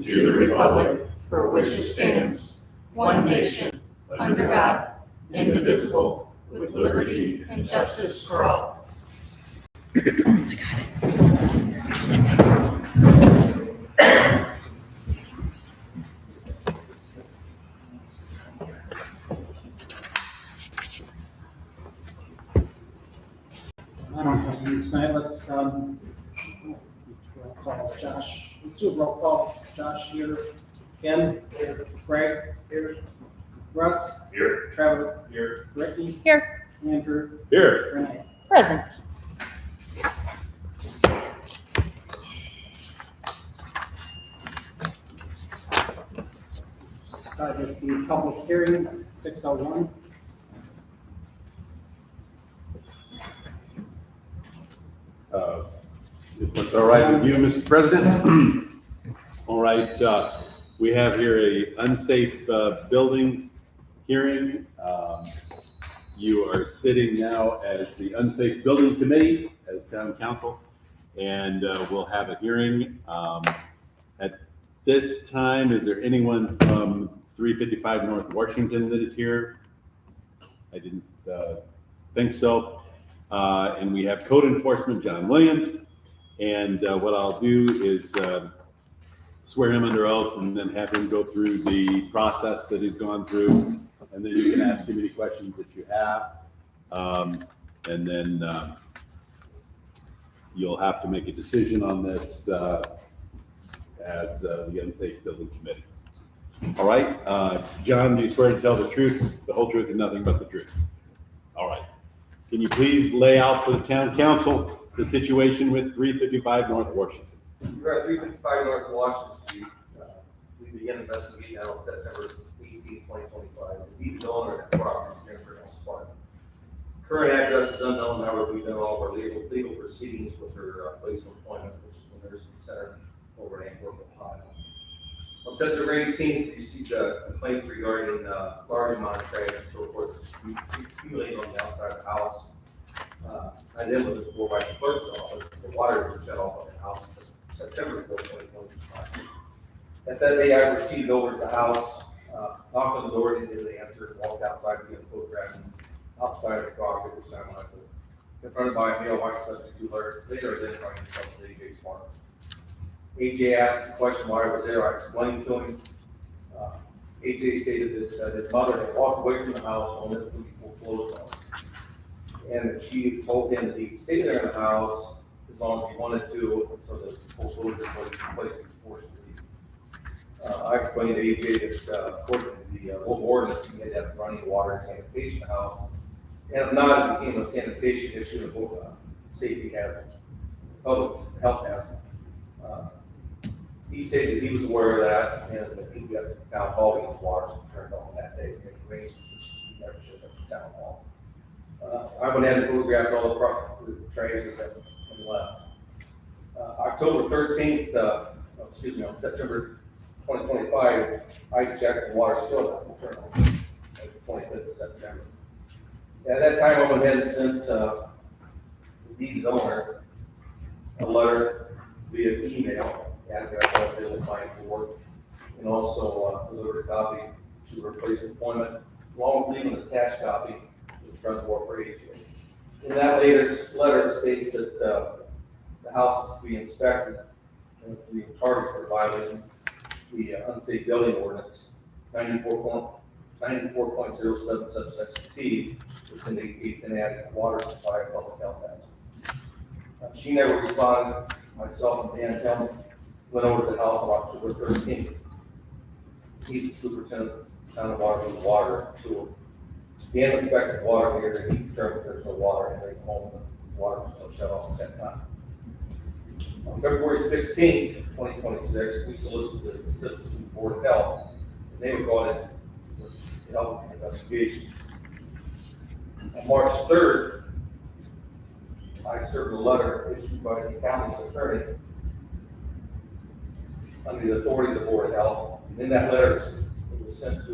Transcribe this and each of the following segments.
to the republic for which it stands, one nation, under God, indivisible, with liberty and justice for all. I don't have any tonight. Let's roll call Josh. Let's do a roll call. Josh here. Ken here. Greg here. Russ Here. Trevor Here. Ricky Here. Andrew Here. Renee. Present. Start with the public hearing 6:01. If it's all right with you, Mr. President. All right, we have here a unsafe building hearing. You are sitting now as the Unsafe Building Committee, as town council, and we'll have a hearing. At this time, is there anyone from 355 North Washington that is here? I didn't think so. And we have code enforcement, John Williams. And what I'll do is swear him under oath and then have him go through the process that he's gone through. And then you can ask him any questions that you have. And then you'll have to make a decision on this as the Unsafe Building Committee. All right, John, do you swear to tell the truth, the whole truth, and nothing but the truth? All right. Can you please lay out for the town council the situation with 355 North Washington? We're at 355 North Washington Street. We began investigating on September 18, 2025. The lead owner of the property is Jennifer L. Spartan. Current address is unknown, however, we've done all of our legal proceedings with her place of employment, which is the nursing center over in Antwerp, Ohio. On September 18th, we received complaints regarding large amount of trash and so forth accumulating on the outside of the house. I then was informed by the clerk's office that the water was shut off on the house September 4, 2025. At that day, I proceeded over to the house, knocked on the door, and didn't answer, and walked outside to get a photograph outside of the property, which time I was confronted by a male white subject who later identified himself as AJ Smart. AJ asked the question why I was there. I explained to him. AJ stated that his mother had walked away from the house only to put people clothes on, and that she told him that he could stay there in the house as long as he wanted to, so that full clothes was placed before she leave. I explained to AJ that according to the local ordinance, you had to have running water and sanitation in the house, and if not, it became a sanitation issue and safety hazard, public health hazard. He stated he was aware of that, and that he got the town hall his water turned on that day. It rains, he never showed up at the town hall. I went ahead and photographed all the trays that left. October 13th, on September 2025, I checked the water still not turned on at the 25th of September. At that time, I went ahead and sent the deed owner a letter via email. Address I was able to find for, and also delivered a copy to her place of employment, along with leaving a cash copy to the front door for AJ. In that letter states that the house is to be inspected and to be targeted for violating the unsafe building ordinance 94.07 subsection T, which indicates an added water supply of public health hazard. She never responded. Myself and Dan Helm went over to the house on October 13th. He's the superintendent of town of water sewer. Dan inspected the water meter and he determined there's no water in the home. The water was still shut off at that time. On February 16th, 2026, we solicited the assistance from the Board of Health, and they were brought in to help with the investigation. On March 3rd, I served a letter issued by the county's attorney under the authority of the Board of Health. And in that letter, it was sent to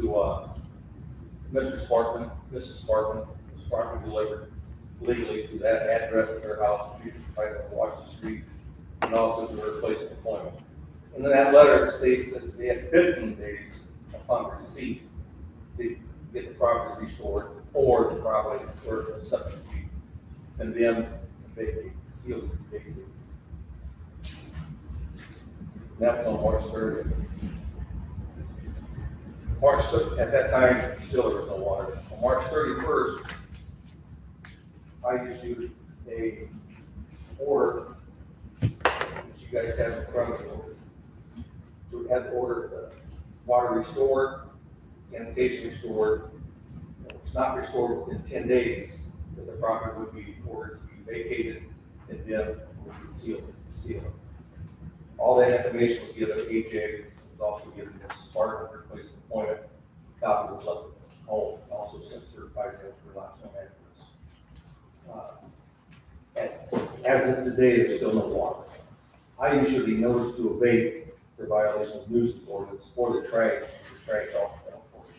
Mr. Sparkman, Mrs. Sparkman. Ms. Sparkman delivered legally to that address at her house, 355 Washington Street, and also to her place of employment. And then that letter states that they had 15 days upon receipt to get the property restored, or the property or subject to be condemned, vacated, sealed, and vacated. That was on March 30th. At that time, still there was no water. On March 31st, I issued a order, which you guys have in front of you. So we had to order water restored, sanitation restored. If it's not restored within 10 days, that the property would be ordered to be vacated and then we would seal it. All that information was given to AJ, was also given to Spartan, her place of employment. Copy was left at home, also sent certified to her last known address. As of today, there's still no water. I issued a notice to abate for violation of nuisance ordinance for the trash off the porch.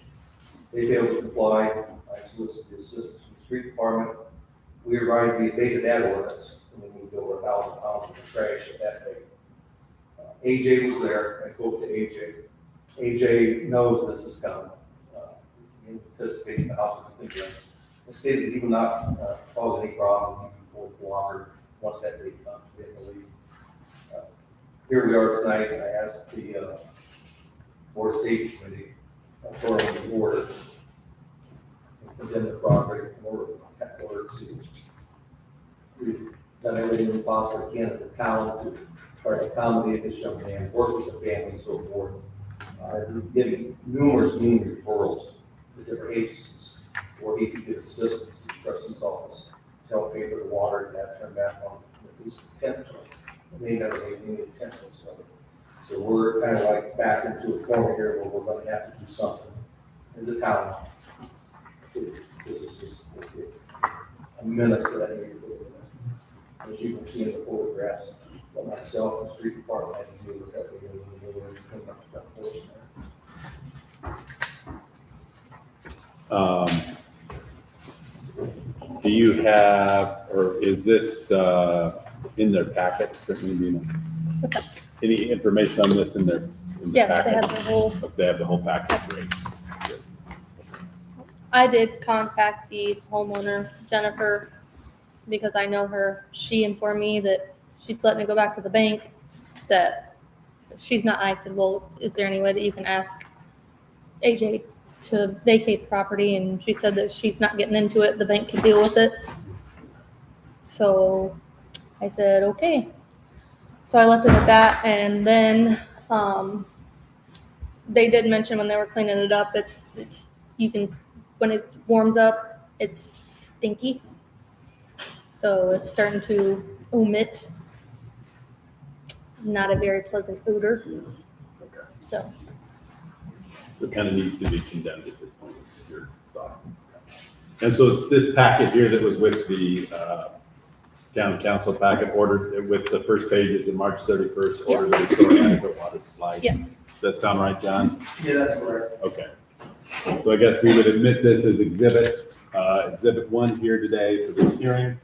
They failed to comply. I solicited the assistance from the street department. We arrived, we abated that ordinance, and we moved over 1,000 pounds of the trash at that day. AJ was there. I spoke to AJ. AJ knows this is coming. He anticipates the house will be condemned. He stated he will not cause any problem before the water once that day comes. We have to leave. Here we are tonight, and I asked the Board of Safety Committee for the order and condemn the property in order to we've done everything possible we can as a town to try to accommodate this young man, work with the family, and so forth. I've given numerous referrals to different agencies where he could get assistance to the trustee's office to help pay for the water and that turn back on at least potential. And they never made any attention. So we're kind of like back into a corner here where we're going to have to do something as a town. It's a menace to that neighborhood. As you can see in the photographs, what myself and the street department had to deal with that. Do you have, or is this in their packet? Any information on this in their Yes, they packet? have the whole, They have the whole package, great. Good. I did contact the homeowner, Jennifer, because I know her. She informed me that she's letting it go back to the bank, that she's not. I said, well, is there any way that you can ask AJ to vacate the property? And she said that she's not getting into it. The bank can deal with it. So I said, okay. So I left it at that. And then they did mention when they were cleaning it up, it's you can, when it warms up, it's stinky. So it's starting to emit not a very pleasant odor. Okay. So So it kind of needs to be condemned at this point, is your thought. And so it's this packet here that was with the town council packet ordered with the first page is the March 31st order to restore adequate water supply. Yeah. Does that sound right, John? Yeah, that's correct. Okay. So I guess we would admit this as exhibit 1 here today for this hearing.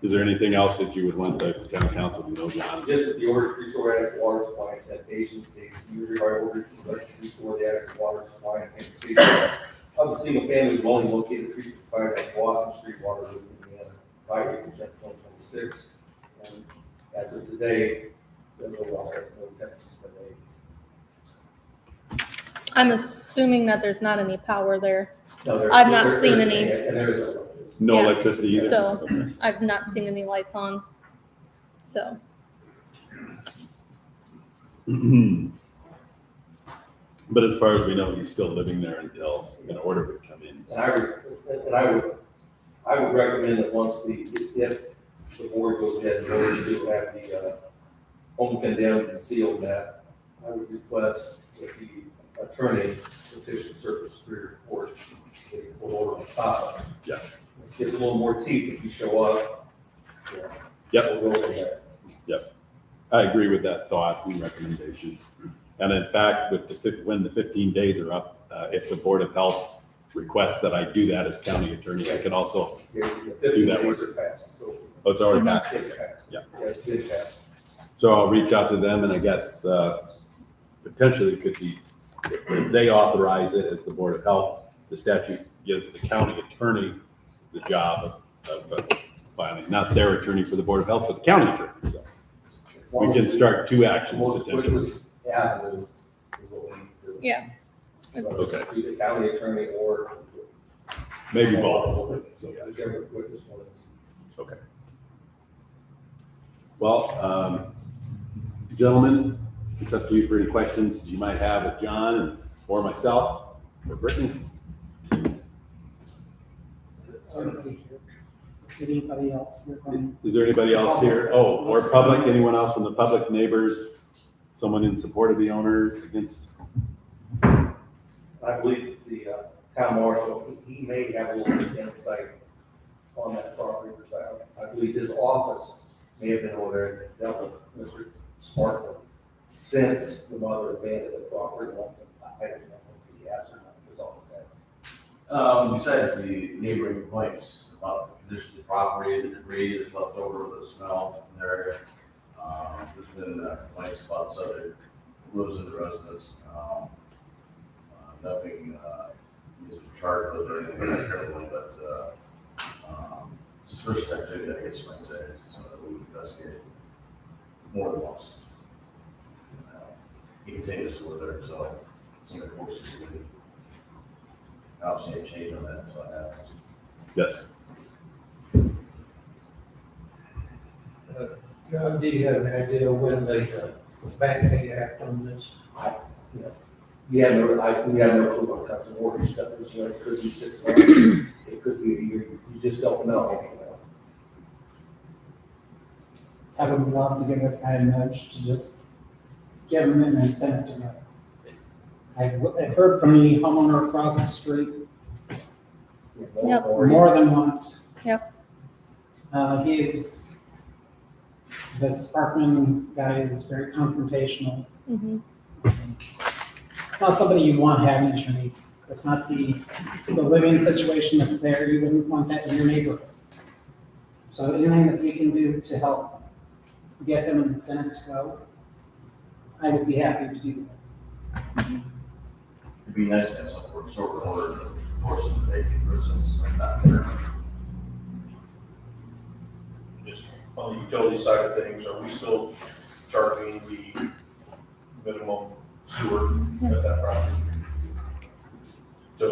Is there anything else that you would want the town council to know, John? Just that the order to restore adequate water supply sanitation state, usually by order to restore the adequate water supply and sanitation of a single family dwelling located at 365 at Washington Street, Waterloo, Indiana, by April 2026. And as of today, the well has no attendance been made. I'm assuming that there's not any power there. No, I've not seen any. And there is no. No Yeah. electricity either? So- Okay. I've not seen any lights on. So But as far as we know, he's still living there until an order would come in. And I would recommend that once if the board goes ahead and votes to have the home condemned and sealed, that I would request that the attorney petition Circuit Superior Court, they will order on top of it. Yeah. Let's get a little more teeth if you show up. Yep. We'll go from there. I agree with that thought and recommendation. And in fact, when the 15 days are up, if the Board of Health requests that I do that as county attorney, I can also, The Do that 15 days are passed. So oh, it's already Mhm. back. it's passed. Yeah. It's been passed. So I'll reach out to them, and I guess potentially it could be, if they authorize it as the Board of Health, the statute gives the county attorney the job of filing, not their attorney for the Board of Health, but the county attorney. So we can start two actions Most potentially. quickest avenue is what we need to do. Yeah. It's- Okay. Be the county attorney or. Maybe both. So, yeah. Whichever quickest one is. Okay. Well, gentlemen, it's up to you for any questions you might have of John or myself or Brittany. Anybody else here from? Is there anybody else here? Oh, or public, anyone else from the public, neighbors, someone in support of the owner, against? I believe the town marshal, he may have a little bit of insight on that property, because I believe his office may have been over there, and dealt with Mr. Sparkman since the mother abandoned the property. I don't know if he has or not, his office has. Besides the neighboring complaints about the condition of the property, the debris that's left over, the smell in the area. There's been complaints about the subject, lives in the residence. Nothing, is charged with or anything like that, but, it's his first activity, I guess you might say, so we investigated more than once. He continues to live there, so somebody forces him to leave. I don't see any change on that, so I have. Yes. John, do you have an idea when the bank may act on this? We have no clue what types of mortgage companies, it could be 6 months, it could be a year, you just don't know. I would love to give this guy a nudge to just get him in and send it to him. I've heard from the homeowner across the street Yep. more than once. Yep. The Sparkman guy is very confrontational. Mhm. It's not somebody you want having in your neighborhood. It's not the living situation that's there. You wouldn't want that in your neighborhood. So anything that we can do to help get them and send it to go, I would be happy to do that. It'd be nice to have some sort of order to force them to take it, for instance, like that. Just on the utility side of things, are we still charging the minimum sewer at that property? So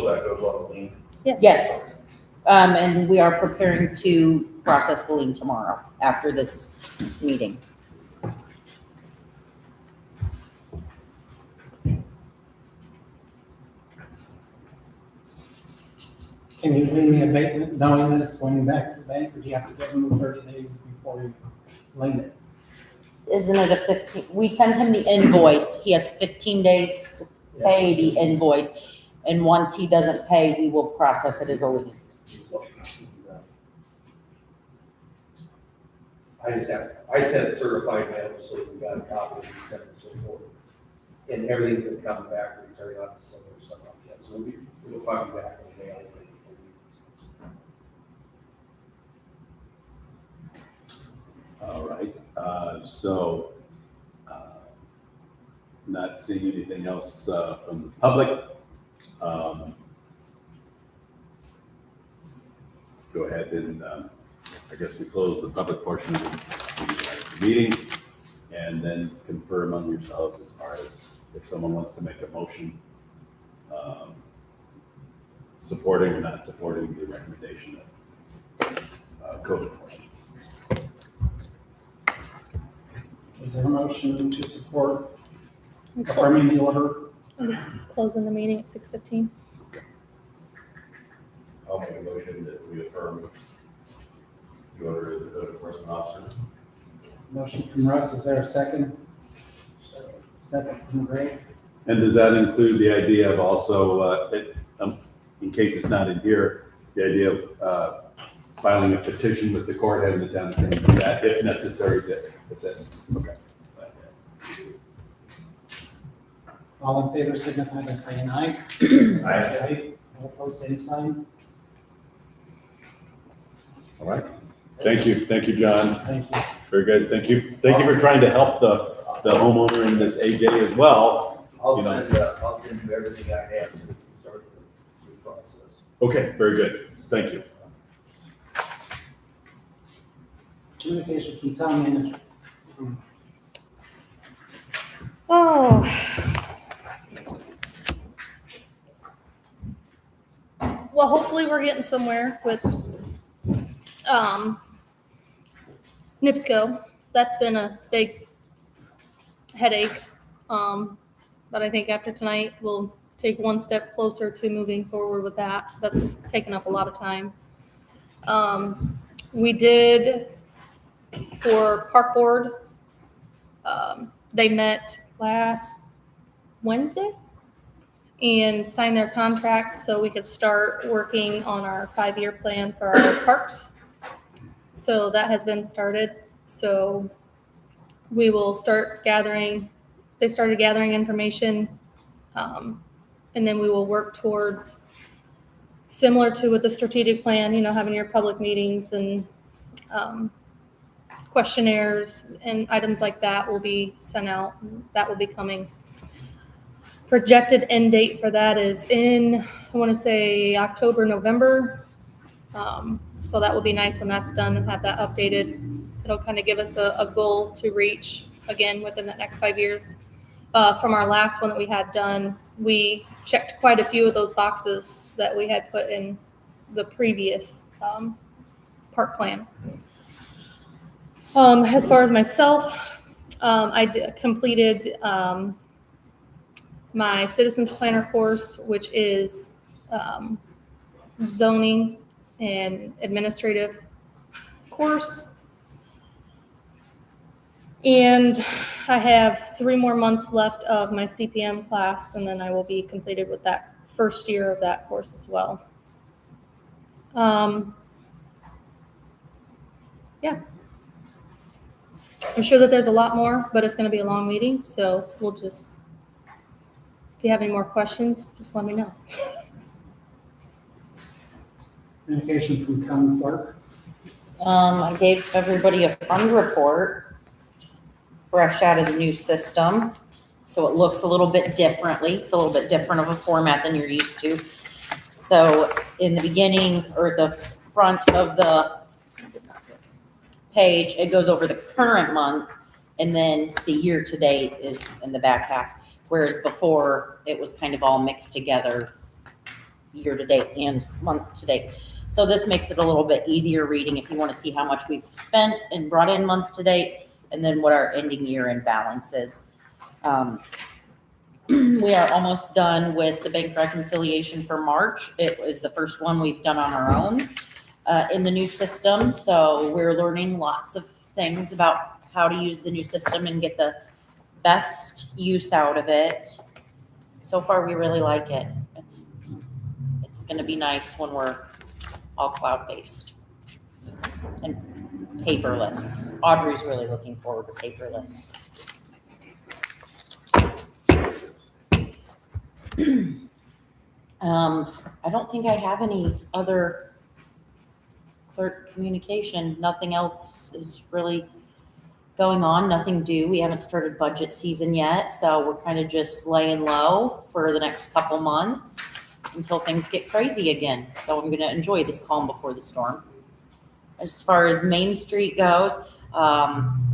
that goes on the lien? Yes, and we are preparing to process the lien tomorrow after this meeting. Can you leave me abatement knowing that it's going back to the bank, or do you have to give them 30 days before you lien it? Isn't it a 15, we sent him the invoice, he has 15 days to pay the invoice, and once he doesn't pay, we will process it as a lien. I sent certified mail, so we got a copy and we sent and so forth. And everything's been coming back, returning out to some other stuff like that, so we'll probably be back in the mail. All right, so, not seeing anything else from the public. Go ahead and, I guess we close the public portion of the meeting, and then confer among yourselves as far as if someone wants to make a motion supporting or not supporting the recommendation of code enforcement. Is there a motion to support affirming the order? Closing the meeting at 6:15. I'll make a motion that we affirm the order of the code enforcement officer. Motion from Russ, is there a second? Second from Greg. And does that include the idea of also, in case it's not in here, the idea of filing a petition with the court, having the town attorney do that if necessary to assess? Okay. All in favor signify by saying aye. Aye. All opposed, same sign. All right. Thank you, John. Thank you. Very good. Thank you for trying to help the homeowner in this AJ as well. I'll You know. I'll send you everything I have to start the process. Okay, very good. Thank you. Communication from town manager. Oh. Well, hopefully we're getting somewhere with NIPSCO. That's been a big headache. But I think after tonight, we'll take one step closer to moving forward with that. That's taken up a lot of time. We did for Park Board, they met last Wednesday and signed their contracts so we could start working on our 5-year plan for our parks. So that has been started. So we will start gathering, they started gathering information, and then we will work towards, similar to with the strategic plan, having your public meetings and questionnaires and items like that will be sent out. That will be coming. Projected end date for that is in, I want to say October, November. So that will be nice when that's done and have that updated. It'll kind of give us a goal to reach again within the next 5 years. From our last one that we had done, we checked quite a few of those boxes that we had put in the previous park plan. As far as myself, I completed my Citizens Planner course, which is zoning and administrative course. And I have 3 more months left of my CPM class, and then I will be completed with that first year of that course as well. Yeah. I'm sure that there's a lot more, but it's going to be a long meeting, so we'll just, if you have any more questions, just let me know. Communication from town clerk. I gave everybody a fund report, fresh out of the new system. So it looks a little bit differently. It's a little bit different of a format than you're used to. So in the beginning, or the front of the page, it goes over the current month, and then the year to date is in the back half. Whereas before, it was kind of all mixed together, year to date and month to date. So this makes it a little bit easier reading if you want to see how much we've spent and brought in month to date, and then what our ending year end balance is. We are almost done with the bank reconciliation for March. It was the first one we've done on our own in the new system. So we're learning lots of things about how to use the new system and get the best use out of it. So far, we really like it. It's going to be nice when we're all cloud-based and paperless. Audrey's really looking forward to paperless. I don't think I have any other clerk communication. Nothing else is really going on, nothing due. We haven't started budget season yet, so we're kind of just laying low for the next couple months until things get crazy again. So I'm going to enjoy this calm before the storm. As far as Main Street goes,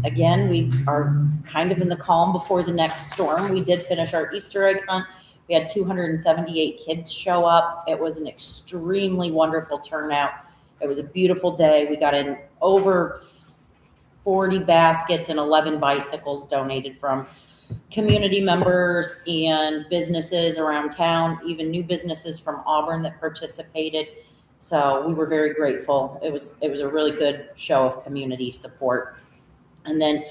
again, we are kind of in the calm before the next storm. We did finish our Easter egg hunt. We had 278 kids show up. It was an extremely wonderful turnout. It was a beautiful day. We got in over 40 baskets and 11 bicycles donated from community members and businesses around town, even new businesses from Auburn that participated. So we were very grateful. It was a really good show of community support. And then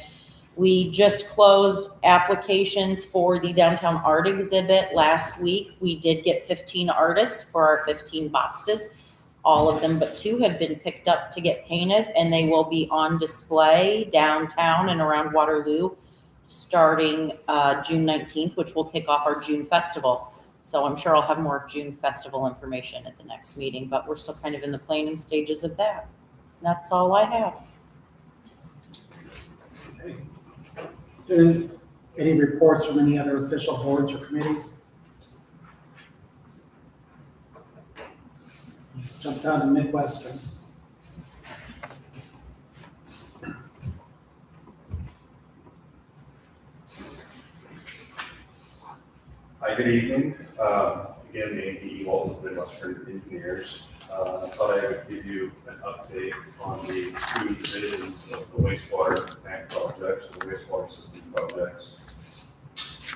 we just closed applications for the downtown art exhibit last week. We did get 15 artists for our 15 boxes. All of them but 2 have been picked up to get painted, and they will be on display downtown and around Waterloo starting June 19th, which will kick off our June festival. So I'm sure I'll have more June festival information at the next meeting, but we're still kind of in the planning stages of that. And that's all I have. Any reports from any other official boards or committees? Jump down to Midwestern. Hi, good evening. Again, Andy Walton, Midwestern Engineers. I thought I would give you an update on the two divisions of the wastewater plant projects, the wastewater system projects.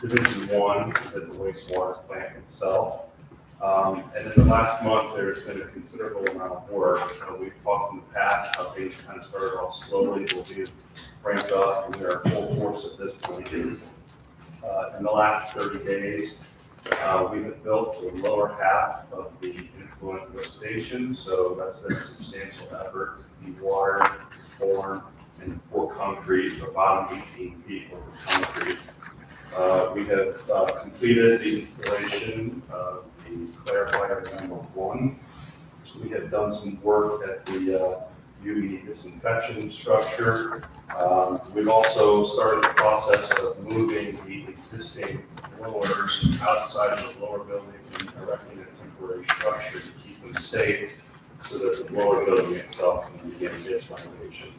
Division 1 is at the wastewater plant itself. And in the last month, there's been a considerable amount of work. We've talked in the past how things kind of started off slowly, but we've ramped up and we are full force at this point. In the last 30 days, we have built the lower half of the influent lift station, so that's been a substantial effort to de-water, form, and pour concrete, the bottom 18 feet of concrete. We have completed the installation of the clarifier number 1. We have done some work at the UV disinfection structure. We've also started the process of moving the existing blowers outside of the lower building and erecting a temporary structure to keep them safe so that the lower building itself can begin its renovation.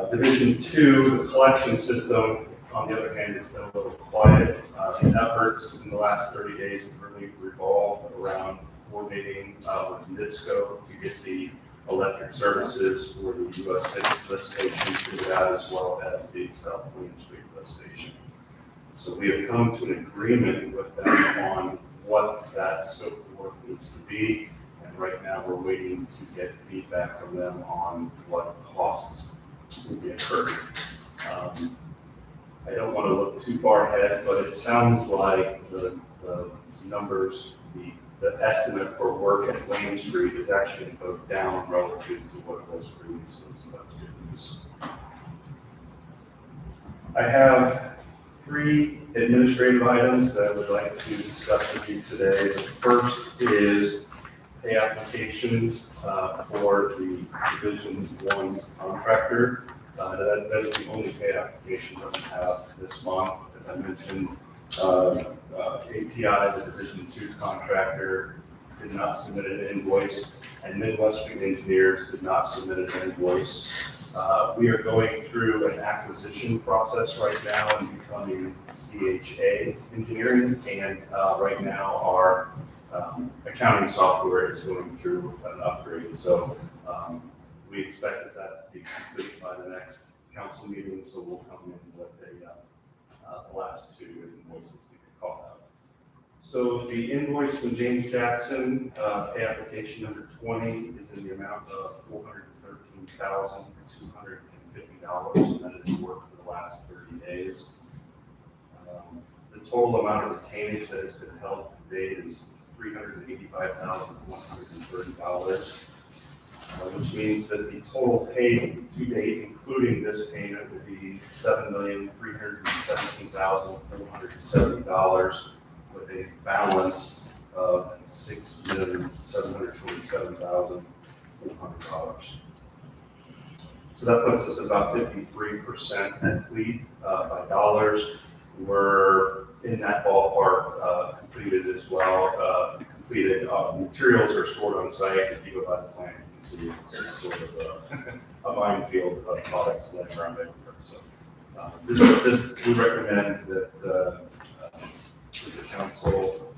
Division 2, the collection system, on the other hand, has been a little quiet. The efforts in the last 30 days have really revolved around coordinating with NITSCO to get the electric services for the US 6 lift station figured out, as well as the South William Street lift station. So we have come to an agreement with them on what that scope of work needs to be. And right now we're waiting to get feedback from them on what costs will be incurred. I don't want to look too far ahead, but it sounds like the numbers, the estimate for work at Wayne Street is actually going to go down relative to what it was previously, so that's good news. I have 3 administrative items that I would like to discuss with you today. The first is pay applications for the Division 1 contractor. That is the only pay application that we have this month. As I mentioned, API, the Division 2 contractor, did not submit an invoice, and Midwestern Engineers did not submit an invoice. We are going through an acquisition process right now and becoming CHA Engineering, and right now our accounting software is going through an upgrade. So we expect that to be complete by the next council meeting, so we'll come in with the last 2 invoices to get called out. So the invoice from James Jackson, pay application number 20, is in the amount of $413,250, and that is work for the last 30 days. The total amount of retainage that has been held to date is $385,130. Which means that the total paid to date, including this payment, will be $7,317,470, with a balance of $6,727,400. So that puts us about 53% complete by dollars. We're in that ballpark, completed as well. Materials are stored on site. If you go by the plant, you can see it's sort of a minefield of products laying around everywhere. So this we recommend that the council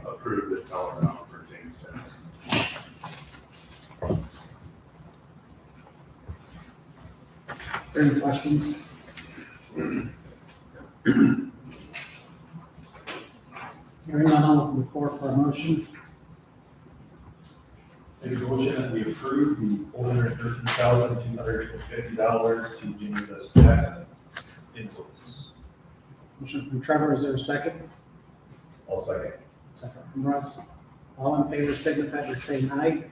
approve this dollar amount for James Jackson. Any questions? Hearing none, I'll open the floor for a motion. Make a motion that we approve the $413,250 to James S. Jackson invoice. Motion from Trevor, is there a second? I'll second. Second from Russ. All in favor signify by saying aye.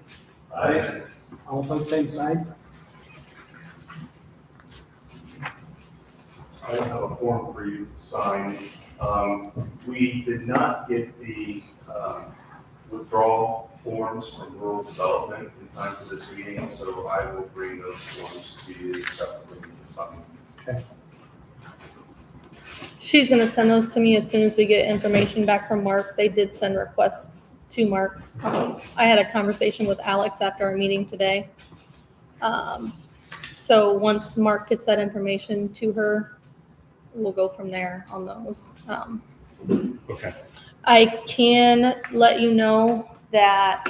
Aye. All opposed, same sign. I don't have a form for you to sign. We did not get the withdrawal forms from rural development in time for this meeting, so I will bring those forms to you separately to something. She's gonna send those to me as soon as we get information back from Mark. They did send requests to Mark. I had a conversation with Alex after our meeting today. So once Mark gets that information to her, we'll go from there on those. Okay. I can let you know that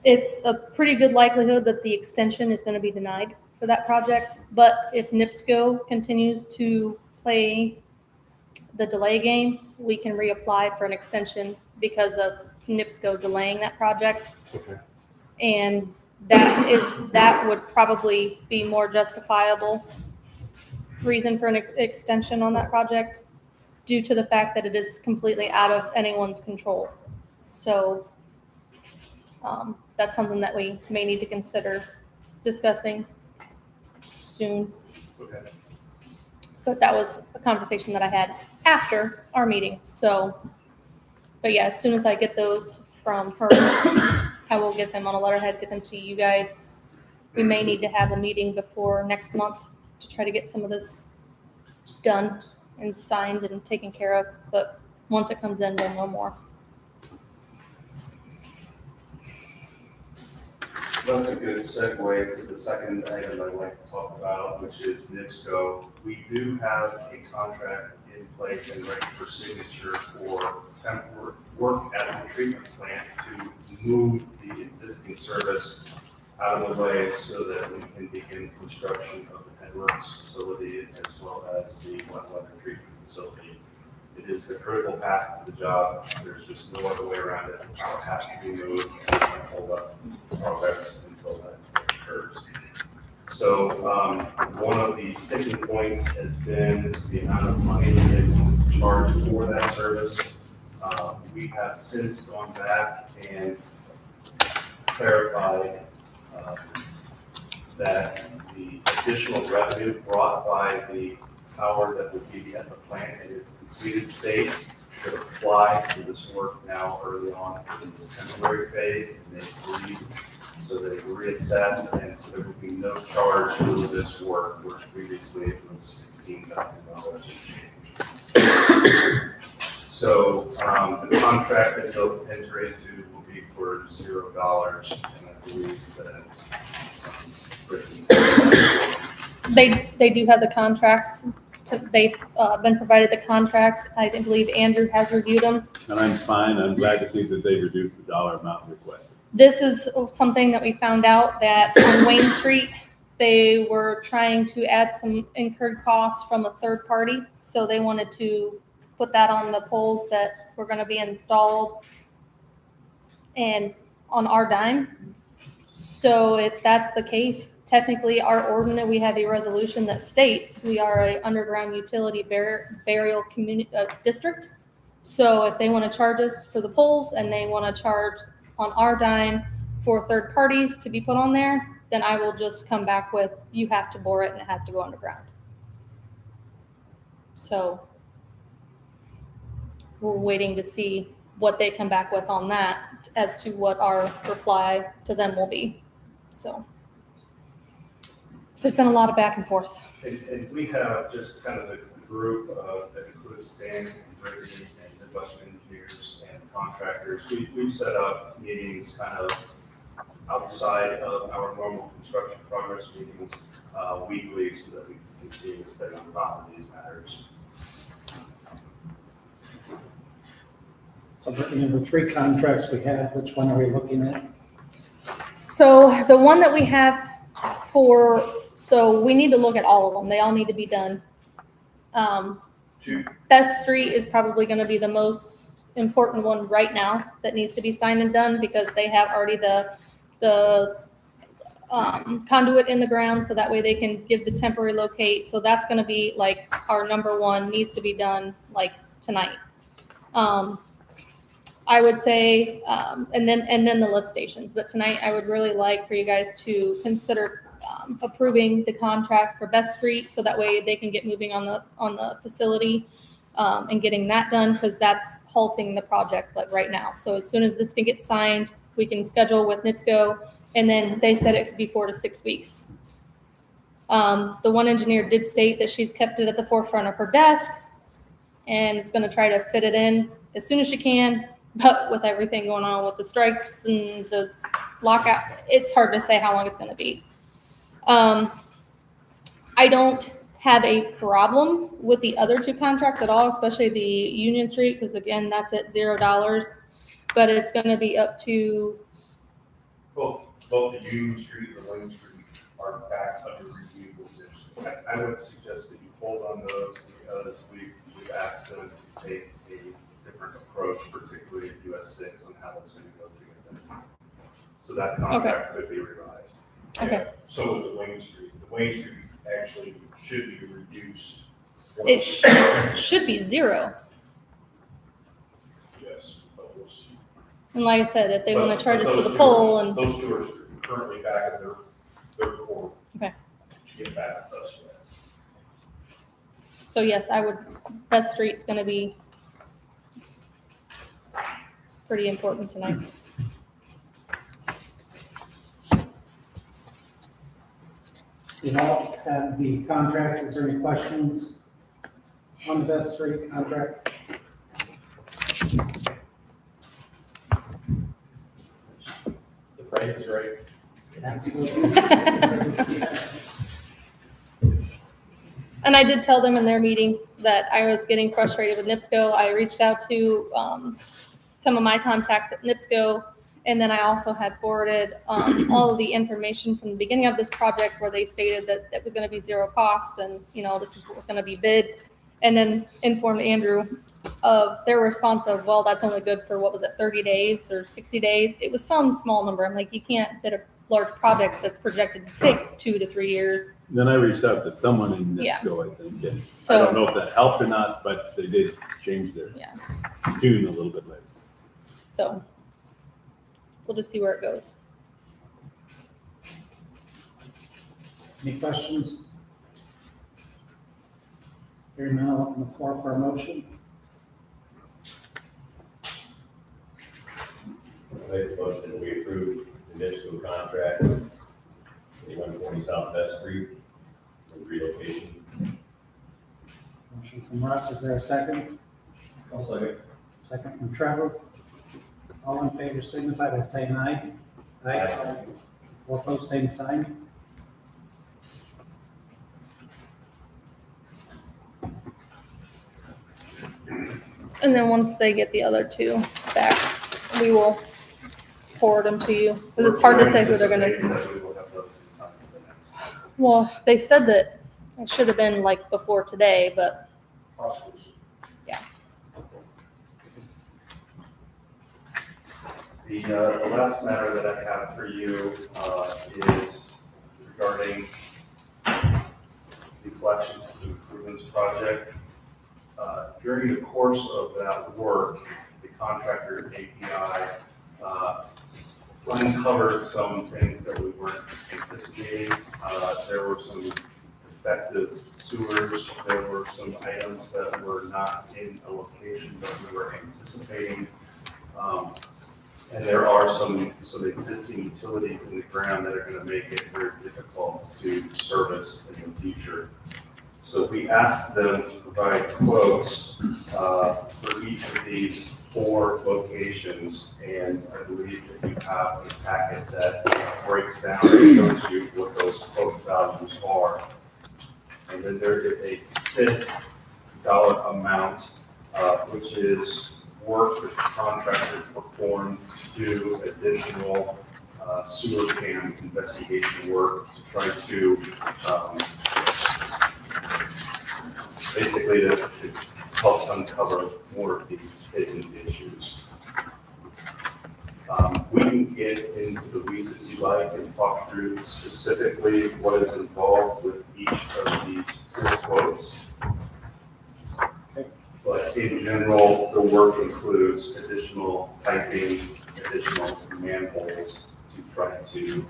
it's a pretty good likelihood that the extension is going to be denied for that project. But if NIPSCO continues to play the delay game, we can reapply for an extension because of NIPSCO delaying that project. Okay. And that would probably be more justifiable reason for an extension on that project due to the fact that it is completely out of anyone's control. So that's something that we may need to consider discussing soon. Okay. But that was a conversation that I had after our meeting. So, but yeah, as soon as I get those from her, I will get them on a letterhead, get them to you guys. We may need to have a meeting before next month to try to get some of this done and signed and taken care of. But once it comes in, we'll know more. That's a good segue to the second item I'd like to talk about, which is NIPSCO. We do have a contract in place and ready for signature for temporary work at the treatment plant to move the existing service out of the way so that we can begin construction of the Headworks facility as well as the wet weather treatment facility. It is the critical path to the job. There's just no other way around it. It has to be moved. We can't hold up progress until that occurs. So one of the sticking points has been the amount of money that they want to charge for that service. We have since gone back and clarified that the additional revenue brought by the power that would be at the plant in its completed state should apply to this work now early on in this temporary phase, and they agreed. So they reassessed, and so there would be no charge for this work, which previously it was $16,000 and change. So the contract that they'll enter into will be for $0, and I believe that it's written. They do have the contracts. They've been provided the contracts. I believe Andrew has reviewed them. And I'm fine. I'm glad to see that they reduced the dollar amount requested. This is something that we found out that on Wayne Street, they were trying to add some incurred costs from a third party. So they wanted to put that on the poles that were going to be installed and on our dime. So if that's the case, technically our ordinance, we have a resolution that states we are a underground utility burial community district. So if they want to charge us for the poles and they want to charge on our dime for third parties to be put on there, then I will just come back with, you have to bore it and it has to go underground. So we're waiting to see what they come back with on that as to what our reply to them will be. So there's been a lot of back and forth. And we have just kind of a group that includes Dan and Brittany and the Western engineers and contractors. We've set up meetings kind of outside of our normal construction progress meetings weekly so that we can continue to stay on top of these matters. So Brittany, of the three contracts we have, which one are we looking at? So the one that we have so we need to look at all of them. They all need to be done. Best Street is probably going to be the most important one right now that needs to be signed and done because they have already the conduit in the ground, so that way they can give the temporary locate. So that's going to be like our number one, needs to be done like tonight. I would say, and then the lift stations. But tonight, I would really like for you guys to consider approving the contract for Best Street, so that way they can get moving on the facility and getting that done, because that's halting the project like right now. So as soon as this can get signed, we can schedule with NIPSCO, and then they said it could be 4 to 6 weeks The one engineer did state that she's kept it at the forefront of her desk and is going to try to fit it in as soon as she can. But with everything going on with the strikes and the lockout, it's hard to say how long it's going to be. I don't have a problem with the other two contracts at all, especially the Union Street, because again, that's at $0, but it's going to be up to, Both the Union Street and the Wayne Street are back under review. I would suggest that you hold on those because we've asked them to take a different approach, particularly at US 6 on how it's going to go together. So that contract could be revised. okay. So is the Wayne Street. The Wayne Street actually should be reduced. It should be 0. Yes, but we'll see. And like I said, if they want But- to charge but us for those the two pole are- and, Those two are currently back in their court. Okay. To get back with us. so yes, Best Street's going to be pretty important tonight. You all have the contracts. Is there any questions on the Best Street contract? The price is right. Absolutely. And I did tell them in their meeting that I was getting frustrated with NIPSCO. I reached out to some of my contacts at NIPSCO, and then I also had forwarded all of the information from the beginning of this project where they stated that it was going to be 0 cost and, this was what was going to be bid, and then informed Andrew of their response of, well, that's only good for, 30 days or 60 days? It was some small number. I'm like, you can't bid a large project that's projected to take 2 to 3 years. Then I reached out to someone in Yeah. NIPSCO, I think, and I So- don't know if that helped or not, but they did change their Yeah. tune a little bit later. So we'll just see where it goes. Any questions? Hearing none, I'll open the floor for a motion. I make a motion that we approve the NIPSCO contract, the 140 South Best Street, with relocation. Motion from Russ, is there a second? I'll second. Second from Trevor. All in favor signify by saying aye. Aye. All opposed, same sign. And then once they get the other two back, we will forward them to you. Because it's hard to say who they're gonna, well, they said that it should have been like before today, but The last matter that I have for you is regarding the collection system improvements project. During the course of that work, the contractor API uncovered some things that we weren't anticipating. There were some defective sewers, there were some items that were not in a location that we were anticipating. And there are some existing utilities in the ground that are gonna make it very difficult to service in the future. So we asked them to provide quotes for each of these 4 locations. And I believe that you have a packet that breaks down and shows you what those quote values are. And then there is a fixed dollar amount, which is work that the contractor performed to do additional sewer can investigation work to try to basically to help uncover more of these hidden issues. We can get into the weeds if you like and talk through specifically what is involved with each of these 4 quotes. But in general, the work includes additional piping, additional manholes to try to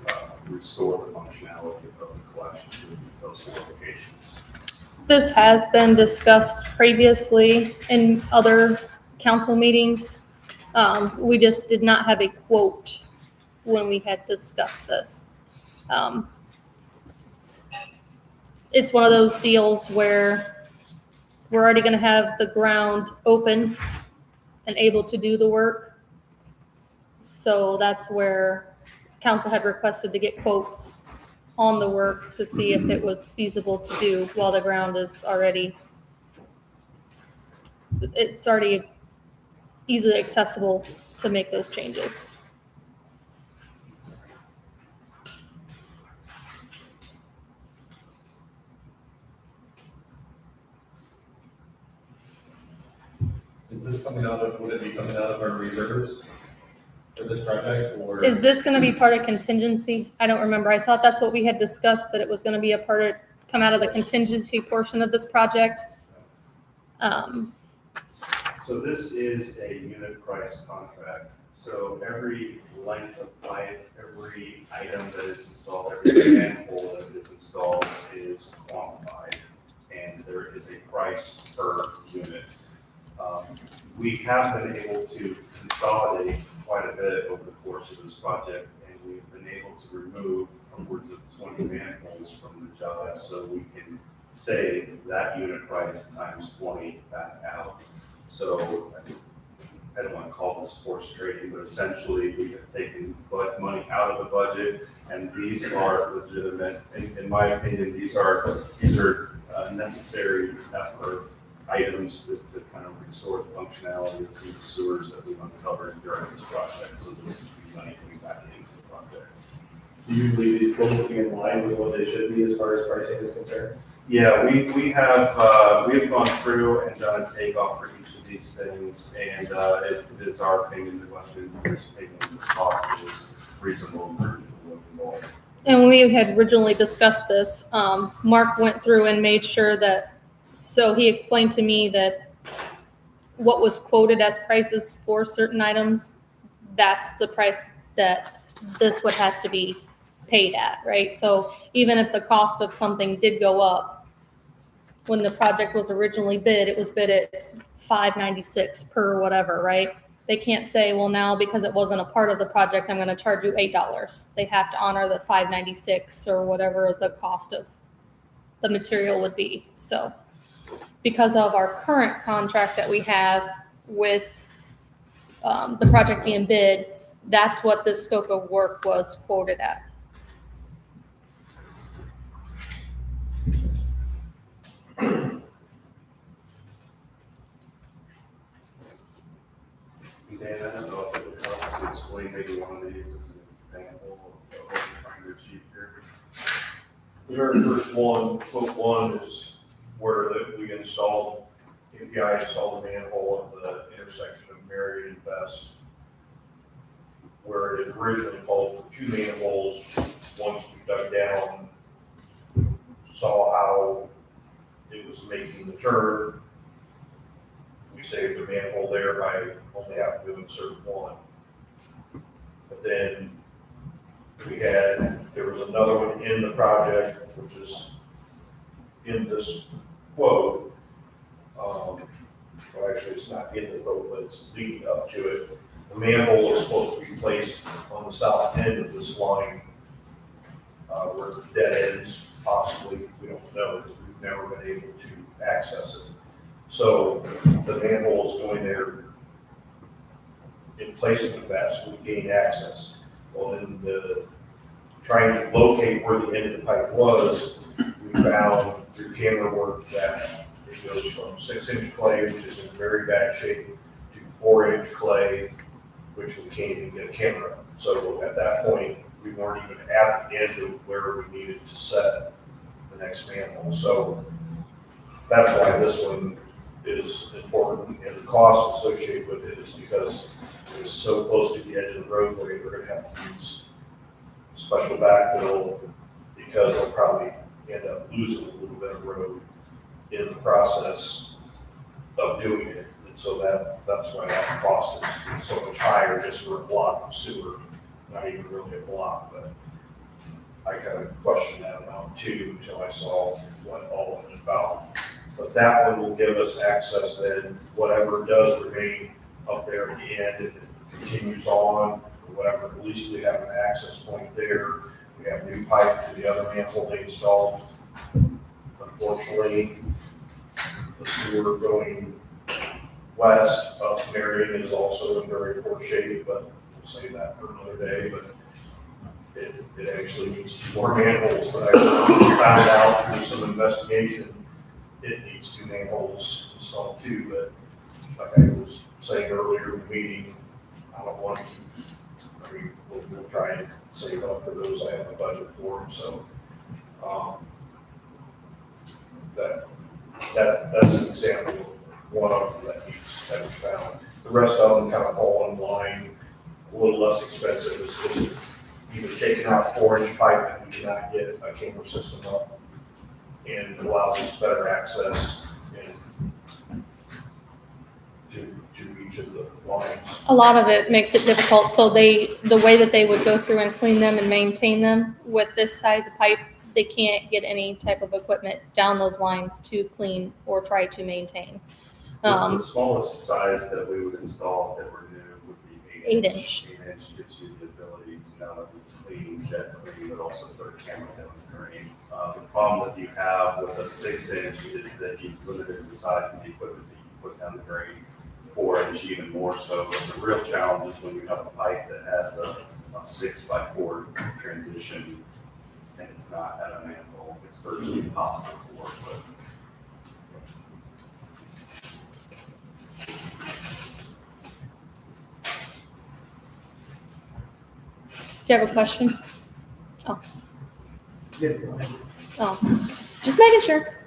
restore the functionality of the collection system at those 4 locations. this has been discussed previously in other council meetings. We just did not have a quote when we had discussed this. it's one of those deals where we're already gonna have the ground open and able to do the work. So that's where council had requested to get quotes on the work to see if it was feasible to do while the ground is already, it's already easily accessible to make those changes. Is this coming out of, would it be coming out of our reserves for this project, or? Is this gonna be part of contingency? I don't remember. I thought that's what we had discussed, that it was gonna be a part of, come out of the contingency portion of this project. So this is a unit price contract. So every length of pipe, every item that is installed, every manhole that is installed is quantified, and there is a price per unit. We have been able to consolidate quite a bit over the course of this project, and we've been able to remove upwards of 20 manholes from the job, so we can save that unit price times 20 back out. So I don't want to call this horse trading, but essentially we have taken money out of the budget, and these are legitimate. In my opinion, these are necessary effort items to kind of restore the functionality of some sewers that we've uncovered during this project. So this is money coming back into the project. Do you believe these quotes to be in line with what they should be as far as pricing is concerned? Yeah, we have gone through and done a takeoff for each of these things, and it is our opinion that Western Engineers' opinion this cost is reasonable for what involved. And when we had originally discussed this, Mark went through and made sure that, so he explained to me that what was quoted as prices for certain items, that's the price that this would have to be paid at, right? So even if the cost of something did go up, when the project was originally bid, it was bid at $5.96 per whatever, right? They can't say, well, now because it wasn't a part of the project, I'm gonna charge you $8. They have to honor the $5.96 or whatever the cost of the material would be. So because of our current contract that we have with the project being bid, that's what this scope of work was quoted at. Dan, I don't know if it would help to explain maybe one of these as an example of what we're trying to achieve here. The very first one, quote one, is where we installed, MPI installed a manhole at the intersection of Marion and Best, where it originally called for 2 manholes. Once we dug down, saw how it was making the turn, we saved the manhole there by only having to insert one. But then there was another one in the project, which is in this quote. Well, actually, it's not in the quote, but it's leading up to it. The manhole is supposed to be placed on the south end of this line, where the dead ends, possibly, we don't know, because we've never been able to access it. So the manhole is going there in place of the Best, we gain access. Well, then trying to locate where the end of the pipe was, we found through camera work that it goes from 6-inch clay, which is in very bad shape, to 4-inch clay, which we can't even get a camera. So at that point, we weren't even at the end of where we needed to set the next manhole. So that's why this one is important, and the cost associated with it is because it is so close to the edge of the roadway, we're gonna have to use special backfill, because they'll probably end up losing a little bit of road in the process of doing it. And so that's why that cost is so much higher just for a block of sewer, not even really a block, but I kind of questioned that amount too until I saw what all of it about. But that one will give us access then, whatever does remain up there at the end, if it continues on, or whatever, at least we have an access point there. We have new pipe to the other manhole they installed. Unfortunately, the sewer going west up Marion is also in very poor shape, but we'll save that for another day, but it actually needs 2 more manholes that I found out through some investigation. It needs 2 manholes installed too, but like I was saying earlier in the meeting, I don't want to keep, I mean, we'll try and save up for those I have a budget for them, so, that's an example of one of them that we found. The rest of them kind of fall in line, a little less expensive, it's just either taking out 4-inch pipe that we cannot get a camera system up, and it allows us better access and to each of the lines. A lot of it makes it difficult, so the way that they would go through and clean them and maintain them with this size of pipe, they can't get any type of equipment down those lines to clean or try to maintain. The smallest size that we would install if it were new would be 8 8 inch. 8 inch gives you the ability to not only clean, jet clean, but also put a camera down the drain. The problem that you have with a 6 inch is that you've limited the size of the equipment that you can put down the drain. 4 inch even more so. But the real challenge is when you have a pipe that has a 6x4 transition and it's not at a manhole, it's virtually impossible to work with. Do you have a question? Oh, Yeah, go ahead. oh, just making sure.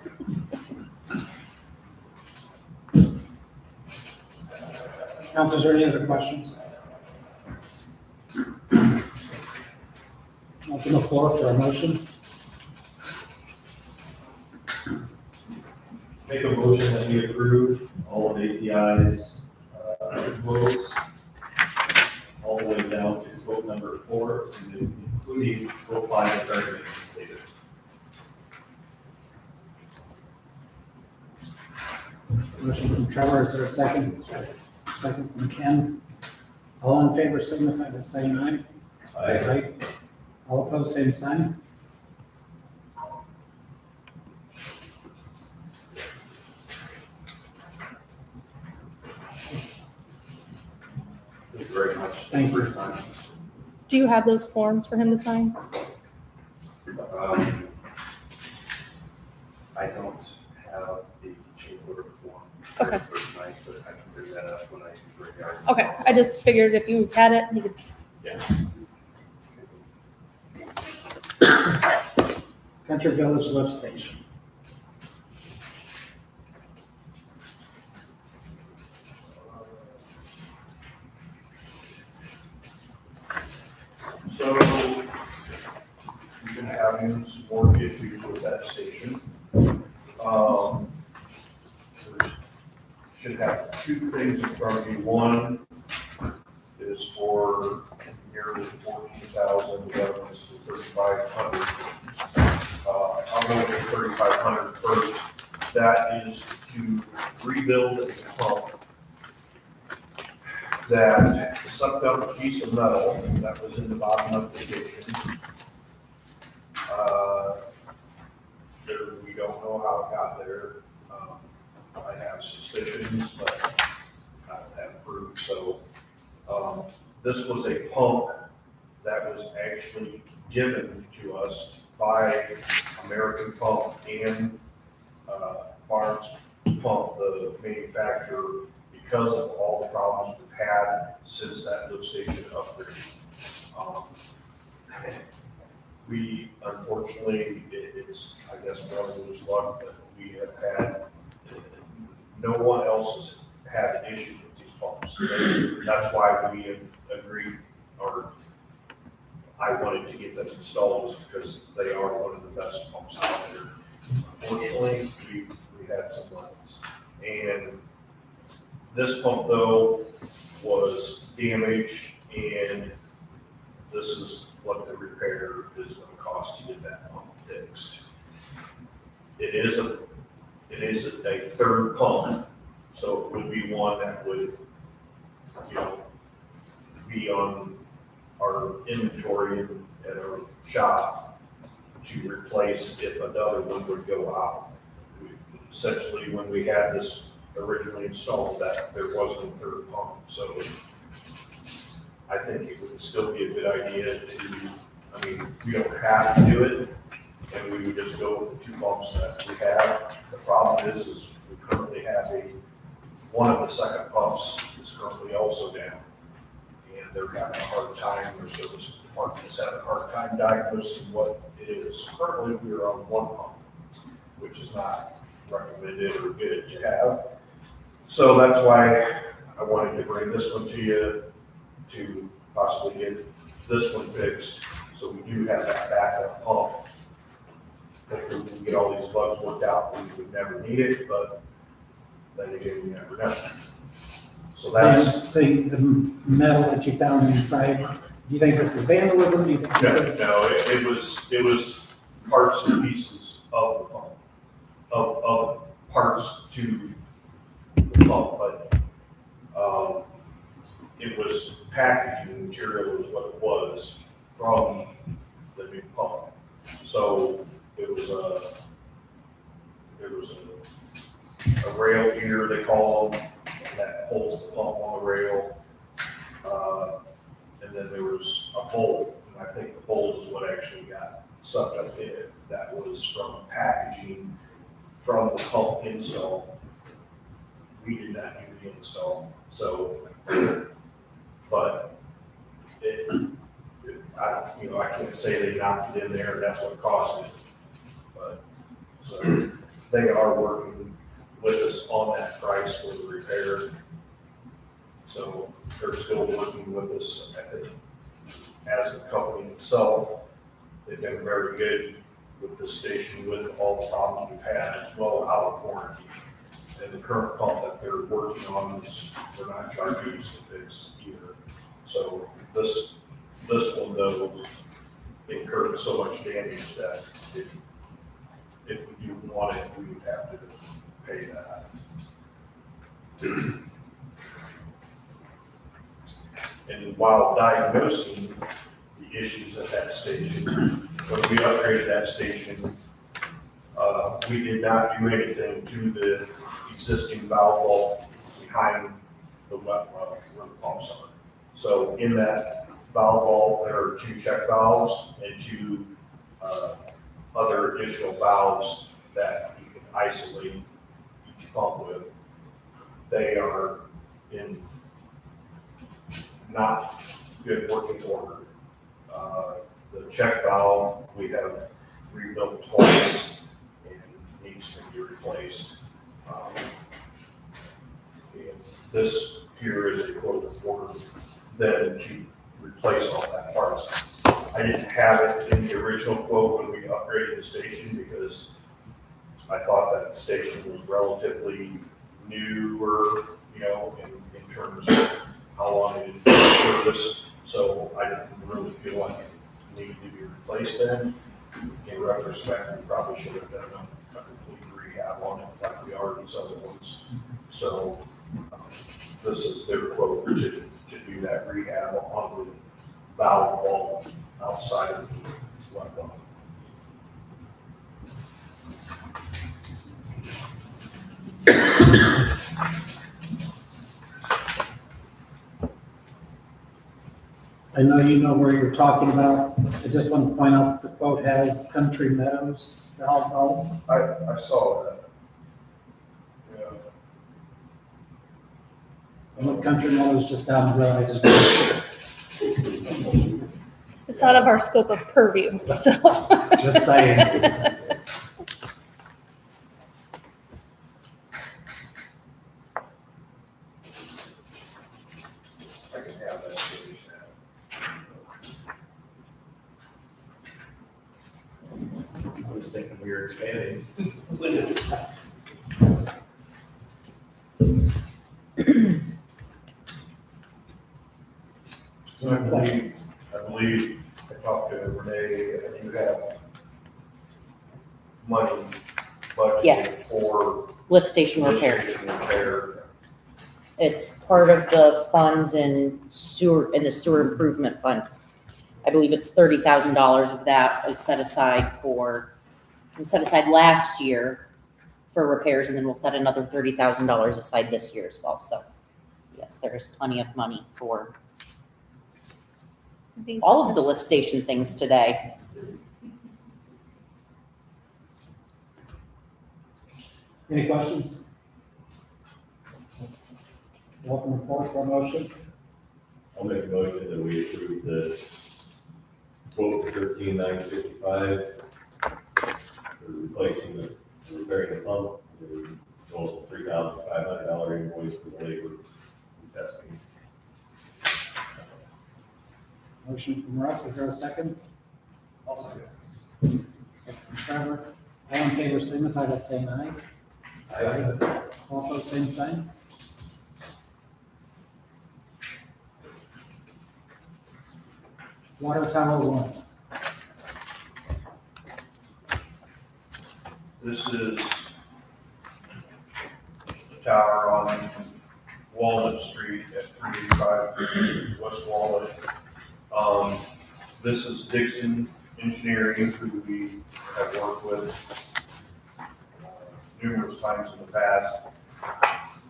Council, is there any other questions? Open the floor for a motion. Make a motion that we approve all of API's quotes, all the way down to quote number 4, including quote 5 and 30 completed. Motion from Trevor, is there a second? Second from Ken. All in favor signify by saying aye. Aye. All opposed, same sign. Thank you very much. Thank you. For your time. Do you have those forms for him to sign? I don't have the change order form. Okay. For tonight, but I can bring that up when I bring our. Okay, I just figured if you had it, you could. Country Village Lift Station. So, you've been having some more issues with that station. There's- Should have 2 things in front of you. One is for nearly 14,000, the other one's for 3,500. I'll go with the 3,500 first. That is to rebuild a pump that sucked up a piece of metal that was in the bottom of the station. We don't know how it got there. I have suspicions, but I don't have proof. So this was a pump that was actually given to us by American Pump and Barnes Pump, the manufacturer, because of all the problems we've had since that lift station upgrade. We, unfortunately, it's, I guess, one of those luck that we have had. No one else has had issues with these pumps. That's why we agreed, or I wanted to get them installed, is because they are one of the best pumps out there. Unfortunately, we had some lines. And this pump, though, was damaged, and this is what the repair is going to cost to get that pump fixed. It is a third pump, so it would be one that would, be on our inventory at our shop to replace if another one would go out. essentially when we had this originally installed, that there wasn't a third pump. So I think it would still be a good idea we don't have to do it, and we would just go with the 2 pumps that we have. The problem is we currently have one of the second pumps is currently also down. And they're having a hard time, their service department is having a hard time diagnosing what it is. Currently, we are on 1 pump, which is not recommended or good to have. So that's why I wanted to bring this one to you to possibly get this one fixed, so we do have that backup pump. Hopefully we can get all these bugs worked out, we would never need it, but then again, you never know. So that's, The metal that you found inside, do you think this is vandalism? Do you think this is? no, it was parts and pieces of the pump, of parts to the pump, but, it was packaging material is what it was from the new pump. So there was a rail here, they call them, that holds the pump on the rail. And then there was a bolt, and I think the bolt is what actually got sucked up in it. That was from packaging from the pump install. We did not do the install, so, but I can't say they knocked it in there, that's what caused it. But, so, they are working with us on that price for the repair. So they're still working with us, I think, as a company itself. They've been very good with the station, with all the problems we've had, as well out of warranty. And the current pump that they're working on is, we're not charging us to fix either. So this one though, incurred so much damage that if we do want it, we would have to pay that. And while diagnosing the issues at that station, when we upgraded that station, we did not do anything to the existing valve vault behind the wet well where the pumps are. So in that valve vault, there are 2 check valves and 2 other additional valves that you can isolate each pump with. They are in not good working order. The check valve, we have rebuilt twice and needs to be replaced. And this here is a quote for them to replace all that parts. I didn't have it in the original quote when we upgraded the station because I thought that the station was relatively newer, in terms of how long it had been serviced. So I didn't really feel like it needed to be replaced then. In retrospect, we probably should have done a complete rehab on it like we are these other ones. So this is their quote to do that rehab on the valve vault outside of the wet well. I know you know where you're talking about. I just want to point out the quote has Country Meadows valve vault. I saw that. Yeah. And with Country Meadows just down the road, I just. It's out of our scope of purview, so. Just saying. I can have that changed now. I was thinking we were expanding. So I believe I talked to Renee, and you have money budgeted Yes. for Lift station repair. station repair. It's part of the funds in the sewer improvement fund. I believe it's $30,000 of that was set aside last year for repairs, and then we'll set another $30,000 aside this year as well. So yes, there is plenty of money for These all of the lift station things today. Any questions? Welcome forward for a motion. I'll make a motion that we approve the quote 13,955 for replacing the, repairing the pump, the total $3,500 invoice for the labor and testing. Motion from Russ, is there a second? I'll second. Second from Trevor. All in favor, signify by saying aye. All opposed, same sign. Water tower one. This is the tower on Walnut Street at 385 West Walnut. This is Dixon Engineering, who we have worked with numerous times in the past.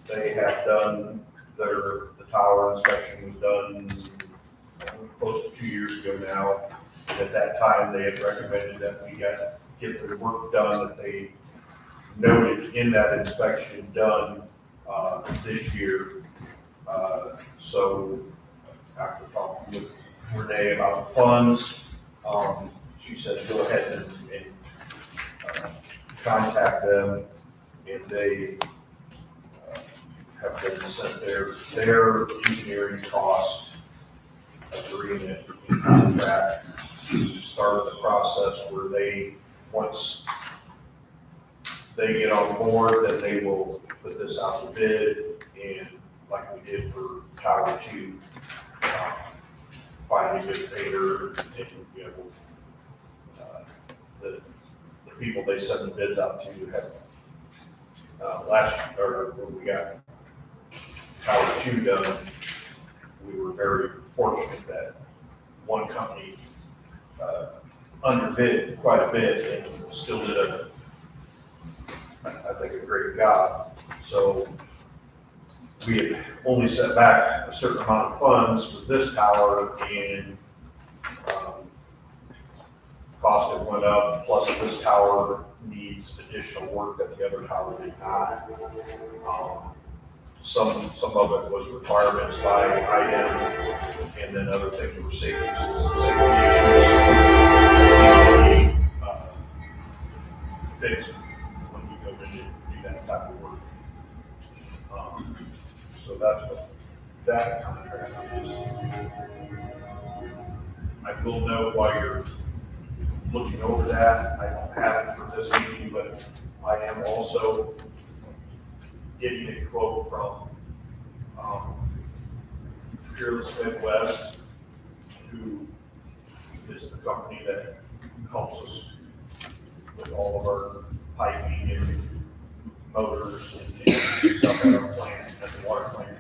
They have done the tower inspection was done close to 2 years ago now. At that time, they had recommended that we get the work done that they noted in that inspection done this year. So after talking with Renee about funds, she said go ahead and contact them, and they have been sent their engineering cost agreement and contract to start the process where they, once they get on board, then they will put this out to bid, and like we did for Tower 2, find a good bidder, and, you know, the people they send the bids out to have, when we got Tower 2 done, we were very fortunate that one company underbid quite a bit and still did I think a great job. So we had only set back a certain amount of funds for this tower, and cost it went up, plus this tower needs additional work that the other tower did not. Some of it was requirements by IDEM, and then other things were safety issues. Fixed when you go in and do that type of work. So that's what that contract is. I will note while you're looking over that, I don't have it for this meeting, but I am also getting a quote from Fearless Midwest, who is the company that helps us with all of our piping and motors and stuff at our plant, at the water plant.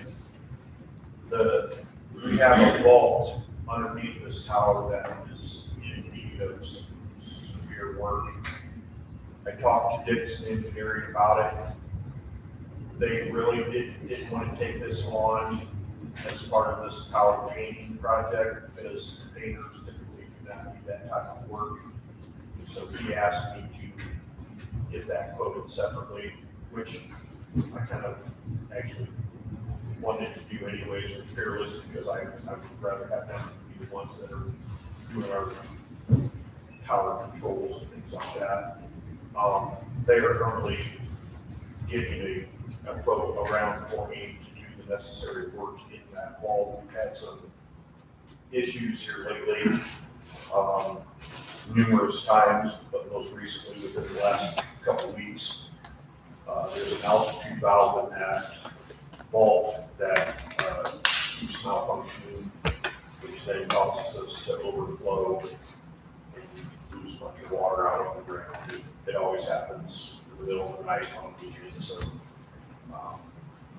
We have a vault underneath this tower that is in need of some severe work. I talked to Dixon Engineering about it. They really didn't want to take this on as part of this tower painting project, because painters typically do not do that type of work. So he asked me to get that quoted separately, which I kind of actually wanted to do anyways with Fearless, because I would rather have them be the ones that are doing our tower controls and things like that. They are currently getting a quote around for me to do the necessary work in that wall. We've had some issues here lately, numerous times, but most recently within the last couple of weeks. There's an altitude valve in that vault that keeps malfunctioning, which then causes us to overflow and lose a bunch of water out on the ground. It always happens in the middle of the night on weekends, so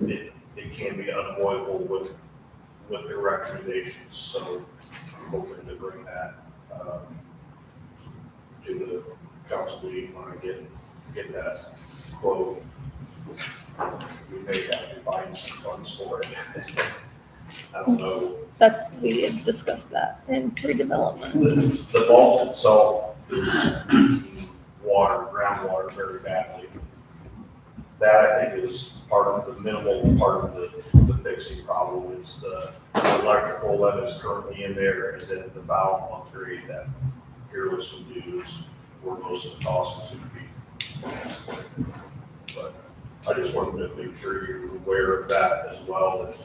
it can be unavoidable with their recommendations. So I'm hoping to bring that to the council meeting when I get get that quote, we may have to find some funds for it. I don't know. We had discussed that in redevelopment. The vault itself is leaking groundwater very badly. That I think is part of the minimal part of the fixing problem. It's the electrical that is currently in there, and then the valve upgrade that Peerless will do is where most of the cost is going to be. But I just wanted to make sure you're aware of that as well. That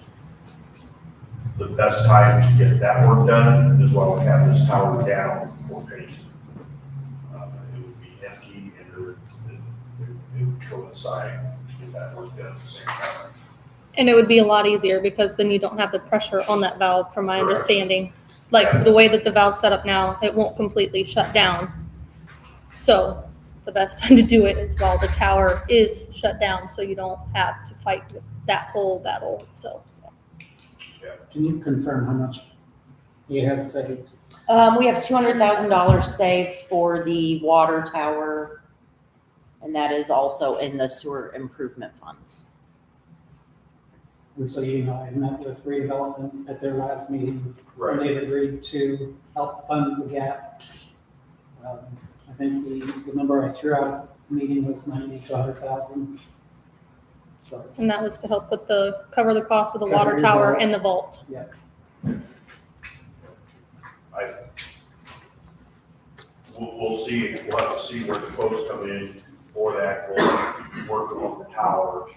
the best time to get that work done is while we have this tower down for paint. It would be empty and it would coincide to get that work done at the same time. And it would be a lot easier because then you don't have the pressure on that valve, from my Correct. understanding. Like the way that the valve's set up now, it won't completely shut down. So the best time to do it is while the tower is shut down, so you don't have to fight with that whole battle itself, so. Can you confirm how much you have saved? We have $200,000 saved for the water tower, and that is also in the sewer improvement funds. And so, I met with redevelopment at their last meeting, Right. and they've agreed to help fund the gap. I think the number I threw out at the meeting was 90 to 100,000. So, And that was to help with cover the cost of the Cover water your tower vault. and the vault. We'll see, we'll have to see where the quotes come in for the actual work on the tower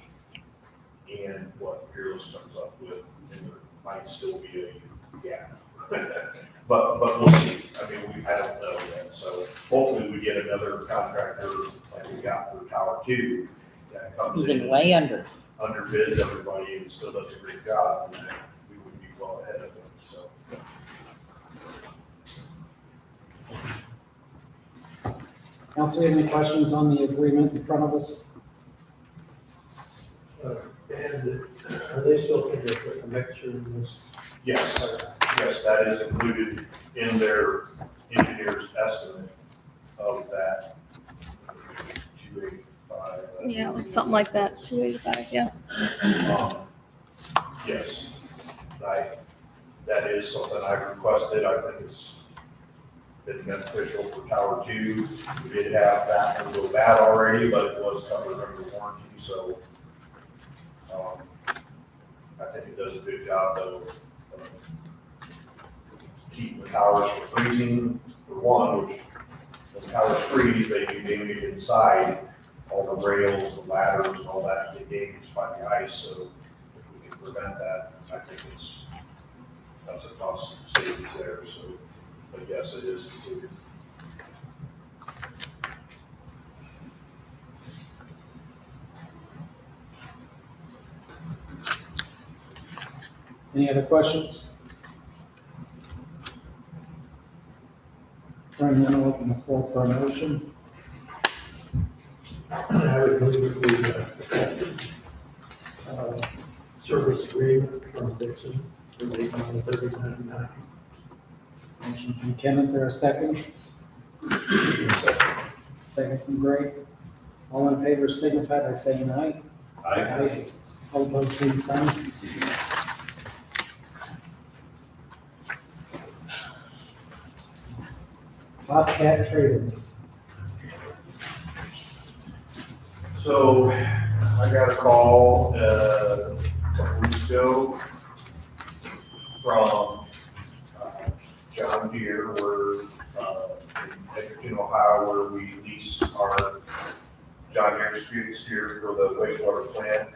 and what Peerless comes up with, and there might still be a gap. But we'll see, I mean, I don't know yet, so hopefully we get another contractor like we got for Tower 2 that comes Who's in. in way under. Underbids everybody and still does a great job, and then we would be well ahead of them, so. council, have any questions on the agreement in front of us? And are they still going to put a mixer in this? Yes, that is included in their engineer's estimate of that 285. Yeah, it was something like that, 285, yeah. Yes, that is something I requested. I think it's been beneficial for Tower 2. We did have that one go bad already, but it was covered under warranty, so I think it does a good job of keeping the towers from freezing, for one, which when towers freeze, they do damage inside. All the rails, the ladders, and all that get damaged by the ice, so if we can prevent that, I think that's a cost savings there, so, but yes, it is included. Any other questions? Hearing none, I'll open the floor for a motion. I would move the service agreement from Dixon for the amount of $39.99. Motion from Ken, is there a second? Second from Greg. All in favor signify by saying aye. Aye. All opposed, same sign. Bobcat Trader. So I got a call a couple weeks ago from John Deere, where in Edgerton, Ohio, where we lease our John Deere skid steer for the wastewater plant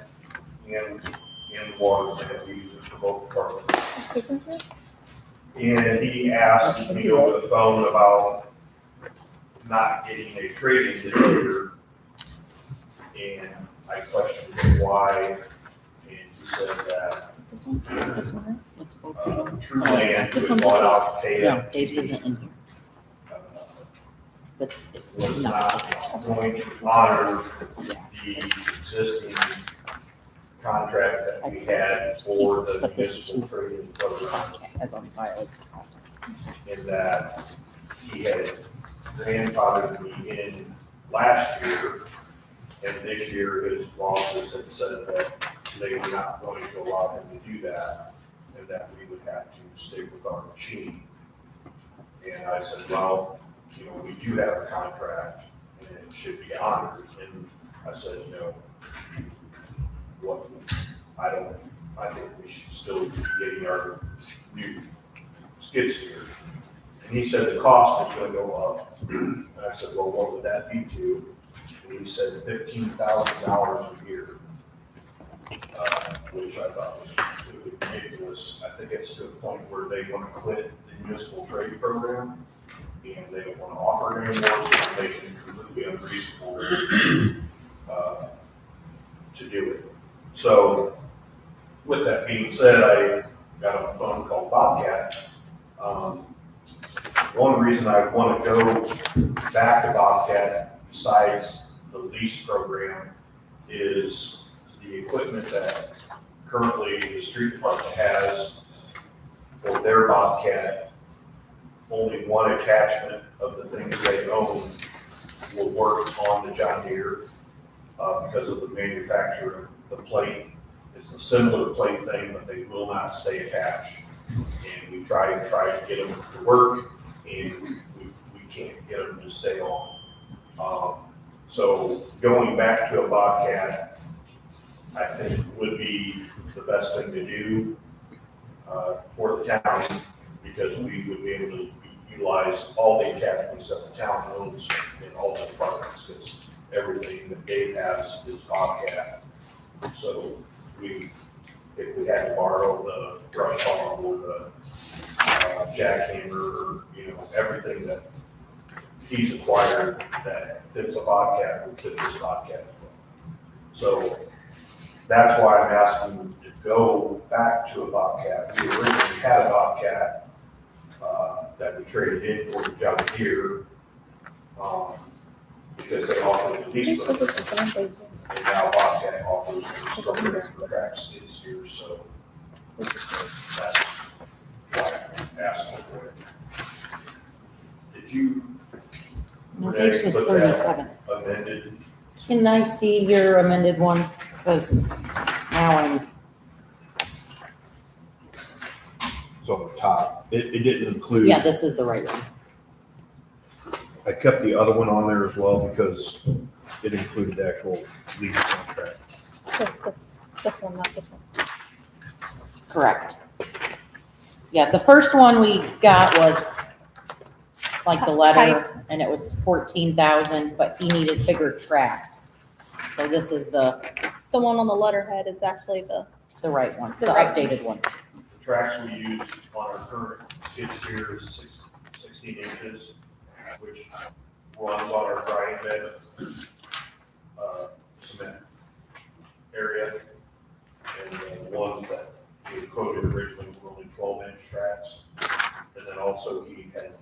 and the water plant. We use it for both departments. And he asked me over the phone about not getting a trade-in this year. And I questioned why, and he said that This one, it's both. True Land This was one bought does out to No, Dave's isn't in here, uh, but it's was not. not going to honor the existing contract that we had for the But this is municipal trading program, As on file as the contract. in that he had grandfathered me in last year And this year, his bosses had said that they were not going to allow him to do that, and that we would have to stay with our machine. And I said, well, you know, we do have a contract, and it should be honored. And I said, you know, I think we should still be getting our new skid steer. And he said the cost is gonna go up. And I said, well, what would that be to? And he said $15,000 a year, which I thought was ridiculous. I think it's to a point where they want to quit the municipal trade program, and they don't want to offer it anymore, so they can completely unreasonable to do it. So, with that being said, I got on a phone called Bobcat. One reason I want to go back to Bobcat, besides the lease program, is the equipment that currently the street department has for their Bobcat. Only one attachment of the things they own will work on the John Deere because of the manufacturer of the plate. It's a similar plate thing, but they will not stay attached. And we try to get them to work, and we can't get them to stay on. So going back to a Bobcat, I think would be the best thing to do for the town, because we would be able to utilize all the attachments that the town owns in all the departments, because everything that Dave has is Bobcat. So if we had to borrow the brush hog or the jackhammer, or, you know, everything that he's acquired that fits a Bobcat would fit this Bobcat as well. So that's why I'm asking to go back to a Bobcat. We originally had a Bobcat that we traded in for the John Deere because they offered the lease program. And now Bobcat offers the program for track skid steers, so that's why I'm asking for it. Did you? I think it was put that 37. Amended? Can I see your amended one? Because now I'm, It's on the top. It didn't include. yeah, this is the right one. I kept the other one on there as well because it included the actual lease contract. This one, not this one. Correct. Yeah, the first one we got was like the letter, Typed. and it was 14,000, but he needed bigger tracks. So this is the The one on the letterhead is actually the right one, The the right one. updated one. The tracks we use on our current skid steer is 16 inches, which runs on our grind bed cement area. And the ones that we had quoted originally were only 12-inch tracks. And then also he had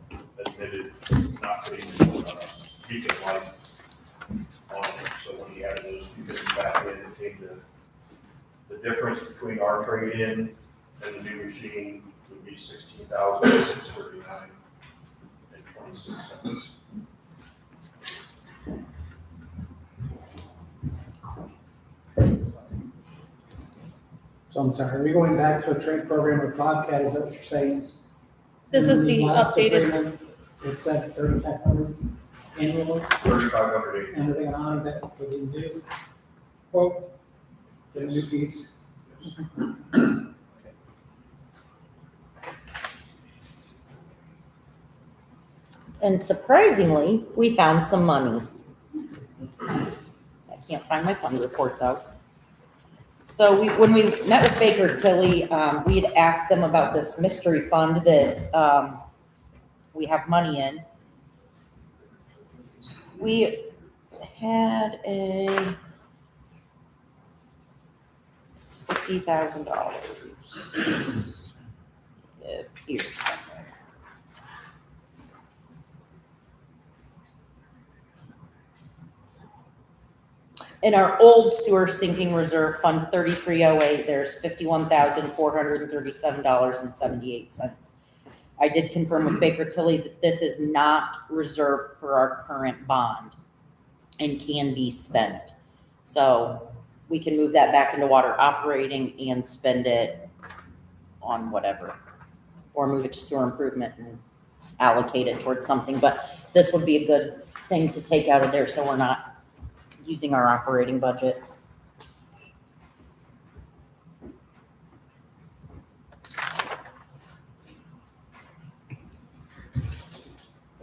admitted not putting beacon light on it. So when he added those two things back in, it came to the difference between our trade-in and the new machine would be $16,639 and 26 cents. So I'm sorry, are we going back to a trade program with Bobcat, is that what you're saying? This is In the last updated, agreement, it said 3,500 annually, 3,580. and everything on that we didn't do. Quote, get a new piece. And surprisingly, we found some money. I can't find my fund report though. So when we met with Baker Tilly, we had asked them about this mystery fund that we have money in. We had it's $50,000. It appears somewhere. In our old sewer sinking reserve fund 3308, there's $51,437.78. I did confirm with Baker Tilly that this is not reserved for our current bond and can be spent. So we can move that back into water operating and spend it on whatever. Or move it to sewer improvement and allocate it towards something, but this would be a good thing to take out of there so we're not using our operating budget.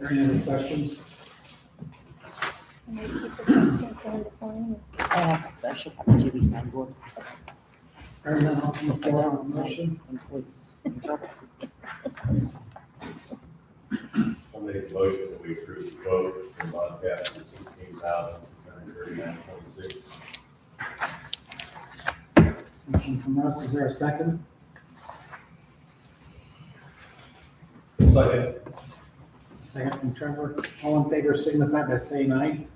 Are there any other questions? Can we keep this one for him to sign? I should have a TV signboard. Hearing none, open the floor on the motion. Employees. I'll make a motion that we approve the quote for Bobcat for $16,639.26. Motion from Russ, is there a second? Second. Second from Trevor. All in favor signify by saying aye.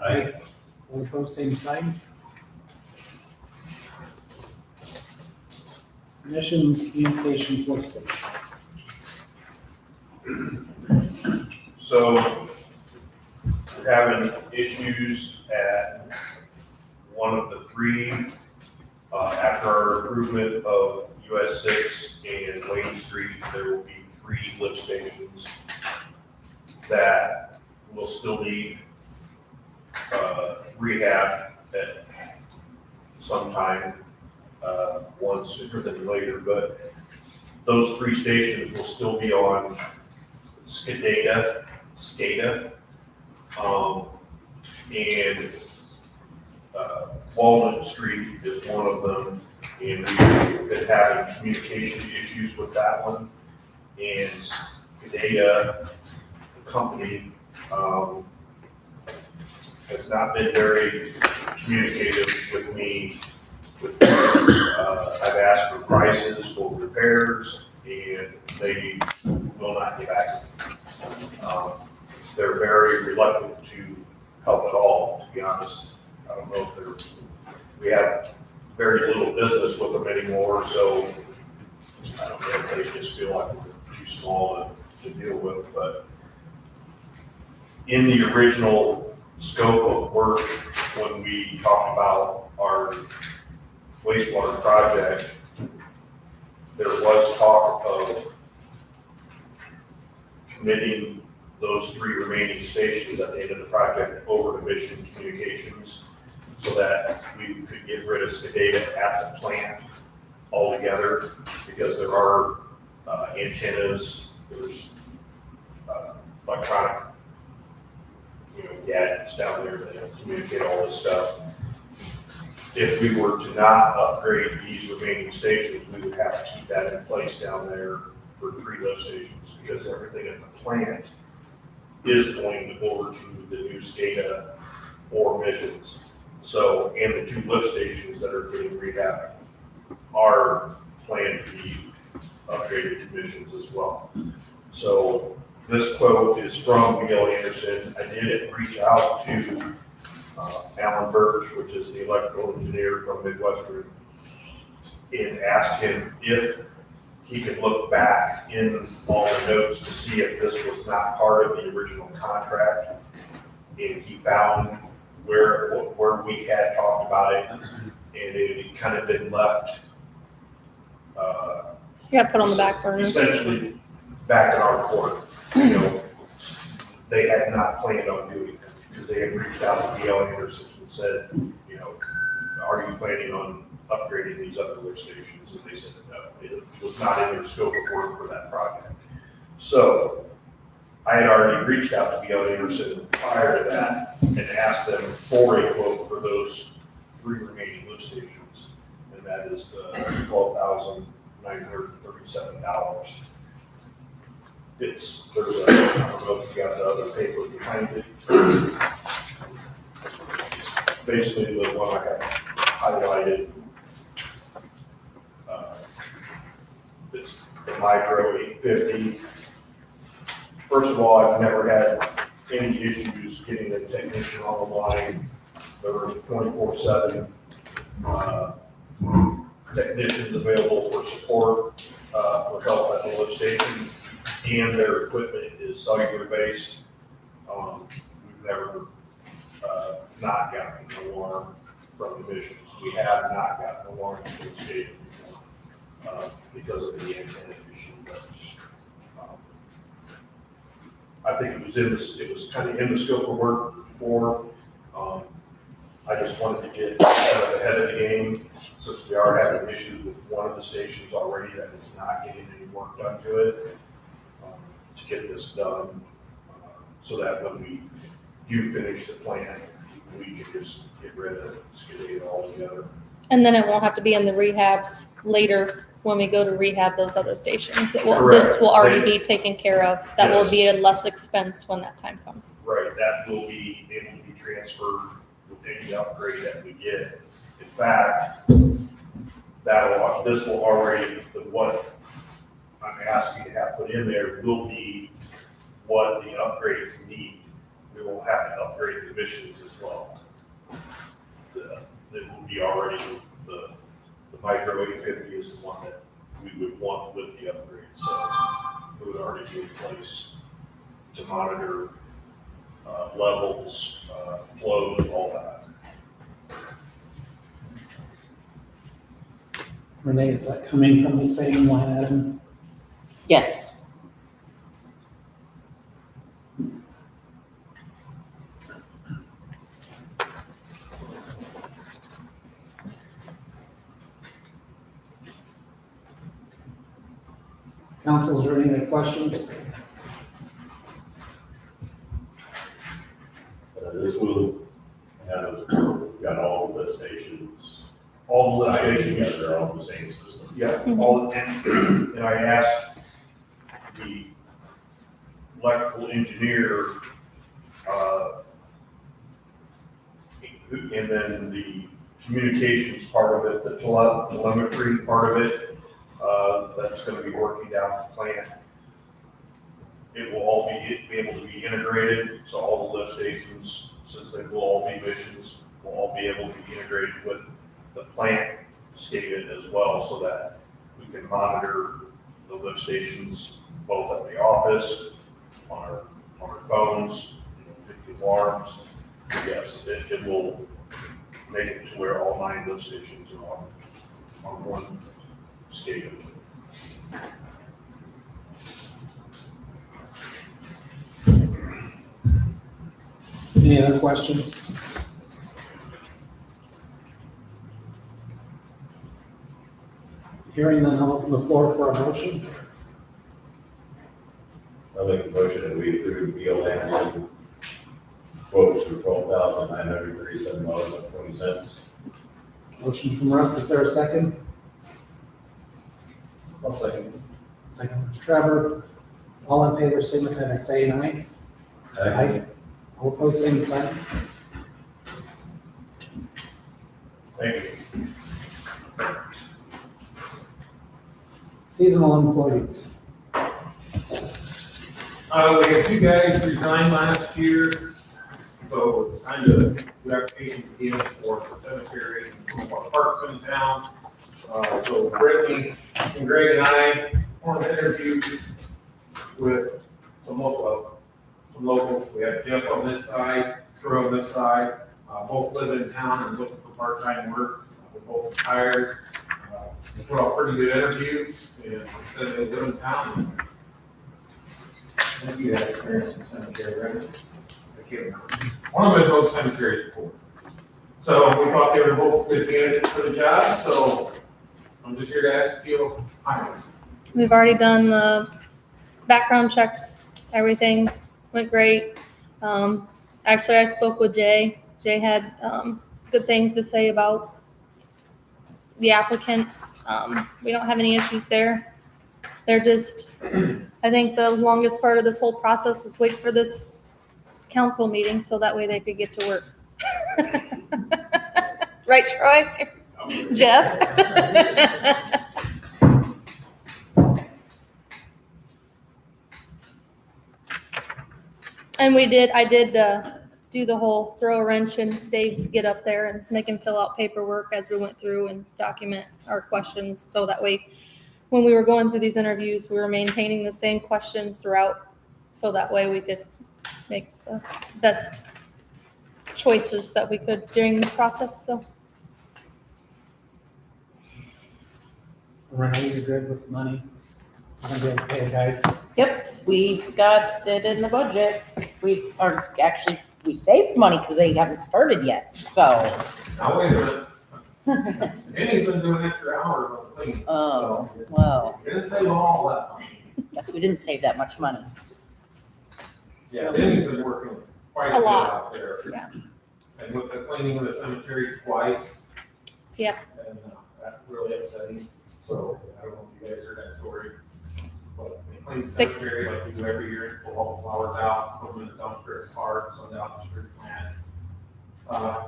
Aye. All opposed, same sign. Missions, communications listed. So we're having issues at one of the three, after our improvement of US 6 and Wayne Street, there will be 3 lift stations that will still need rehab at some time, one sooner than later, but those 3 stations will still be on SCADA, and Walnut Street is one of them, and we've been having communication issues with that one. And SCADA, the company, has not been very communicative with me. I've asked for prices for repairs, and they will not get back to me. They're very reluctant to help at all, to be honest. I don't know if we have very little business with them anymore, so I don't know if they just feel like we're too small to deal with, but in the original scope of work, when we talked about our wastewater project, there was talk of committing those 3 remaining stations at the end of the project over to Mission Communications so that we could get rid of SCADA at the plant altogether, because there are antennas, there's electronic, gadgets down there that communicate all this stuff. If we were to not upgrade these remaining stations, we would have to keep that in place down there for 3 lift stations, because everything at the plant is going over to the new SCADA or Missions. So, and the 2 lift stations that are getting rehabbed are planned to be upgraded to Missions as well. So this quote is from Miguel Anderson. I did reach out to Alan Birch, which is the electrical engineer from Midwestern, and asked him if he could look back in all the notes to see if this was not part of the original contract. And he found where we had talked about it, and it had kind of been left Yeah, put on the back burner. essentially back in our court. They had not planned on doing it, because they had reached out to D.L. Anderson and said, are you planning on upgrading these other lift stations? And they said no, it was not in their scope of work for that project. So I had already reached out to D.L. Anderson prior to that and asked them for a quote for those 3 remaining lift stations, and that is the $12,937. There's I don't know if you got the other paper behind it. It's basically the one I have highlighted. It's the Hydro 850. First of all, I've never had any issues getting a technician on the line. There were 24/7 technicians available for support, for help at the lift station, and their equipment is cellular based. We've never not gotten an alarm from emissions. We have not gotten a warrant to state because of the antenna issue. But, I think it was kind of in the scope of work before. I just wanted to get kind of ahead of the game, since we are having issues with one of the stations already that is not getting any work done to it, to get this done, so that when we do finish the plan, we can just get rid of it altogether. And then it won't have to be in the rehabs later when we go to rehab those other stations. It will, Correct. this will already be taken care of. That will Yes. be a less expense when that time comes. Right, that will be able to be transferred with any upgrade that we get. In fact, this will already, what I'm asking to have put in there will be what the upgrades need. We will have to upgrade the emissions as well. It will be already, the micro 850 is the one that we would want with the upgrade, so it would already be in place to monitor levels, flows, all that. Renee, is that coming from the same line item? Yes. Council, is there any other questions? This will have, we've got all the lift stations. All the lift tied stations, together, all the same system. yeah, Mhm. all, and I asked the electrical engineer, and then the communications part of it, the telemetry part of it, that's gonna be working down the plant. It will all be able to be integrated, so all the lift stations, since they will all be missions, will all be able to be integrated with the plant SCADA as well, so that we can monitor the lift stations both at the office, on our phones, hit the alarms. Yes, it will make it to where all 9 lift stations are on one SCADA. Any other questions? Hearing none, I'll open the floor for a motion. I'll make a motion that we approve Beal Anderson quotes for $12,937.20. Motion from Russ, is there a second? I'll second. Second from Trevor. All in favor, signify by saying aye. All opposed, same sign. Thank you. Seasonal employees. We had 2 guys resign last year, so it's time to do applications again for the cemetery and some of our parks in town. So Brittany and Greg and I performed interviews with some locals. We have Jeff on this side, Drew on this side. Both live in town and looking for part-time work. We're both retired. We put out pretty good interviews and said they live in town. I think you had experience in the cemetery, right? I can't remember. One of them had both cemeteries before. So we thought they were both good candidates for the job, so I'm just here to ask if you'll hire them. We've already done the background checks, everything went great. Actually, I spoke with Jay. Jay had good things to say about the applicants. We don't have any issues there. They're just, I think the longest part of this whole process was wait for this council meeting so that way they could get to work. Right, Troy? Jeff? And I did do the whole throw a wrench in Dave's get up there and make him fill out paperwork as we went through and document our questions. So that way, when we were going through these interviews, we were maintaining the same questions throughout. So that way we could make the best choices that we could during this process. So Renee, you're good with money? I'm gonna be able to pay the guys. Yep, we've got it in the budget. We are actually, we saved money because they haven't started yet, so. Now, wait a minute. Danny's been doing extra hours on the cleaning. Oh, So, well, didn't save all that time. guess we didn't save that much money. Yeah, Danny's been working quite A a bit lot. out there. Yeah. And with the cleaning of the cemetery twice. Yep. And that really upset him. So I don't know if you guys heard that story. But they clean the cemetery like we do every year, pull all the flowers out, put them in the dumpster, car, send out the street plant.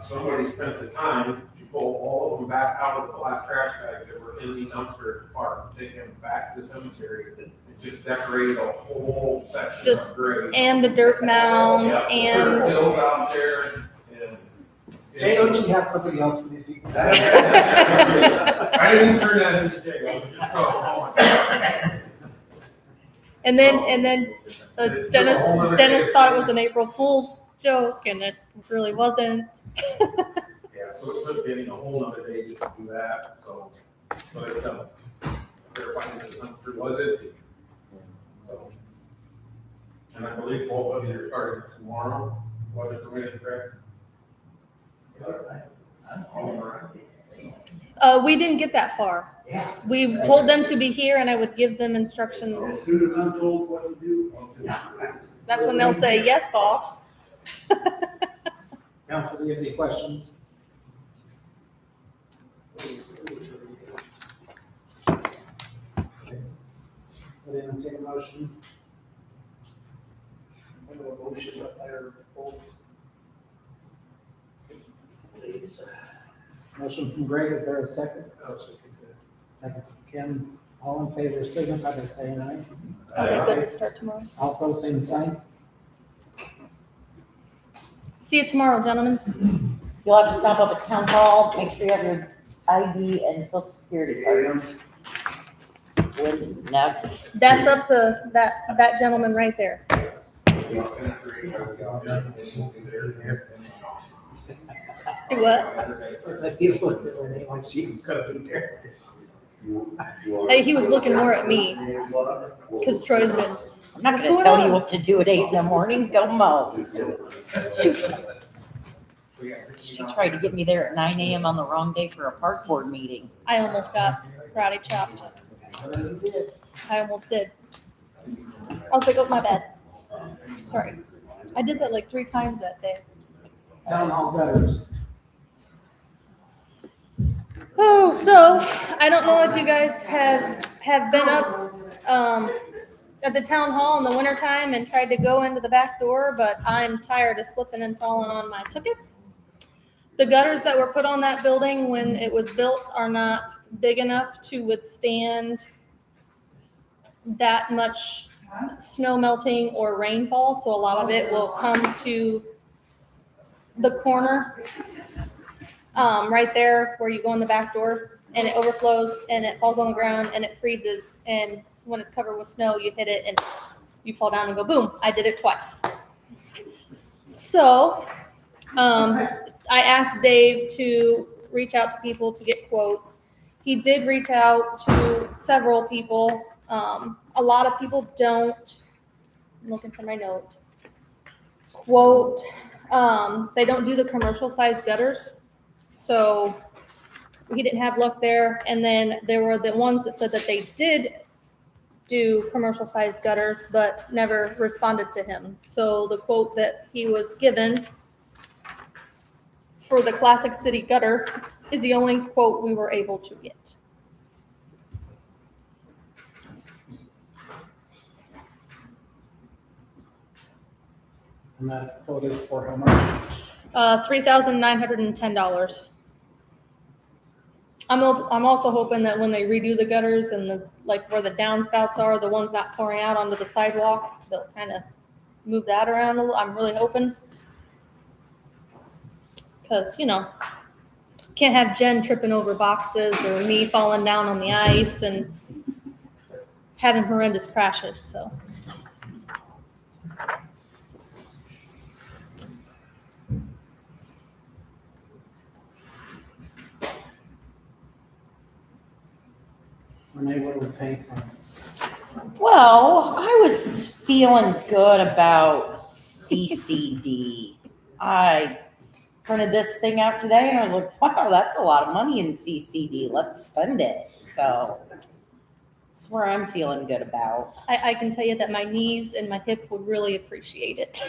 Somebody spent the time to pull all of them back out of the black trash bags that were in the dumpster at the park, take them back to the cemetery, and just decorated a whole section Just- of grave. And the dirt mound Yeah, and Hills out there and. Jay, don't you have something else for these people? I didn't turn that into jail, I was just so. and then Dennis thought it was an April Fool's joke, and it really wasn't. Yeah, so it took Danny a whole other day just to do that, so, but it's done. Verifying that the dumpster was it. So. And I believe both of you are starting tomorrow, what is the way to correct? We didn't get that far. We told them to be here, and I would give them instructions. As soon as I'm told what to do, I'll do it. That's when they'll say, "Yes, boss." Council, do you have any questions? Would entertain a motion? Motion up there, both. Motion from Greg, is there a second? Second from Kim, all in favor, signify by saying aye. Okay, good. Start tomorrow. All opposed, same sign. See you tomorrow, gentlemen. You'll have to stop up at town hall, make sure you have your ID and social security card. Never. That's up to that gentleman right there. Do what? It's like he looked at Renee like she was gonna be there. Hey, he was looking more at me because Troy's been. I'm not What's gonna going tell on? you what to do at 8 in the morning, go mow. Shoot, she tried to get me there at 9 AM on the wrong day for a park board meeting. I almost got karate chopped. I almost did. I was like, oh, my bad. Sorry. I did that like 3 times that day. Town hall gutters. Oh, so I don't know if you guys have been up at the town hall in the wintertime and tried to go into the back door, but I'm tired of slipping and falling on my tuchus. The gutters that were put on that building when it was built are not big enough to withstand that much snow melting or rainfall, so a lot of it will come to the corner, right there where you go in the back door, and it overflows and it falls on the ground and it freezes, and when it's covered with snow, you hit it and you fall down and go boom. I did it twice. So, I asked Dave to reach out to people to get quotes. He did reach out to several people. A lot of people don't, I'm looking for my note, quote, they don't do the commercial size gutters. So he didn't have luck there. And then there were the ones that said that they did do commercial size gutters, but never responded to him. So the quote that he was given for the Classic City gutter is the only quote we were able to get. And that quote is for how much? $3,910. I'm also hoping that when they redo the gutters and the, like where the downspouts are, the ones not pouring out onto the sidewalk, they'll kind of move that around a little. I'm really hoping. Because, can't have Jen tripping over boxes or me falling down on the ice and having horrendous crashes, so. Renee, what do we pay for? Well, I was feeling good about CCD. I printed this thing out today and I was like, wow, that's a lot of money in CCD. Let's spend it. So that's where I'm feeling good about. I can tell you that my knees and my hip would really appreciate it.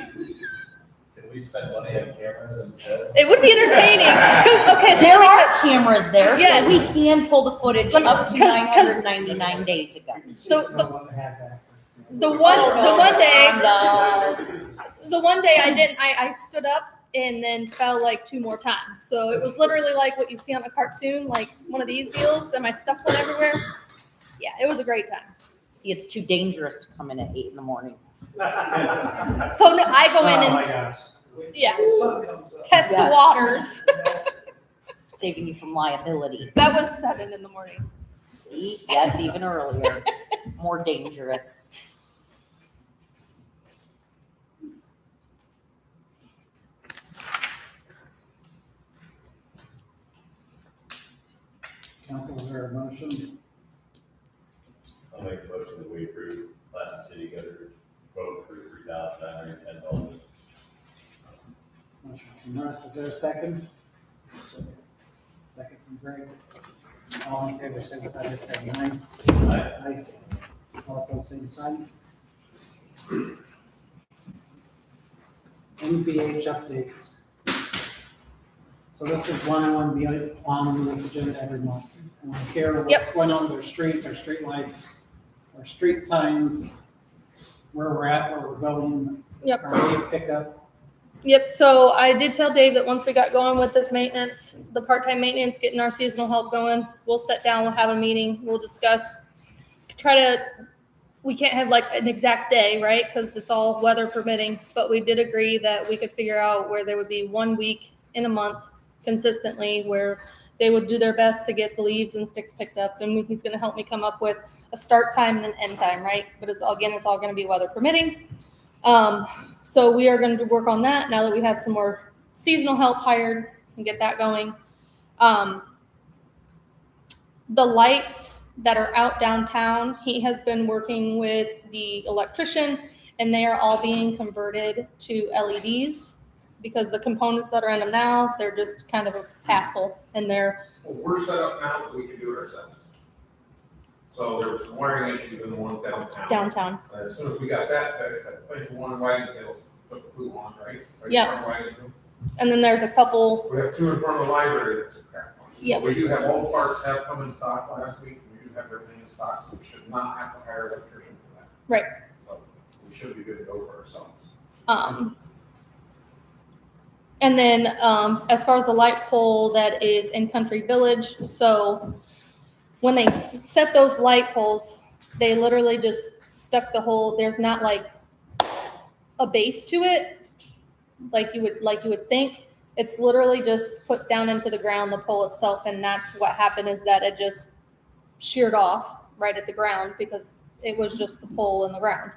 Can we spend money on cameras instead? It would be entertaining. 'Cause- okay, so There let me are cameras there, Yes. so we can pull the footage Let me- up to 'cause- 999 days ago. She's the one that has access to it. The one day, Does. the one day I stood up and then fell like 2 more times. So it was literally like what you see on a cartoon, like one of these deals, and my stuff went everywhere. Yeah, it was a great time. See, it's too dangerous to come in at 8 in the morning. So no, I go in Oh my and gosh. yeah, test the Yes. waters. Saving you from liability. That was 7 in the morning. See, that's even earlier. More dangerous. Council, is there a motion? I'll make a motion that we approve Classic City Gutter quote for $3,910. Motion from Russ, is there a second? Second from Greg. All in favor, signify by saying aye. Aye. All opposed, same sign. MBH updates. So this is one I want to be on this agenda every month. I want to hear what's going on with our streets, our street lights, our street signs, where we're at, where we're going. Yep. Our aid pickup. Yep, so I did tell Dave that once we got going with this maintenance, the part-time maintenance, getting our seasonal help going, we'll sit down, we'll have a meeting, we'll discuss, we can't have like an exact day, right? Because it's all weather permitting, but we did agree that we could figure out where there would be 1 week in a month consistently where they would do their best to get the leaves and sticks picked up, and he's gonna help me come up with a start time and an end time, right? But it's all gonna be weather permitting. So we are going to work on that now that we have some more seasonal help hired and get that going. The lights that are out downtown, he has been working with the electrician and they are all being converted to LEDs because the components that are in them now, they're just kind of a hassle and they're Well, we're set up now that we can do it ourselves. So there were some wiring issues in the ones downtown. downtown. As soon as we got that fixed, I think the one wagon tails took the blue ones, right? Like Yeah. front wagon tail. And then there's a couple, We have 2 in front of the library that took crack ones. Yep. We do have all the parts have come in stock last week, and we do have everything in stock, so we should not have to hire an electrician for that. Right. So we should be good to go for ourselves. And then as far as the light pole that is in Country Village, so when they set those light poles, they literally just stuck the whole, there's not like a base to it, like you would think. It's literally just put down into the ground, the pole itself, and that's what happened is that it just sheared off right at the ground because it was just the pole in the ground.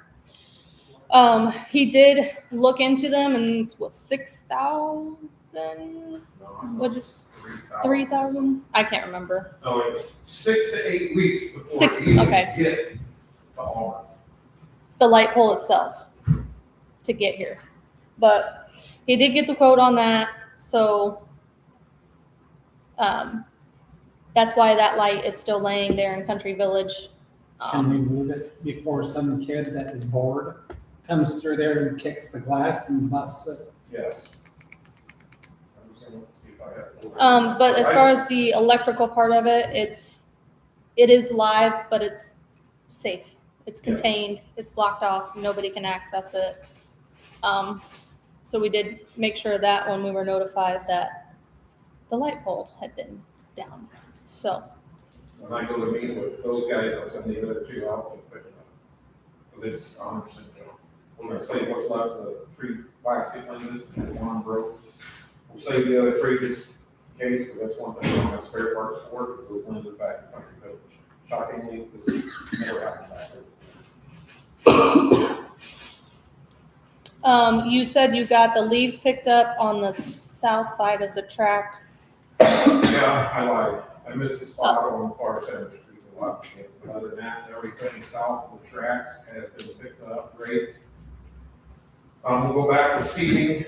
He did look into them and it's what, 6,000? What just 3,000? I can't remember. No, it's 6 to 8 weeks before Six- we even okay. get to Auburn. The light pole itself to get here. But he did get the quote on that, so that's why that light is still laying there in Country Village. Can we move it before some kid that is bored comes through there and kicks the glass and busts it? Yes. I'm just gonna see if I have. But as far as the electrical part of it, it is live, but it's safe. It's contained, it's blocked off, nobody can access it. So we did make sure that when we were notified that the light pole had been down. So, When I go to meet with those guys, I'll send the other 2 out to pick it up. Because it's 100% junk. We're gonna save what's left of the 3 plastic lenses, and 1 broke. We'll save the other 3 just in case, because that's one thing we don't have spare parts for, because those lenses back in Country Village. Shockingly, this has never happened back there. you said you got the leaves picked up on the south side of the tracks. Yeah, I lied. I missed the spot on far center street. But other than that, everything south of the tracks has been picked up great. We'll go back to seating,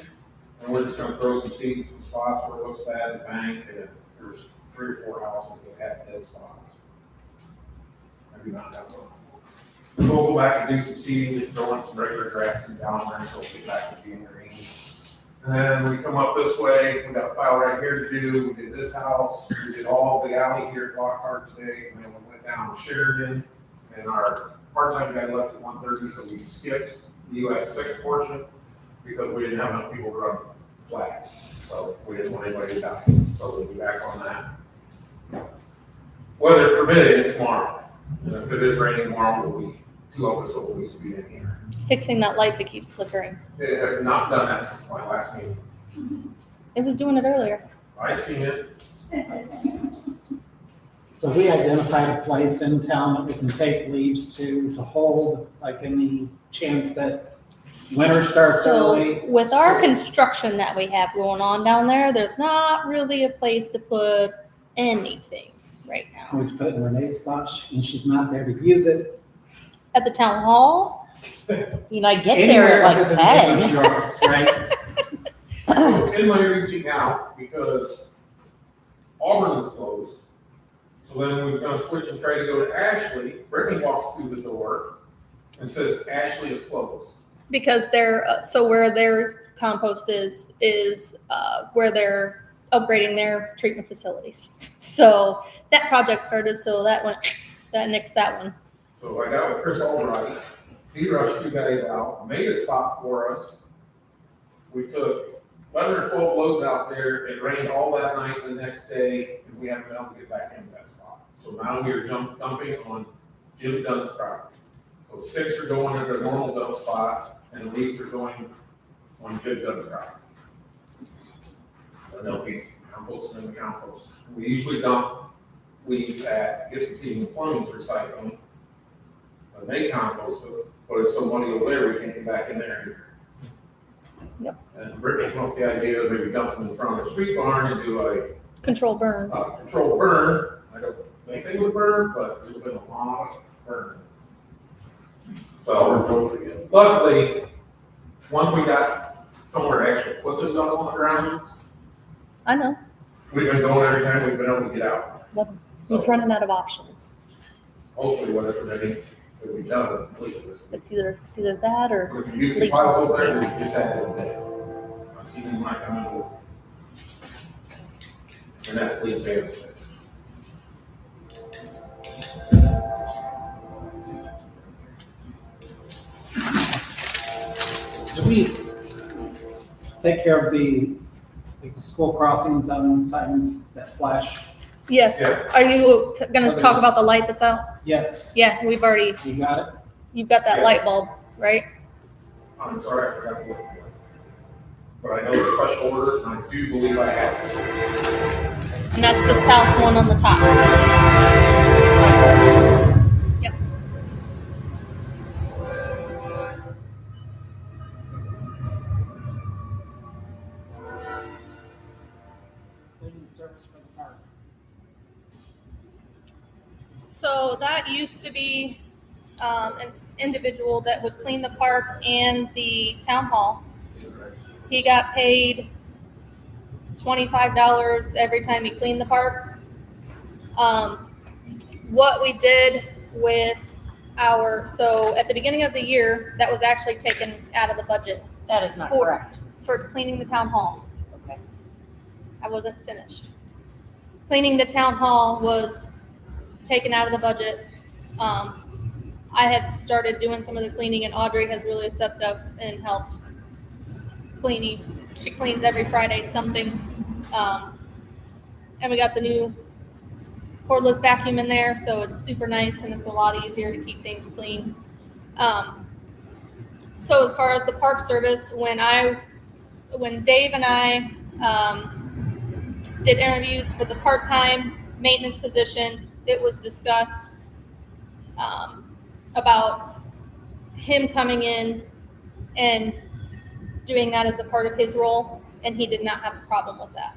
and we're just gonna throw some seats in some spots where it looks bad, the bank, and there's 3 or 4 houses that have dead spots. I do not have one. So we'll go back and do some seating, just throwing some regular grass and down there, so we'll get back to being green. And then we come up this way, we got a pile right here to do, we did this house, we did all the alley here at Lockhart today, and then we went down to Sheridan, and our part-time guy left at 1:30, so we skipped the US 6 portion, because we didn't have enough people to run flags, so we didn't want anybody to die, so we'll be back on that. Weather permitting tomorrow, and if it is raining tomorrow, we'll be, 2 of us will at least be in here. Fixing that light that keeps flickering. It has not done that since my last meeting. It was doing it earlier. I seen it. So we identified a place in town that we can take leaves to hold, like any chance that winter starts early. So with our construction that we have going on down there, there's not really a place to put anything right now. We put in Renee's spot, and she's not there to use it. At the town hall, You know, I get there at Anywhere like other than 10. neighbor's yards, right? In my reaching out, because Auburn was closed, so then we was gonna switch and try to go to Ashley. Brittany walks through the door and says Ashley is closed. because so where their compost is where they're upgrading their treatment facilities. So that project started, so that nixed that one. So I got with Chris Albright, he rushed 2 guys out, made a spot for us. We took 11 or 12 loads out there, it rained all that night and the next day, and we haven't been able to get back into that spot. So now we are dumping on Jim Dunn's property. So 6 are going to their normal dump spot, and the leaves are going on Jim Dunn's property. And they'll be composted in the compost. We usually dump leaves at Gibson's Heating and Plumbing's recycling. And they compost it, but it's so muddy over there, we can't get back in there either. Yep. And Brittany came up with the idea of maybe dump them in front of the street barn and do a Control burn. controlled burn. I don't think they would burn, but there's been a lot of burn. So luckily, once we got somewhere to actually put this stuff on the ground, I know. we've been going every time we've been able to get out. He's So running out of options. hopefully weather permitting, it'll be done completely this week. It's either that or If you see piles over there, we just add it in. I see them when I come in. And that's leaf band 6. Do we take care of the school crossings on Simons that flash? yes. Yeah. Are you gonna So talk there's- about the light that's out? Yes, Yeah, we've already. you got it? You've got that Yeah. light bulb, right? I'm sorry, I forgot to look for it. But I know the special order, and I do believe I have it. And that's the south one on the top. Yep. Cleaning service for the park. So that used to be an individual that would clean the park and the town hall. He got paid $25 every time he cleaned the park. What we did with so at the beginning of the year, that was actually taken out of the budget That is not For- correct. for cleaning the town hall. Okay. I wasn't finished. Cleaning the town hall was taken out of the budget. I had started doing some of the cleaning, and Audrey has really stepped up and helped cleaning. She cleans every Friday something. And we got the new cordless vacuum in there, so it's super nice and it's a lot easier to keep things clean. So as far as the park service, when Dave and I did interviews for the part-time maintenance position, it was discussed about him coming in and doing that as a part of his role, and he did not have a problem with that.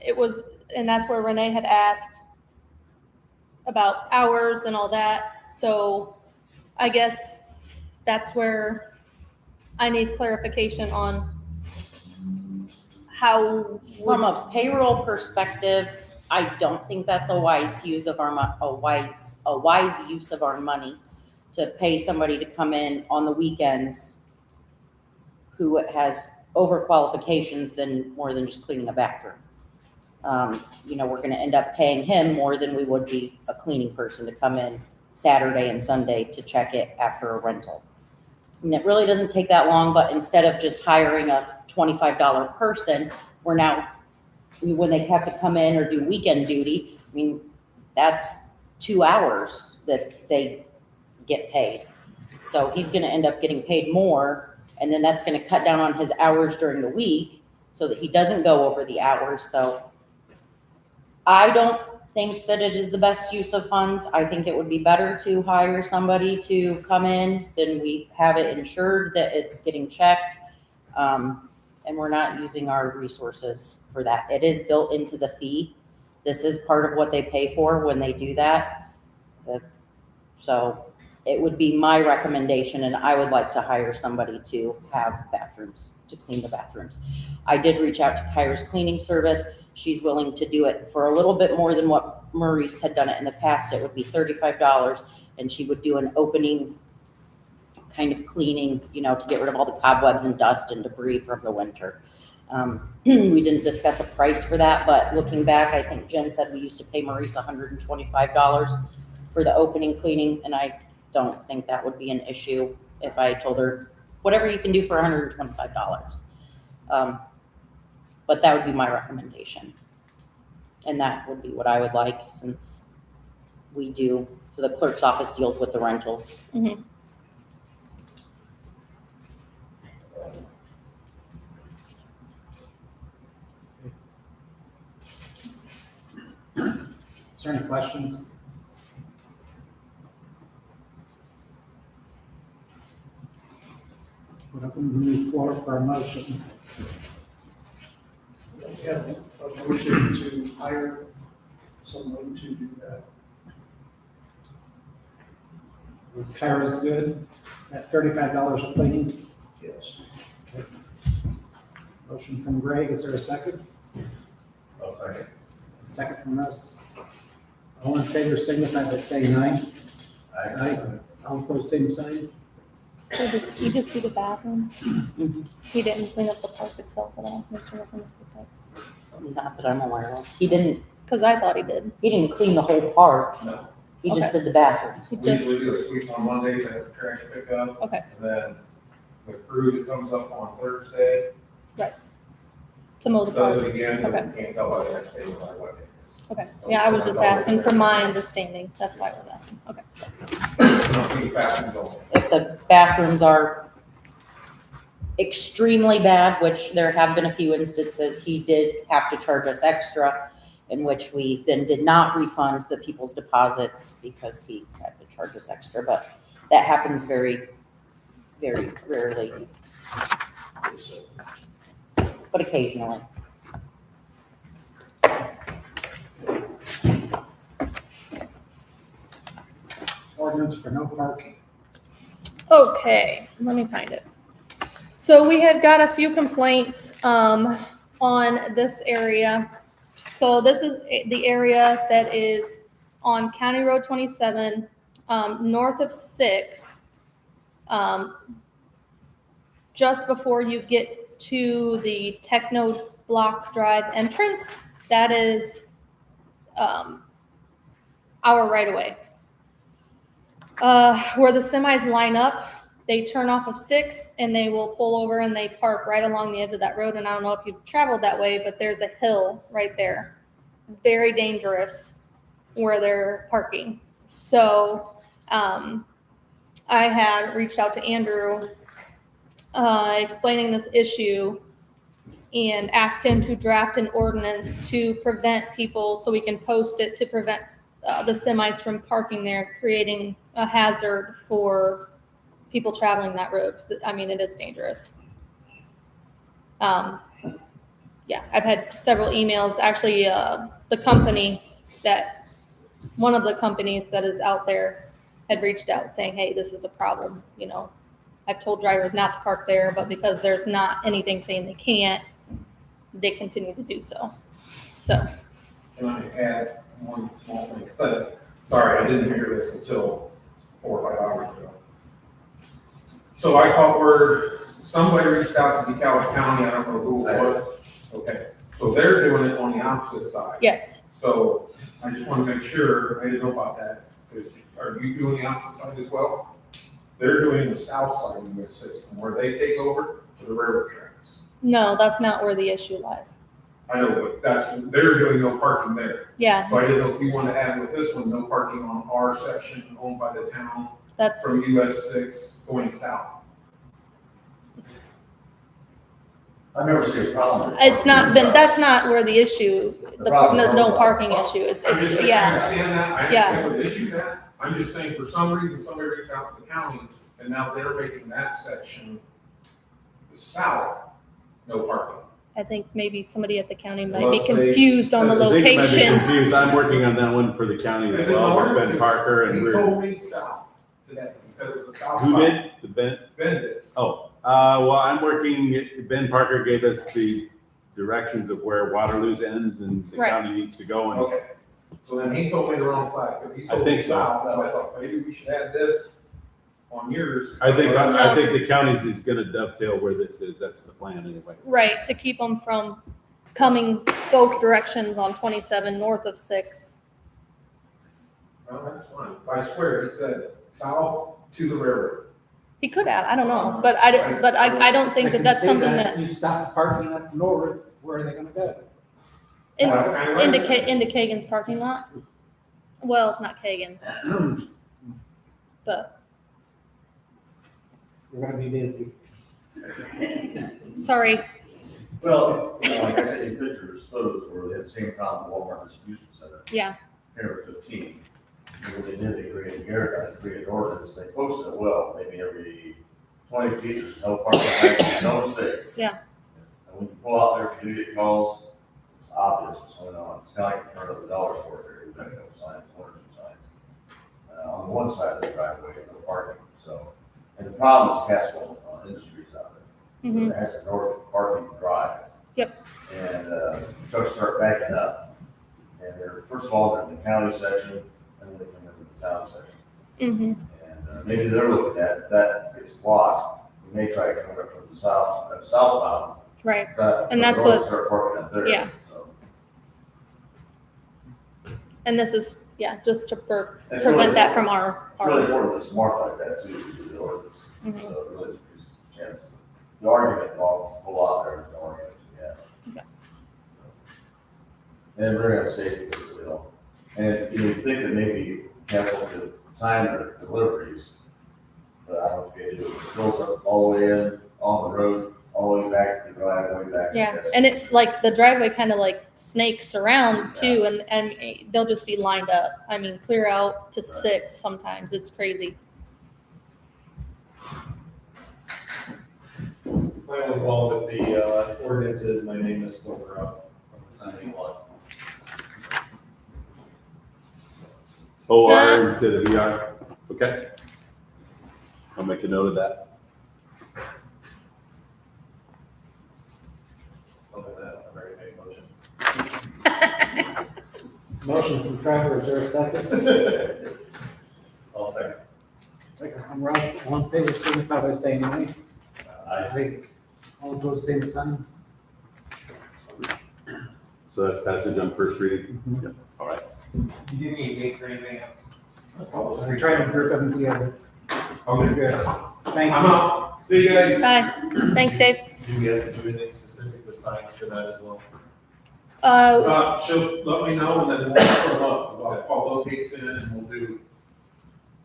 it was, and that's where Renee had asked about hours and all that. So I guess that's where I need clarification on how. From a payroll perspective, I don't think that's a wise use of a wise use of our money to pay somebody to come in on the weekends who has overqualifications than more than just cleaning a bathroom. We're gonna end up paying him more than we would be a cleaning person to come in Saturday and Sunday to check it after a rental. And it really doesn't take that long, but instead of just hiring a $25 person, we're now, when they have to come in or do weekend duty, I mean, that's 2 hours that they get paid. So he's gonna end up getting paid more, and then that's gonna cut down on his hours during the week so that he doesn't go over the hours. So I don't think that it is the best use of funds. I think it would be better to hire somebody to come in than we have it insured that it's getting checked. And we're not using our resources for that. It is built into the fee. This is part of what they pay for when they do that. So it would be my recommendation, and I would like to hire somebody to have bathrooms, to clean the bathrooms. I did reach out to Kyra's cleaning service. She's willing to do it for a little bit more than what Maurice had done it in the past. It would be $35, and she would do an opening kind of cleaning, to get rid of all the cobwebs and dust and debris from the winter. We didn't discuss a price for that, but looking back, I think Jen said we used to pay Maurice $125 for the opening cleaning, and I don't think that would be an issue if I told her, whatever you can do for $125. But that would be my recommendation. And that would be what I would like, since so the clerk's office deals with the rentals. Mhm. Is there any questions? Would open the floor for a motion. We have a motion to hire someone to do that. Was Kyra's good at $35 a cleaning? Yes. Motion from Greg, is there a second? I'll second. Second from Russ. All in favor signify by saying aye. Aye. All opposed, same sign. So did he just do the bathroom? He didn't clean up the park itself at all? Make sure nothing was picked up. Not that I'm aware of. He didn't Cause I thought he did. clean the whole park. No. He just Okay. did the bathrooms. He We just, usually do a sweep on Mondays, they have a trash pickup. Okay. And then the crew that comes up on Thursday to mow the does park. it again, but Okay. you can't tell by the next day what it is. Okay, yeah, I was just asking for my understanding. That's why I was asking. Okay. Nothing fast and going. If the bathrooms are extremely bad, which there have been a few instances, he did have to charge us extra, in which we then did not refund the people's deposits because he had to charge us extra, but that happens very, very rarely. But occasionally. Ordinance for no parking. Okay, let me find it. So we had got a few complaints on this area. So this is the area that is on County Road 27, north of 6, just before you get to the Techno Block Drive entrance. That is our right of way. Where the semis line up, they turn off of 6 and they will pull over and they park right along the edge of that road. And I don't know if you've traveled that way, but there's a hill right there. It's very dangerous where they're parking. So I had reached out to Andrew explaining this issue and asked him to draft an ordinance to prevent people, so we can post it to prevent the semis from parking there, creating a hazard for people traveling that road. 'Cause I mean, it is dangerous. yeah, I've had several emails. Actually, the company that, one of the companies that is out there had reached out saying, hey, this is a problem, you know. I've told drivers not to park there, but because there's not anything saying they can't, they continue to do so. So, Can I add one small thing? Sorry, I didn't hear this until 4 or 5 hours ago. So I caught word, somebody reached out to DeKalb County, I don't know who it was. Okay, so they're doing it on the opposite side. yes, So I just want to make sure, I didn't know about that. Are you doing the opposite side as well? They're doing the south side of this system, where they take over to the railroad tracks. no, that's not where the issue lies. I know, but they're doing no parking there. Yeah, So I didn't know if you want to add with this one, no parking on our section owned by the town that's, from US 6 going south. I've never seen a problem. with it's not parking. been, that's not where the issue, the no parking issue is, I'm just it's, saying, I yeah. understand that, I Yeah. understand what the issue is at. I'm just saying, for some reason, somebody reached out to the county, and now they're making that section, the south, no parking. I think maybe somebody at the county might be Unless they- confused on the I think it might be location. confused. I'm working on that one for the county as Is it well, with north? Ben Parker, and He we're, told me south today, he said it was the south side. who did? The Ben? Ben did. Oh, well, I'm working, Ben Parker gave us the directions of where Waterloo's ends and the Right. county needs to go, and Okay, so then he told me the wrong side, because he I told me think so. south, so I thought maybe we should add this on yours. I think the county's is gonna dovetail where this is, that's the plan anyway. Right, to keep them from coming both directions on 27 north of 6. Well, that's fine, I swear, he said south to the railroad. He could have, I don't know, but I don't think that that's something that You stop parking up north, where are they gonna go? In- That's kind of right. into Kagan's parking lot. Well, it's not Kagan's, but We're gonna be busy. sorry, Well, like I said, in pictures, photos where they had the same problem Walmart distribution center. yeah, Here 15. And what they did, they created an ordinance, they posted it well, maybe every 20 feet, there's no parking, signs, no mistake. Yeah. And when you pull out there, if you do get calls, it's obvious what's going on. It's kind of like in front of the dollar store there, you've got no signs, one or two signs. On one side of the driveway, no parking, so. And the problem is Castle Industries out there. hmm It has a north parking drive. Yep. And trucks start backing up. And they're, first of all, they're in the county section, and then they come into the town section. hmm And maybe they're looking at, if that gets blocked, we may try to come up from the southbound. right, but And that's the north what- Start parking up there. yeah. So and this is, yeah, just to It's prevent really- that from our, It's really important to smart like that too, to the ordinance. Mhm. So it really decreases the chances. The argument involves a whole lot there, there's no argument, yeah. Okay. And they're gonna say it because, you know, and you would think that maybe council could time their deliveries, but I don't think they do. It goes up all the way in, on the road, all the way back to the driveway, back. to yeah, the and it's like the driveway kind of like snakes around too, and they'll just be lined up. I mean, clear out to 6 sometimes, it's crazy. My only fault with the ordinance is my name is still up on the signing block. OR instead of ER, okay? I'll make a note of that. Other than that, I'm ready to make a motion. Motion from Trevor, is there a second? I'll second. Second from Russ, all in favor, signify by saying aye. Aye. All opposed, same sign. So that's passage on first reading? Yep. All right. You give me a date for anything else? We're trying to group them together. Okay, Good. Thank I'm you. out, see you guys. Bye, thanks, Dave. Do we have to do anything specific with signs for that as well? She'll let me know and then we'll put them up. I'll locate it and we'll do,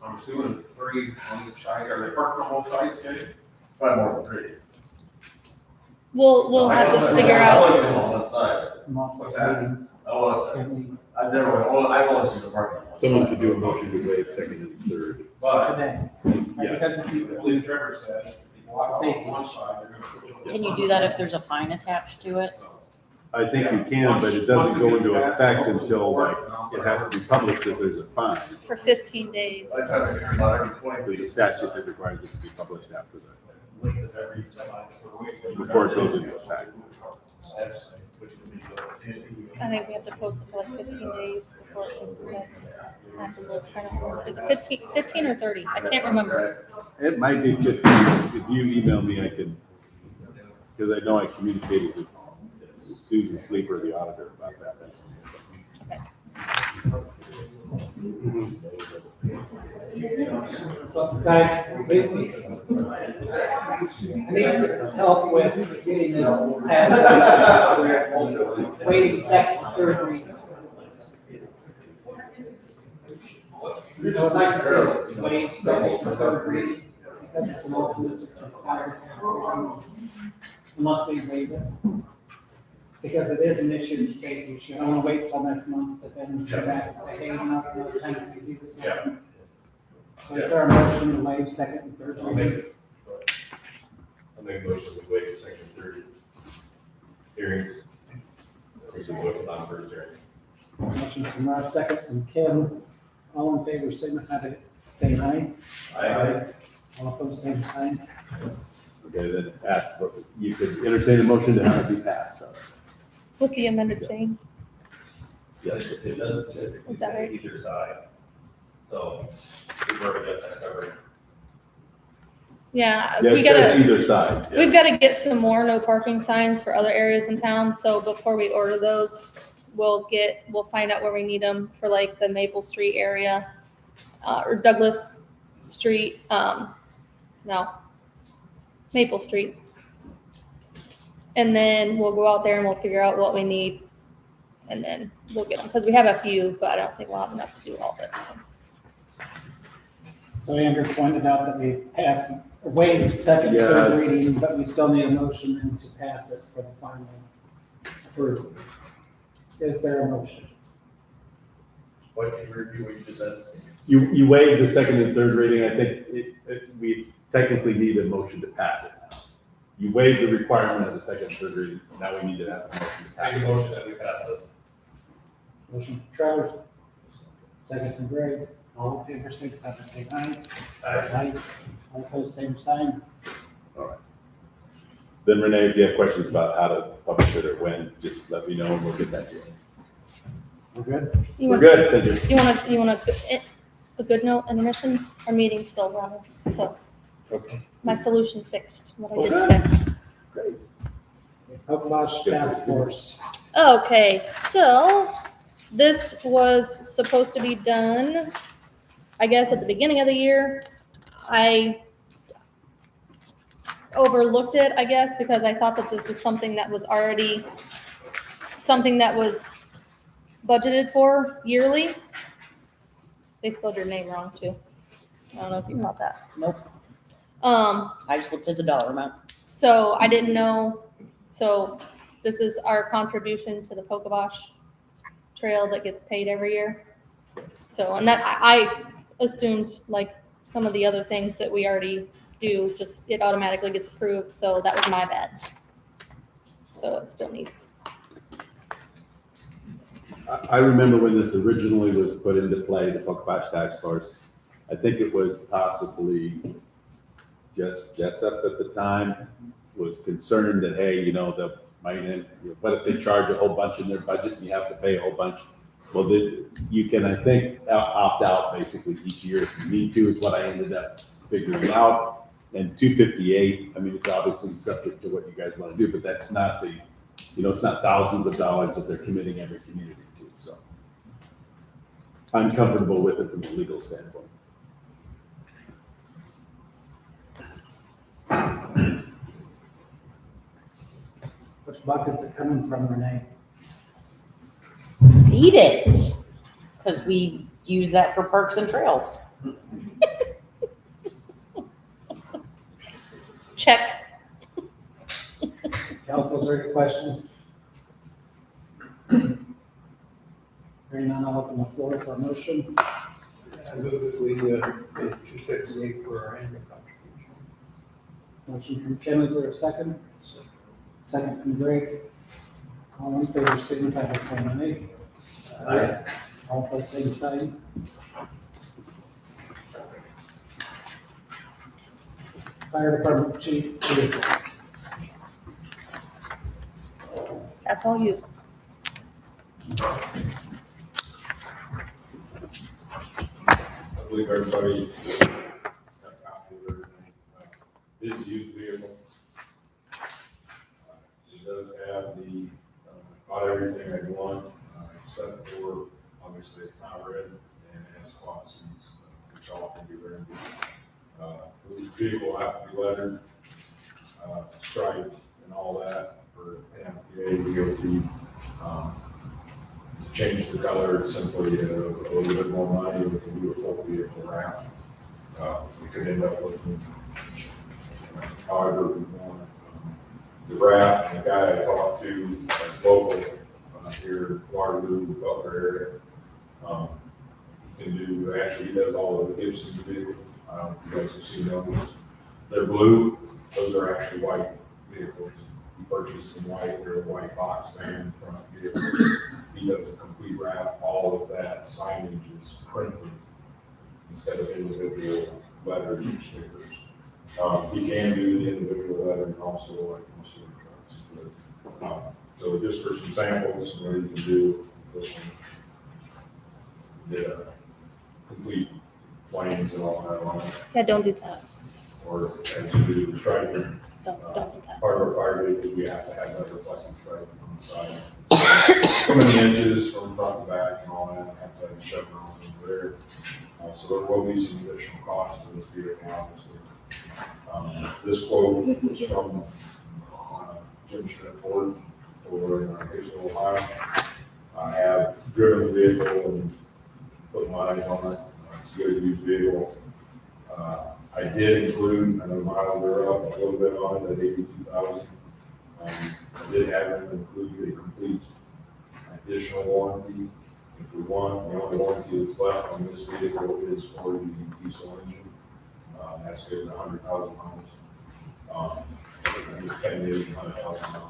I'm assuming 3 on each side. Are they parked on both sides, Jay? Probably more than 3. We'll have to figure I out, only see them on one side. Multiple What's that? meetings. I've only seen the parking. on one Someone side. could do a motion to waive second and third. But Today. Yeah. Because it's people. that's what Trevor said. If you block off Safety. one side, they're gonna switch over. Can you do that if there's a fine attached to it? I think you can, but it doesn't go into effect until like, it has to be published that there's a fine. For 15 days. I thought it was about every 20. There's a statute that requires it to be published after that, Every semi. before it goes into effect. I think we have to post it for like 15 days before it goes in. I have to look. I don't remember. Is it 15 or 30? I can't remember. It might be 15. If you email me, I can, because I know I communicated with Susan Sleeper, the auditor, about that. So, guys, I need some help with getting this passed. Waiting second, third reading. I would like to say waive second, third reading, because it's an ordinance, it's required. Unless we waive it. Because it is an issue, it's a safety issue. I don't want to wait till next month, but then come back and say, hey, you know, it's another time to do this. So is there a motion to waive second and third reading? I'll make a motion to waive the second, third hearings. We can vote on first hearing. Motion from Ross, second from Kim. All in favor, signify by saying aye. Aye. All opposed, same sign. Okay, then ask, you could entertain a motion to have it be passed. With the amended change. Yes, it does specifically Is that say right? either side. So we've already got that covered. Yeah, Yeah, we it says gotta. either side. Yeah. We've got to get some more no parking signs for other areas in town, so before we order those, we'll find out where we need them for like the Maple Street area, or Douglas Street, Maple Street. And then we'll go out there and we'll figure out what we need, and then we'll get them, because we have a few, but I don't think we'll have enough to do all of it, so. So Andrew pointed out that we passed, waived second, third Yes. reading, but we still need a motion then to pass it for the final approval. Is there a motion? What can you review what you just said? You waive the second and third reading. I think we technically need a motion to pass it now. You waive the requirement of the second and third reading. Now we need to have a motion to pass Make a it. motion that we pass this. Motion from Trevor, second from Greg. All in favor, signify by saying aye. Aye. All opposed, same sign. Then Renee, if you have questions about how to publish it or when, just let me know and we'll get that to you. We're good? We're good, thank you. You want a good note, intermission? Our meeting's still running, so Okay. my solution fixed what I did Okay. today. Great. Oakwosh Task Force. Okay, so this was supposed to be done, I guess, at the beginning of the year. I overlooked it, I guess, because I thought that this was something that was already, something that was budgeted for yearly. They spelled your name wrong too. I don't know if you caught that. Nope. I just looked at the dollar amount. So I didn't know, so this is our contribution to the Pokebash Trail that gets paid every year. So, and that, I assumed like some of the other things that we already do, just it automatically gets approved, so that was my bad. So it still needs. I remember when this originally was put into play, the Pokebash Task Force. I think it was possibly just Jessup at the time was concerned that, hey, you know, what if they charge a whole bunch in their budget and you have to pay a whole bunch? Well, you can, I think, opt out basically each year if you need to, is what I ended up figuring out. And 258, I mean, it's obviously subject to what you guys want to do, but that's not it's not thousands of dollars that they're committing every community to, so. I'm comfortable with it from a legal standpoint. Which bucket's it coming from, Renee? Seed it, because we use that for parks and trails. Check. Council's there any questions? Hearing none, I'll open the floor for a motion. I move that we, pay 258 for our annual contribution. Motion from Kim, is there a second? Second from Greg. All in favor, signify by saying aye. Aye. All opposed, same sign. Fire Department Chief, That's all you. I believe everybody got a copy of everything. This is a used vehicle. It does have the, about everything I want, except for, obviously, it's not red and it has cloth seats, which all can be very good. This vehicle will have to be lettered, striped and all that for NFPA, DOT. To change the color, it's simply a little bit more money, we can do a full vehicle wrap. We could end up looking however we want. The wrap, the guy I talked to, local, here, Waterloo, Butler area, he can do, actually, he does all of the Gibson vehicles. You guys have seen those. They're blue, those are actually white vehicles. He purchased them white, they're a white box van front vehicle. He does a complete wrap, all of that signage is printed instead of individual letters or stickers. He can do the individual lettering also like most of the trucks. But, so just for some samples, what you can do, this one did a complete flames and all that on it, Yeah, don't do that. or as you do striping. Don't do that. Part of our fire vehicles, we have to have that reflective striping on the side. So many inches from front to back and all that, I have to have the chevrons over there. So there will be some additional cost to this vehicle, obviously. This quote was from Jim Ford over in Hazel, Ohio. I have driven the vehicle and put my eyes on it. It's a good used vehicle. I did include, I know miles are up a little bit on it at 82,000. I did have them include a complete additional warranty. If we want, the only warranty that's left on this vehicle is for the diesel engine. That's good, 100,000 miles. I think it's 10 years, 100,000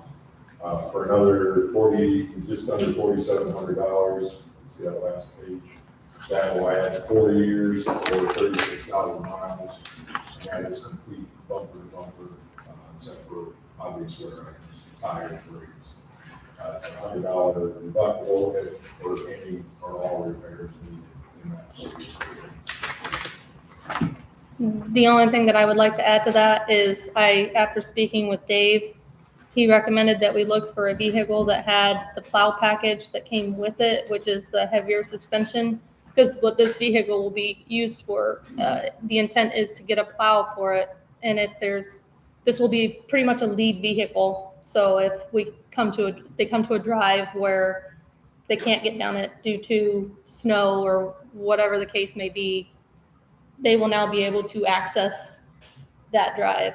miles. For another 40, just under $4,700, see that last page. That will add 4 years or 36,000 miles. And that is complete bumper to bumper, except for obvious wear items, tires, brakes. It's $100 deductible if for any or all repairs needed in that. The only thing that I would like to add to that is after speaking with Dave, he recommended that we look for a vehicle that had the plow package that came with it, which is the heavier suspension. Because what this vehicle will be used for, the intent is to get a plow for it. And this will be pretty much a lead vehicle. So if they come to a drive where they can't get down it due to snow or whatever the case may be, they will now be able to access that drive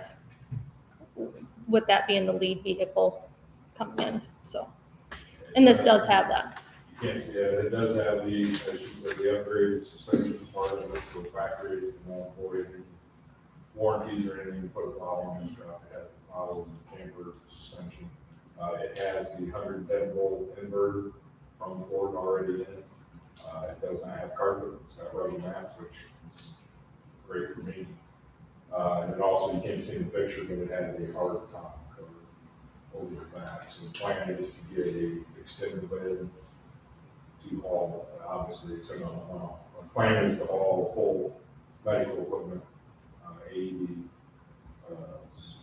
with that being the lead vehicle coming in. So, and this does have that. Yes, yeah, it does have the, as you said, the upgraded suspension part of it, so factory, and won't avoid any warranties or anything to put a plow on this truck. It has a plow and camber suspension. It has the 110 volt inverter from Ford already in it. It does not have carpet, it's got rubber mats, which is great for me. And it also, you can't see in the picture, but it has a hard top cover over the back. So the plan is to get a extended bed to haul, obviously, so no, our plan is to haul full medical equipment, AED,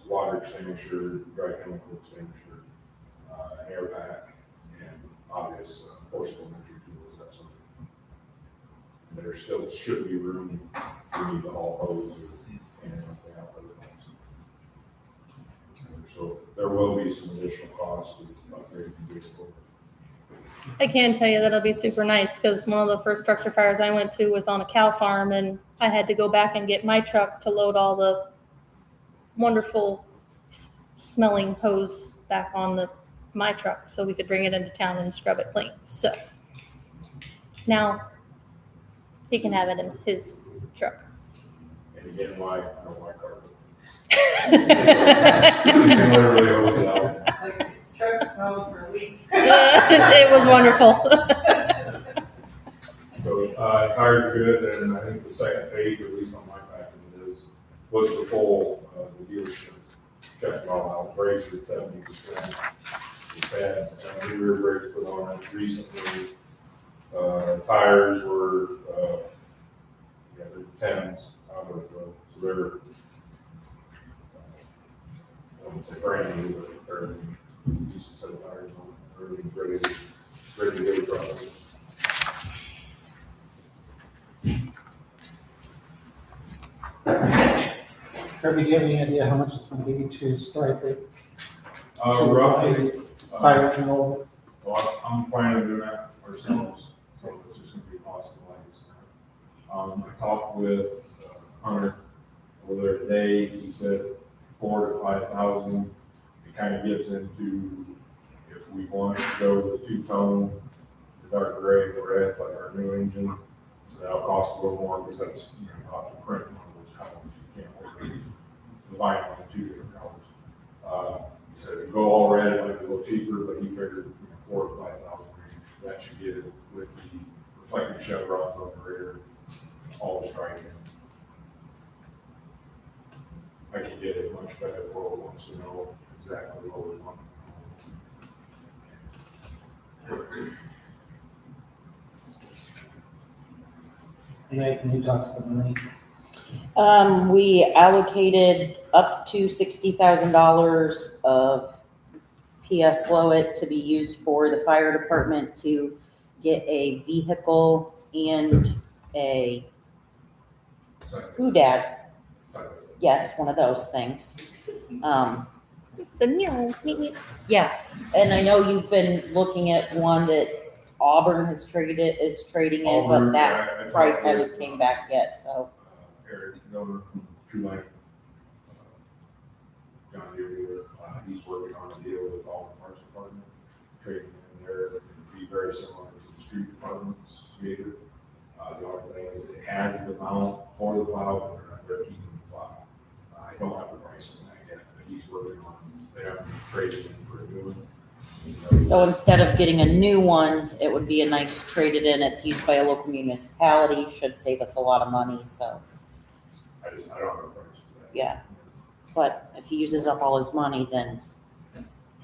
water extinguisher, dry chemical extinguisher, an air pack, and obvious forcible entry tools, that sort of thing. There still should be room for me to haul hose and anything out of it. So there will be some additional costs to upgrade the vehicle. I can tell you that'll be super nice because one of the first structure fires I went to was on a cow farm and I had to go back and get my truck to load all the wonderful smelling hose back on my truck so we could bring it into town and scrub it clean. So now he can have it in his truck. And again, I don't like carpet. You can literally hose it out. Truck smells for a week. It was wonderful. So, tires are good, and I think the second page, at least on my package, was the full, the dealership checked it all out, brakes were 70%. It's had, new rear brakes put on it recently. Tires were, yeah, they're 10s out of, so they're, I wouldn't say brand new, but they're decent set of tires on it. Everything's ready to go probably. Kirby, do you have any idea how much it's gonna be to stripe it? Roughly, Siren and all of it? well, I'm planning to do that ourselves, so it's just gonna be cost of lights. I talked with Hunter over there today, he said 4,000 to 5,000. It kind of gets into if we want to go with the two-tone, the dark gray, the red, like our new engine, so that'll cost a little more because that's, you know, you have to print one of those colors, you can't order the vinyl in two different colors. He said if you go all red, it might be a little cheaper, but he figured, you know, 4,000 to 5,000 range, that should get it with the reflective chevrons on the rear, all the striping. I can get a much better quote once we know exactly what we want. Yeah, can you talk to the money? We allocated up to $60,000 of PS Lowit to be used for the fire department to get a vehicle and a doodad. Yes, one of those things. The Nero, meet me. Yeah, and I know you've been looking at one that Auburn is trading in, but that price hasn't came back yet, so. Eric Miller from True Light, John Deere dealer, he's working on a deal with all the parts department, trading in there, it'd be very similar to the street department's vehicle. The only thing is it has the mount for the plow, but they're keeping the plow. I don't have the price on that yet, but he's working on, they have trading in for a new one. So instead of getting a new one, it would be a nice traded in. It's used by a local municipality, should save us a lot of money, so, I don't have a price for that. yeah. But if he uses up all his money, then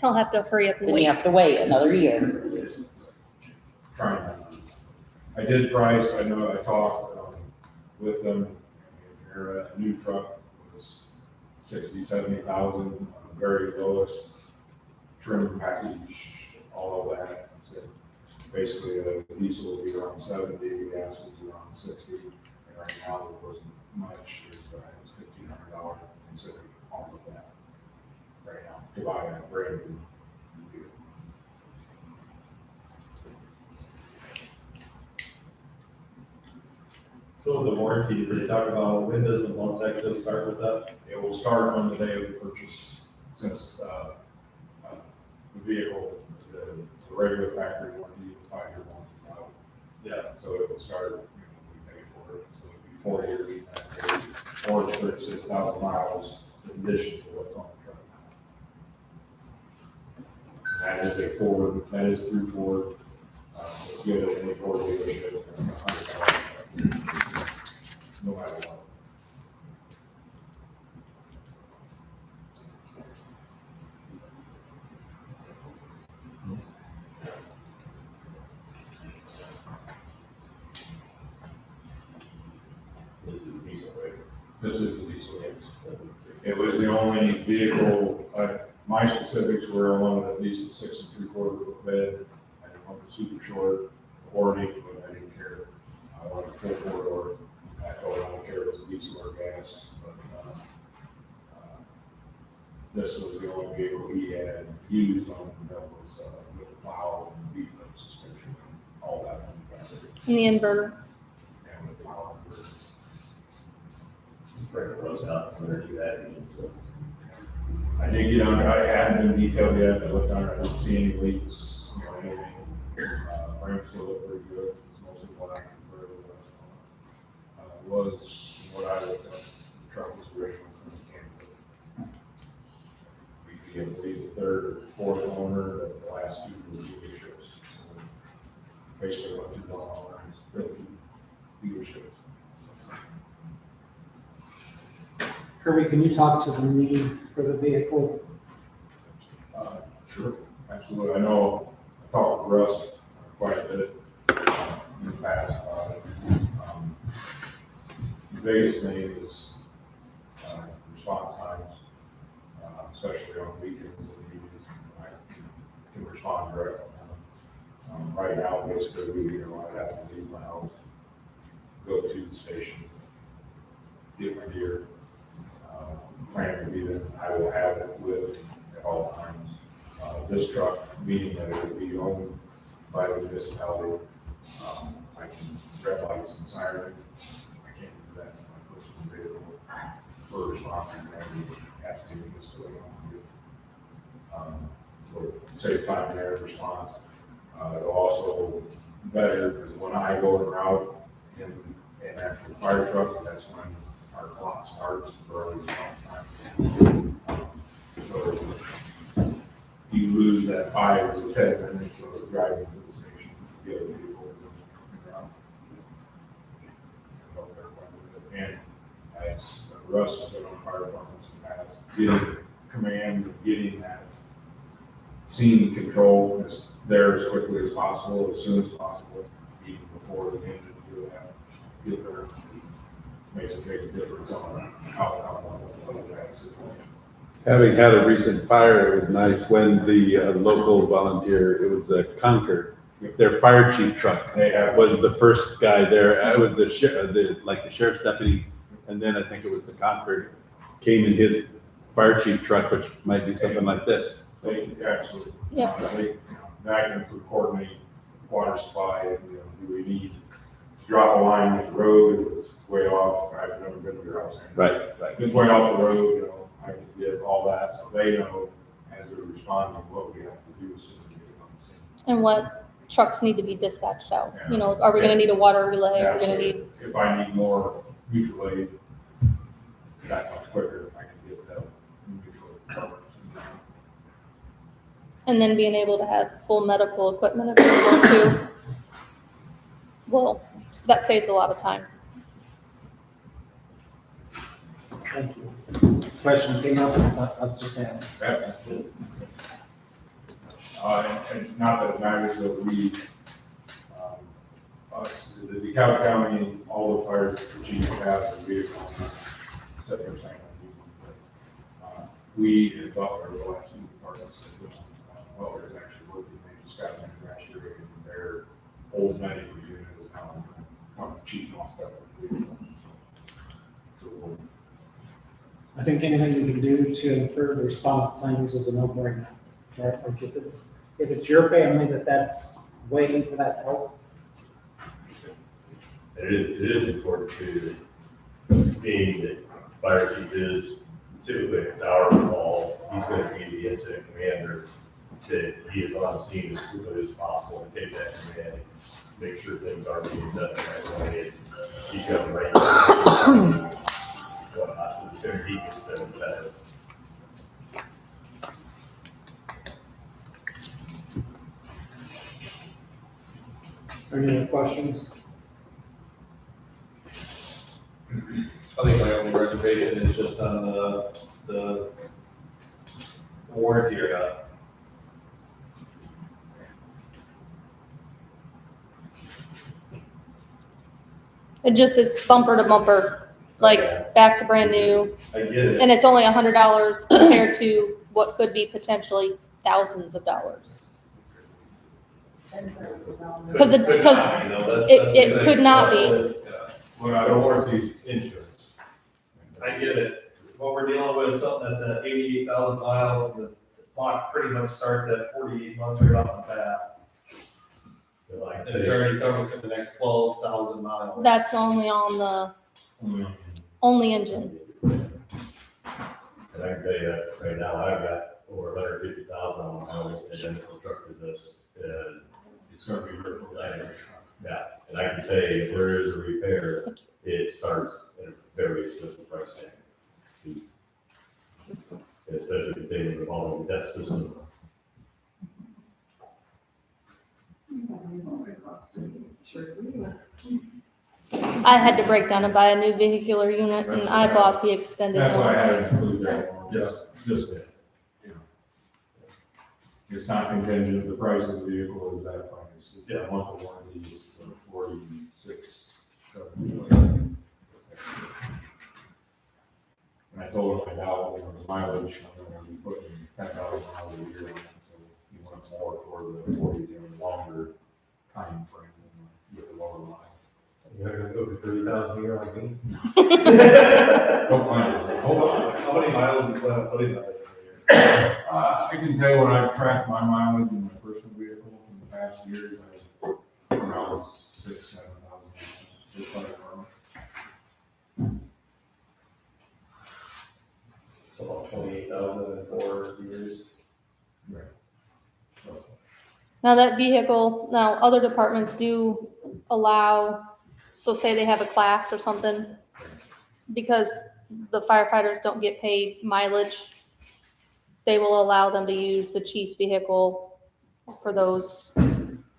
He'll have to hurry up and you wait. have to wait another year. Trying. I did price, I know I talked with them, their new truck was 60, 70,000, very lowest trim package, all of that. So basically, the diesel would be around 70, gas would be around 60, and right now there wasn't much, it's $1,500 considering all of that right now to buy a brand new vehicle. So the warranty, did they talk about when does the months actually start with that? It will start on the day of the purchase, since the vehicle, the regular factory warranty, 5-year warranty. Yeah. So it will start, you know, we pay for it, so it'll be 4 years, or 36,000 miles in addition to what's on the truck. That is a Ford, that is through Ford. It's good at any Ford dealership, it's $100,000, no matter what. This is a diesel, right? This is the diesel, yes. It was the only vehicle, my specifics were I wanted at least a 6 3/4 foot bed. I didn't want the super short or an 8 foot, I didn't care. I wanted a full 4-door. I told him I don't care if it's diesel or gas, but, this was the only vehicle he had used on that was, with the plow, and V-flip suspension, all that. And the inverter. And with the plow. Breaker was not under that, so. I did get on, I hadn't been detailed yet, I looked on it, I didn't see any leaks, you know, anything. Frame still looked pretty good, it's mostly what I can remember the last one. Was what I looked at, the truck was original from Canada. We could get at least a third or fourth owner, basically what $2 lines, built to dealerships. Kirby, can you talk to the need for the vehicle? Sure, absolutely. I know, I talked with Russ quite a bit in the past about it. The biggest thing is response times, especially on weekends and evenings. I can respond directly. Right now, basically, I have to leave my house, go to the station, get my gear, plan to be there. I will have it with at all times. This truck, meaning that it will be owned by the municipality, I can red lights and siren. I can't do that in my personal vehicle for response and asking what's going on. So save time there, response. It'll also better because when I go en route in actual fire truck, that's when our clock starts for our response time. So you lose that 5 or 10 minutes of driving to the station to get a vehicle en route. And as Russ has been on fire departments in the past, getting command, getting that scene control is there as quickly as possible, as soon as possible, even before the engine do that, get there, makes a big difference on how that situation. Having had a recent fire, it was nice when the local volunteer, it was a Concord, their fire chief truck They have, was the first guy there. I was the sheriff's deputy, and then I think it was the Concord came in his fire chief truck, which might be something like this. they absolutely. Yeah. That can coordinate water supply, and, do we need to drop a line at the road if it's way off? I've never been to your house. Right. If it's way off the road, I can get all that, so they know as they're responding what we have to do as soon as we get on the scene. And what trucks need to be dispatched out. Are we gonna need a water relay? Are we gonna need, If I need more mutual aid, it's that much quicker. I can get that mutual aid covered. and then being able to have full medical equipment available too? Well, that saves a lot of time. Thank you. Question came up, let's just ask. Absolutely. And not that it matters, but we, us, the DeKalb County, all the fire chiefs have a vehicle, except for St. We, and Butler, the last two departments, Butler's actually working, they just got them last year, and their old medical unit is now kind of cheap and all stuff. So, I think anything we can do to improve the response times is a no-brainer. Right? Like if it's your family that's waiting for that help, It is important to, being that fire chief is typically it's our call, he's gonna be the incident commander, that he is on scene as quickly as possible and take that command, make sure things are being done the right way. He's got the right. Whatnot, so the sooner he gets there, the better. any other questions? I think my only reservation is just on the warranty or not. It's bumper to bumper, like back to brand new, I get it. and it's only $100 compared to what could be potentially thousands of dollars. Because it could not be. Well, the warranty's insurance. I get it. What we're dealing with is something that's at 88,000 miles, and the clock pretty much starts at 48 months right off the bat. Like, And it's already covered for the next 12,000 miles. That's only on the only engine. And I can tell you that right now, I've got over 150,000 on my own identical truck to this, and it's gonna be very close. yeah, and I can say if there is a repair, it starts at a very expensive price tag. Especially containing the following depth system. I had to break down and buy a new vehicular unit, and I bought the extended That's why I warranty. haven't included that one, just that. You know. It's not contingent, the price of the vehicle is that price. Yeah, a month of warranty is 46, and I told him about, the mileage, I'm gonna be putting 10,000 miles a year on it, so you want more for the 40, longer time frame with the lower line. You're not gonna go to 30,000 a year like me? Don't plan on it. Hold on. How many miles do you plan on putting on it a year? I can tell you when I've tracked my mileage in my personal vehicle in the past years, I've around 6,000-7,000 miles, just like normal. So about 28,000 in 4 years. Right. So, Now that vehicle, now other departments do allow, so say they have a class or something, because the firefighters don't get paid mileage, they will allow them to use the chief's vehicle for those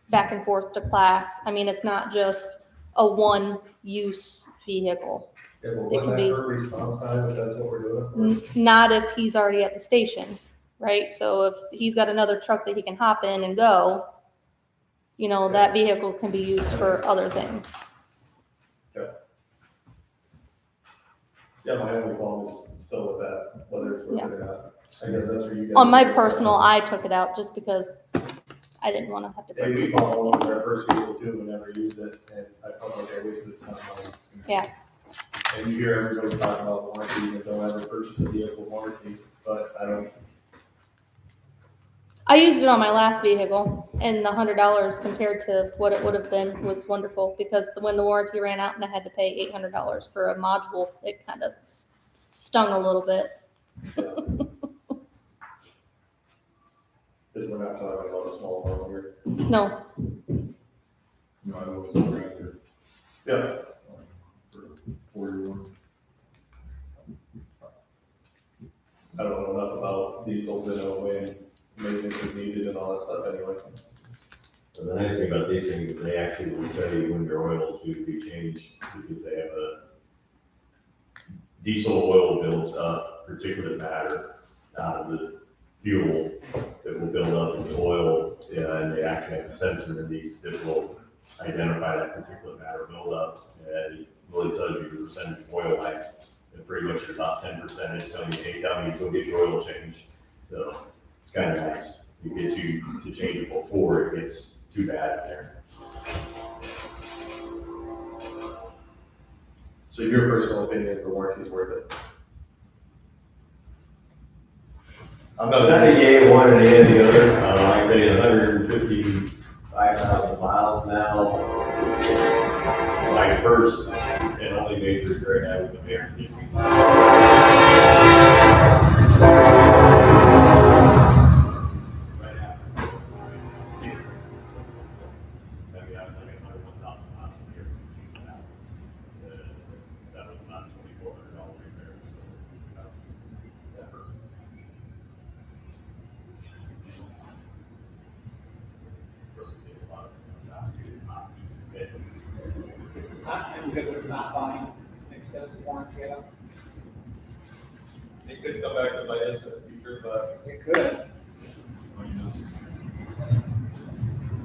back and forth to class. I mean, it's not just a one-use vehicle. Yeah, but It wouldn't can that be- hurt response time if that's what we're doing? Not if he's already at the station, right? So if he's got another truck that he can hop in and go, you know, that vehicle can be used for other things. Yeah, my only problem is still with that, whether it's worth it or not. I guess that's where you guys. On my personal, I took it out just because I didn't want to have to Maybe we purchase bought it. one with our first vehicle too, we never used it, and I felt like I wasted a ton of money. Yeah. And you hear everybody talking about warranties and don't ever purchase a vehicle warranty, but I don't. I used it on my last vehicle, and the $100 compared to what it would have been was wonderful, because when the warranty ran out and I had to pay $800 for a module, it kind of stung a little bit. Because we're not talking about a small amount here. No, you know, I was rather, Yeah. for 41. I don't know enough about diesels in a way, and maintenance is needed and all that stuff anyway. So the nice thing about these things is they actually will tell you when your oils need to be changed, because they have a diesel oil builds up particulate matter out of the fuel that will build up in the oil, and they actually have a sensor in these that will identify that particulate matter buildup, and it really tells you the percentage of oil life. And pretty much at about 10%, it's telling you, hey, tell me to go get your oil changed. So it's kind of nice. It gets you to change it before it gets too bad in there. So your personal opinion is the warranty is worth it? I'm Not not. a yay one or a yay the other. I can tell you 155,000 miles now. My first and only major regret I had was the air conditioning. Right after. I was like 101,000 miles a year. That was about $2,400 repair, so that hurt. I'm good with not buying extended warranty out. It could come back to bite us in the future, but It could.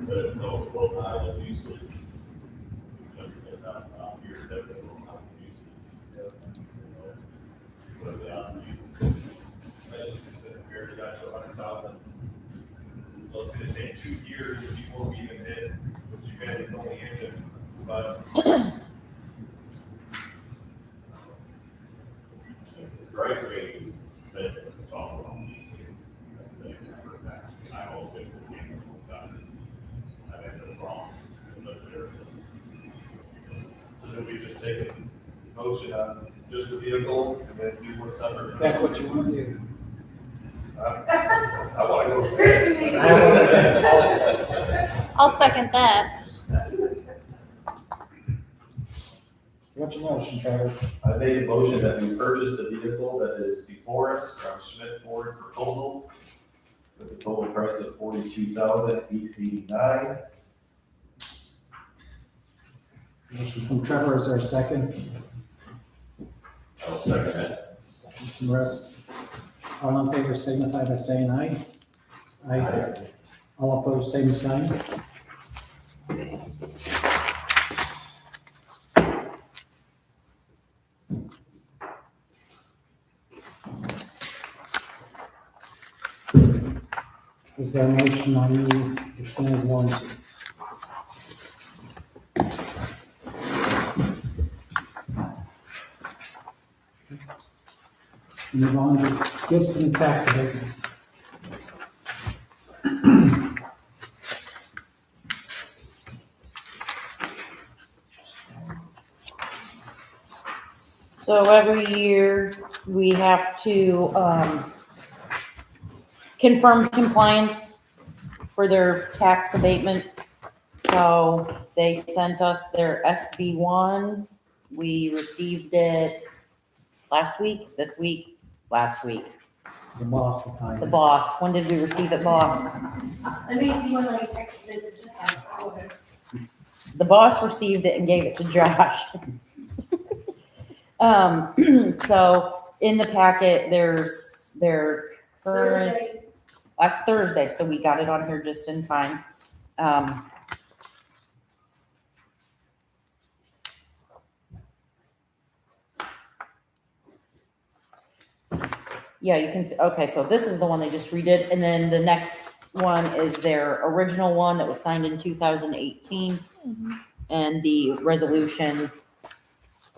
But it's also low mileage usage. Years definitely low mileage usage. But, especially considering we already got to 100,000. So it's gonna take 2 years before we even hit, which you guys, it's only engine, but. Right away, then it's all on these things. I always think the game is done. I've had no problems in those areas. So then we just take a motion on just the vehicle and then do one separate. That's what you want to do. I wanna go. I'll second that. So what's your motion, Trevor? I make a motion that we purchase the vehicle that is before us from Schmidt Ford Proposal with a total price of $42,889. Motion from Trevor, is there a second? I'll second that. Second from Russ. All in favor signify by saying aye. Aye. All opposed, same sign. Is there a motion on the extended warranty? Move on to Gibson tax abatement. So every year, we have to, confirm compliance for their tax abatement. So they sent us their SB1. We received it last week, this week, last week. The boss behind The it. boss, when did we receive it, boss? Let me see when I text this to her. The boss received it and gave it to Josh. So in the packet, there's their current, Thursday. last Thursday, so we got it on here just in time. Yeah, you can see, okay, so this is the one they just redid, and then the next one is their original one that was signed in 2018, and the resolution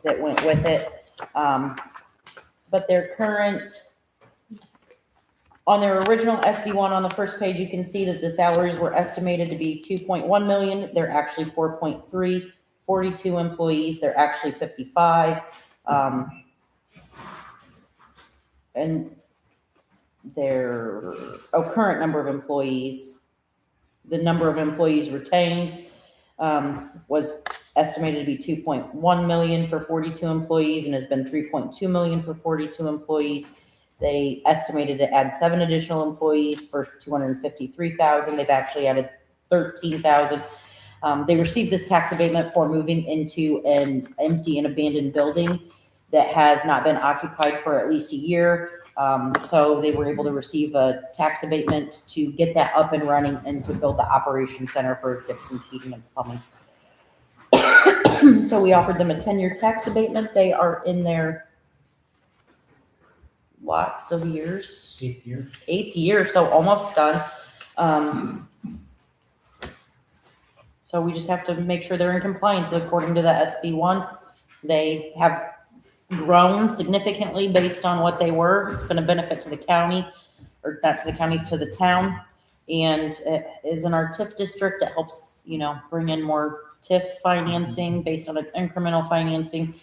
that went with it. But their current, on their original SB1 on the first page, you can see that the salaries were estimated to be 2.1 million. They're actually 4.3. 42 employees, they're actually 55. And their current number of employees, the number of employees retained was estimated to be 2.1 million for 42 employees and has been 3.2 million for 42 employees. They estimated to add 7 additional employees for 253,000. They've actually added 13,000. They received this tax abatement for moving into an empty and abandoned building that has not been occupied for at least a year. So they were able to receive a tax abatement to get that up and running and to build the operation center for Gibson's Heating and Plumbing. So we offered them a 10-year tax abatement. They are in there lots of years. 8th year. 8th year, so almost done. So we just have to make sure they're in compliance according to the SB1. They have grown significantly based on what they were. It's been a benefit to the county, or not to the county, to the town. And it is in our TIF district. It helps, bring in more TIF financing based on its incremental financing.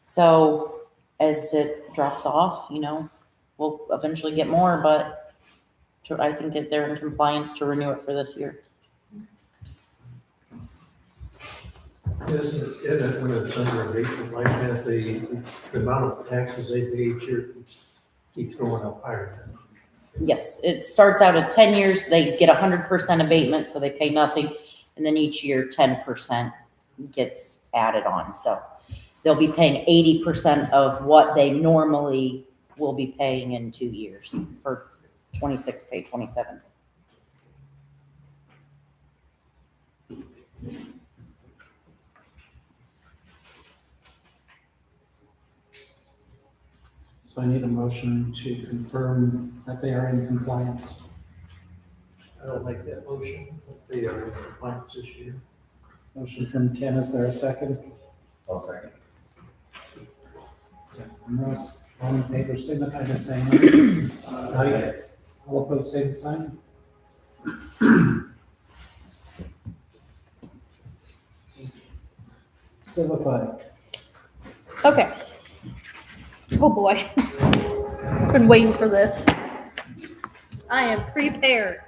So as it drops off, we'll eventually get more, but I think that they're in compliance to renew it for this year. Isn't it when it's under abatement like that, the amount of taxes they pay each year keeps going up higher? Yes, it starts out at 10 years, they get 100% abatement, so they pay nothing. And then each year, 10% gets added on. So they'll be paying 80% of what they normally will be paying in 2 years for 26, pay 27. So I need a motion to confirm that they are in compliance. I don't make that motion, but they are in compliance this year. Motion from Ken, is there a second? I'll second. Second from Russ. All in favor signify by saying aye. Aye. All opposed, same sign. Simplify. Okay. Oh boy. Been waiting for this. I am prepared.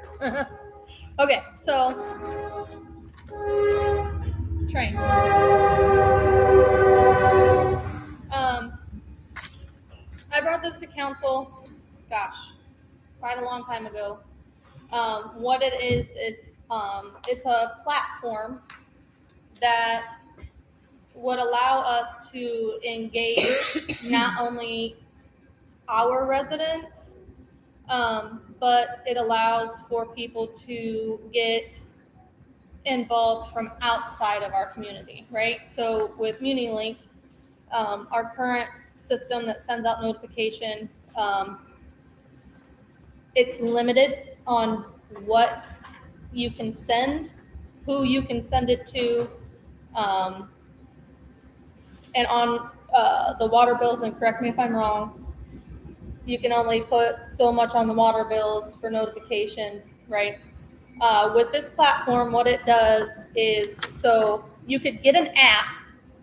Okay, so train. I brought this to council, gosh, quite a long time ago. What it is it's a platform that would allow us to engage not only our residents, but it allows for people to get involved from outside of our community, right? So with MuniLink, our current system that sends out notification, it's limited on what you can send, who you can send it to, and on the water bills, and correct me if I'm wrong, you can only put so much on the water bills for notification, right? With this platform, what it does is, so you could get an app,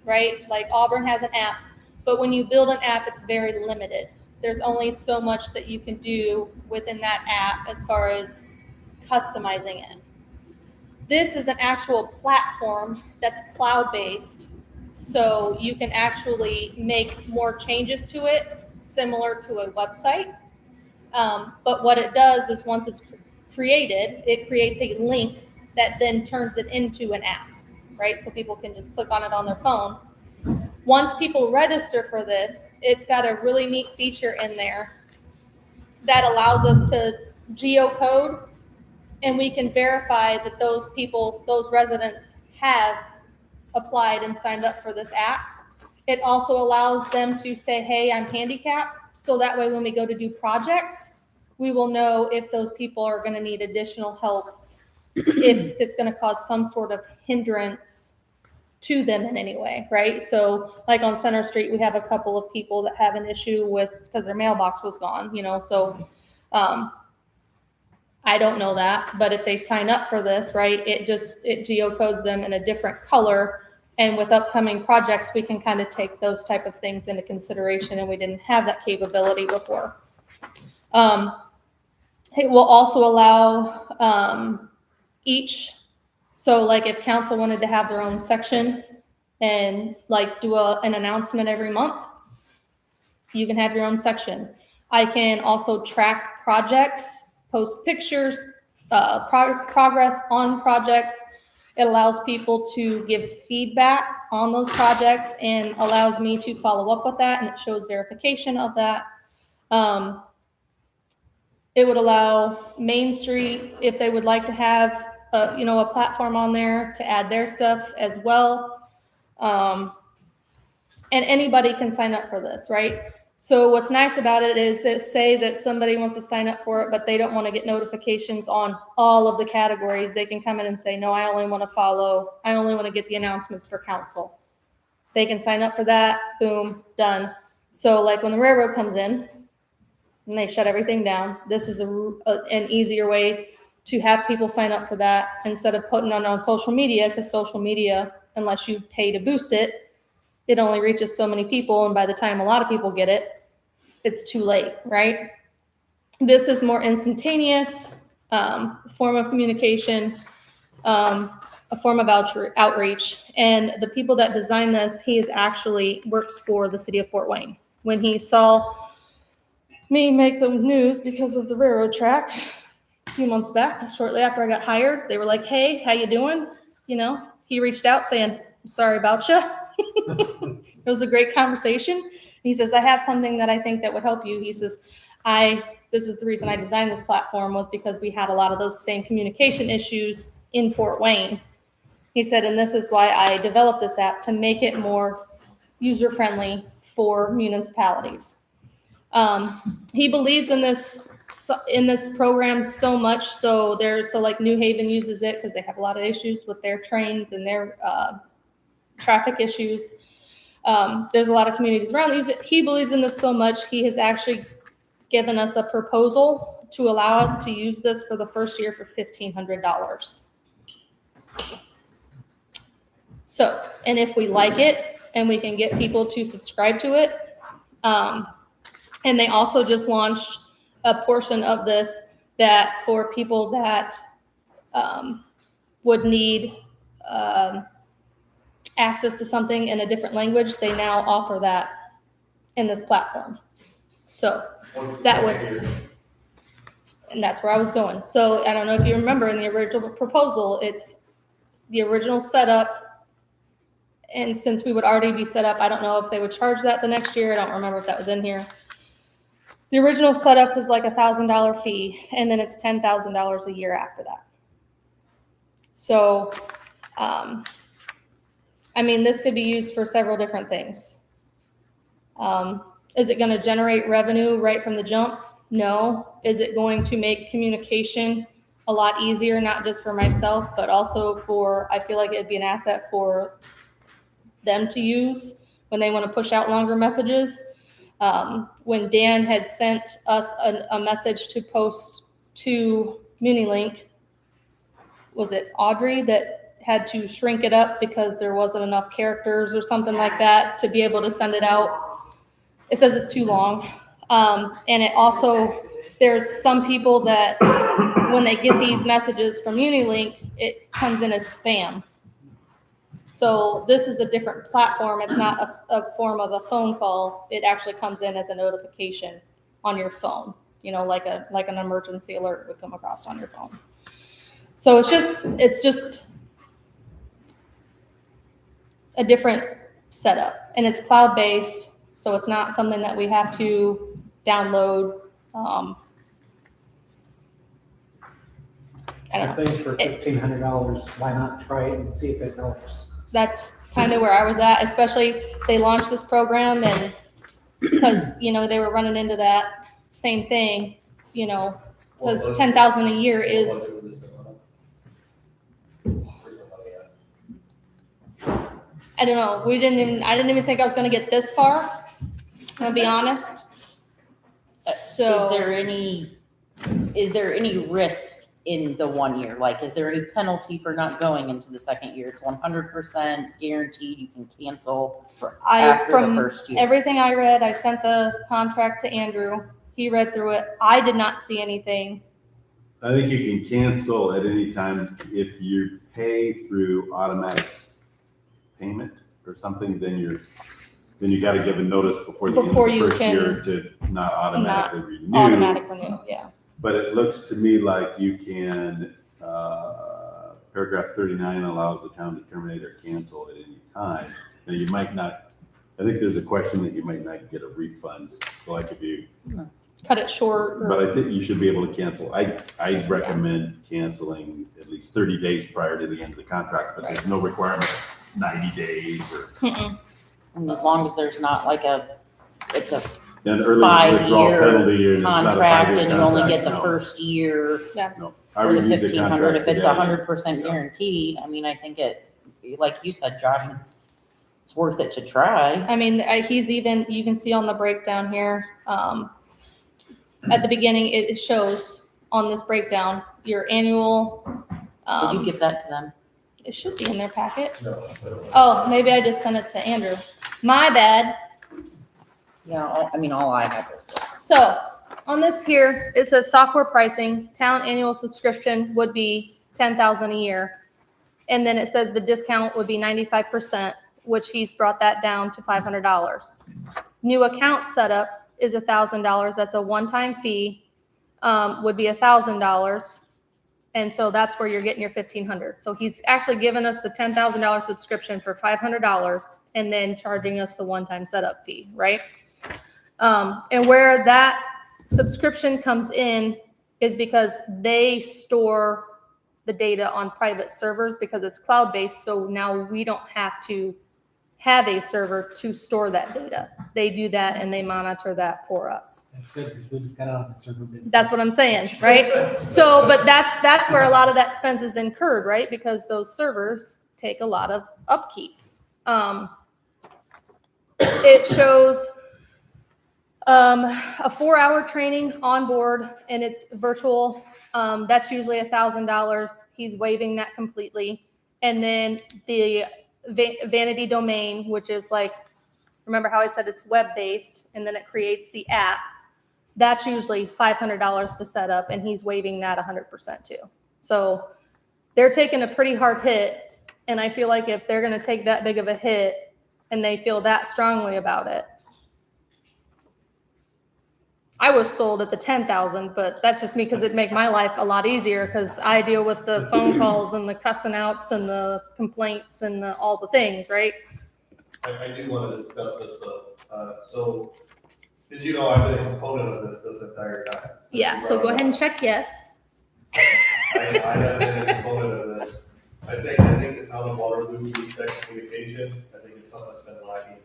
right? Like Auburn has an app, but when you build an app, it's very limited. There's only so much that you can do within that app as far as customizing it. This is an actual platform that's cloud-based, so you can actually make more changes to it, similar to a website. But what it does is once it's created, it creates a link that then turns it into an app, right? So people can just click on it on their phone. Once people register for this, it's got a really neat feature in there that allows us to geocode, and we can verify that those people, those residents, have applied and signed up for this app. It also allows them to say, hey, I'm handicapped, so that way when we go to do projects, we will know if those people are going to need additional help, if it's going to cause some sort of hindrance to them in any way, right? So like on Center Street, we have a couple of people that have an issue with, because their mailbox was gone, so I don't know that, but if they sign up for this, right, it geocodes them in a different color. And with upcoming projects, we can kind of take those type of things into consideration, and we didn't have that capability before. It will also allow so like if council wanted to have their own section and like do an announcement every month, you can have your own section. I can also track projects, post pictures, progress on projects. It allows people to give feedback on those projects and allows me to follow up with that, and it shows verification of that. It would allow Main Street, if they would like to have a platform on there, to add their stuff as well. And anybody can sign up for this, right? So what's nice about it is that say that somebody wants to sign up for it, but they don't want to get notifications on all of the categories. They can come in and say, no, I only want to get the announcements for council. They can sign up for that, boom, done. So like when the railroad comes in and they shut everything down, this is an easier way to have people sign up for that instead of putting it on social media, because social media, unless you pay to boost it, it only reaches so many people, and by the time a lot of people get it, it's too late, right? This is more instantaneous form of communication, a form of outreach. And the people that designed this, he is actually works for the city of Fort Wayne. When he saw me make the news because of the railroad track a few months back, shortly after I got hired, they were like, hey, how you doing? He reached out saying, I'm sorry about you. It was a great conversation. He says, I have something that I think that would help you. He says, this is the reason I designed this platform, was because we had a lot of those same communication issues in Fort Wayne. He said, and this is why I developed this app, to make it more user-friendly for municipalities. He believes in this program so much, so like New Haven uses it because they have a lot of issues with their trains and their traffic issues. There's a lot of communities around that use it. He believes in this so much, he has actually given us a proposal to allow us to use this for the first year for $1,500. So, and if we like it and we can get people to subscribe to it, and they also just launched a portion of this that for people that would need access to something in a different language, they now offer that in this platform. So and that's where I was going. So I don't know if you remember in the original proposal, it's the original setup And since we would already be set up, I don't know if they would charge that the next year. I don't remember if that was in here. The original setup was like $1,000 fee, and then it's $10,000 a year after that. So, I mean, this could be used for several different things. Is it going to generate revenue right from the jump? No. Is it going to make communication a lot easier, not just for myself, but also for, I feel like it'd be an asset for them to use when they want to push out longer messages. When Dan had sent us a message to post to MuniLink, was it Audrey that had to shrink it up because there wasn't enough characters or something like that to be able to send it out? It says it's too long. And it also, there's some people that when they get these messages from MuniLink, it comes in as spam. So this is a different platform. It's not a form of a phone call. It actually comes in as a notification on your phone, you know, like an emergency alert would come across on your phone. So it's just a different setup, and it's cloud-based, so it's not something that we have to download. I don't know. I think for $1,500, why not try it and see if it helps? That's kind of where I was at, especially they launched this program, and because, you know, they were running into that same thing, you know, because 10,000 a year is, I don't know, I didn't even think I was gonna get this far, I'm gonna be honest. So. Is there any risk in the 1 year? Like, is there any penalty for not going into the second year? It's 100% guaranteed. You can cancel after the first year. Everything I read, I sent the contract to Andrew. He read through it. I did not see anything. I think you can cancel at any time if you pay through automatic payment or something. Then you got to give a notice before the end of the first year to not automatically renew. Automatic renew, yeah. But it looks to me like you can, paragraph 39 allows the town to terminate or cancel at any time. Now, you might not, I think there's a question that you might not get a refund. So like if you cut it short. But I think you should be able to cancel. I recommend canceling at least 30 days prior to the end of the contract, but there's no requirement of 90 days or. And as long as there's not like it's a An early withdrawal 5-year penalty and it's not a contract 5-year and you only contract, get the no. first year No. I or the reviewed 1,500. contract If it's today. 100% guaranteed, I mean, I think like you said, Josh, it's worth it to try. I mean, you can see on the breakdown here, at the beginning, it shows on this breakdown, your annual. Did you give that to them? It should be in their packet. No. Oh, maybe I just sent it to Andrew. My bad. Yeah, all I had was this. So on this here, it says software pricing, town annual subscription would be $10,000 a year. And then it says the discount would be 95%, which he's brought that down to $500. New account setup is $1,000. That's a one-time fee, would be $1,000. And so that's where you're getting your $1,500. So he's actually given us the $10,000 subscription for $500 and then charging us the one-time setup fee, right? And where that subscription comes in is because they store the data on private servers because it's cloud-based. So now we don't have to have a server to store that data. They do that and they monitor that for us. That's good, because we just got out of the server business. That's what I'm saying, right? So, but that's where a lot of that expense is incurred, right? Because those servers take a lot of upkeep. It shows a 4-hour training on board, and it's virtual. That's usually $1,000. He's waiving that completely. And then the vanity domain, which is like, remember how I said it's web-based, and then it creates the app. That's usually $500 to set up, and he's waiving that 100% too. So they're taking a pretty hard hit, and I feel like if they're going to take that big of a hit and they feel that strongly about it, I was sold at the 10,000, but that's just me because it'd make my life a lot easier because I deal with the phone calls and the cussing outs and the complaints and all the things, right? I do want to discuss this though. So, as you know, I've been a component of this entire time. Yeah, so go ahead and check yes. I have been a component of this. I think the town of Waterloo needs that communication. I think it's something that's been lacking.